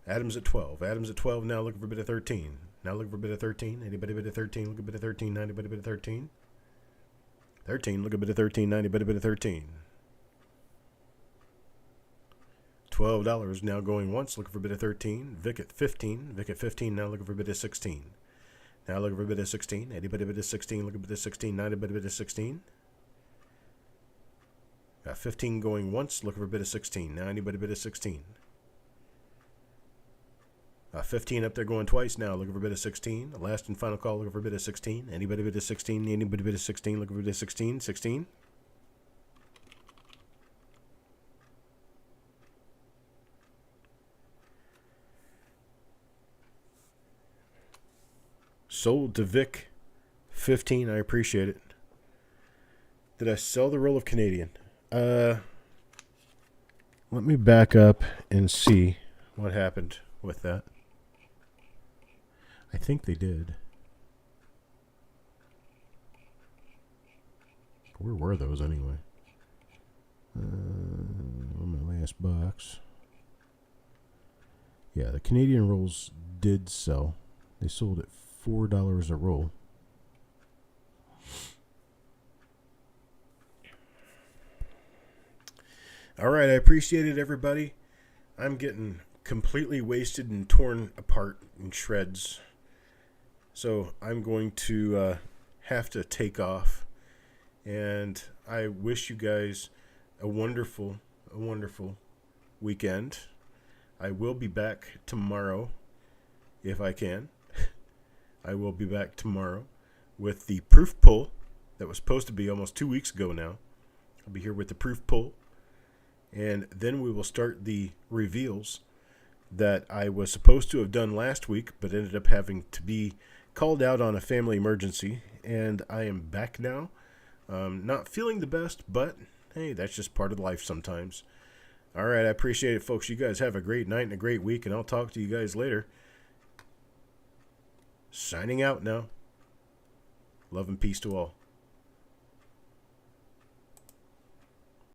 Adams at 12. Adams at 12 now. Looking for a bid of 13. Now looking for a bid of 13. Anybody bid of 13? Look a bid of 13 now. Anybody bid of 13? 13. Look a bid of 13 now. Anybody bid of 13? $12 now going once. Looking for a bid of 13. Vic at 15. Vic at 15 now. Looking for a bid of 16. Now looking for a bid of 16. Anybody bid of 16? Look a bid of 16 now. Anybody bid of 16? Got 15 going once. Looking for a bid of 16. Now anybody bid of 16? 15 up there going twice now. Looking for a bid of 16. Last and final call. Looking for a bid of 16. Anybody bid of 16? Anybody bid of 16? Looking for a bid of 16. 16. Sold to Vic. 15. I appreciate it. Did I sell the roll of Canadian? Let me back up and see what happened with that. I think they did. Where were those anyway? On my last box. Yeah, the Canadian rolls did sell. They sold at $4 a roll. All right, I appreciate it, everybody. I'm getting completely wasted and torn apart in shreds. So I'm going to have to take off. And I wish you guys a wonderful weekend. I will be back tomorrow if I can. I will be back tomorrow with the proof pull that was supposed to be almost 2 weeks ago now. I'll be here with the proof pull. And then we will start the reveals that I was supposed to have done last week, but ended up having to be called out on a family emergency. And I am back now. Not feeling the best, but hey, that's just part of life sometimes. All right, I appreciate it, folks. You guys have a great night and a great week, and I'll talk to you guys later. Signing out now. Love and peace to all.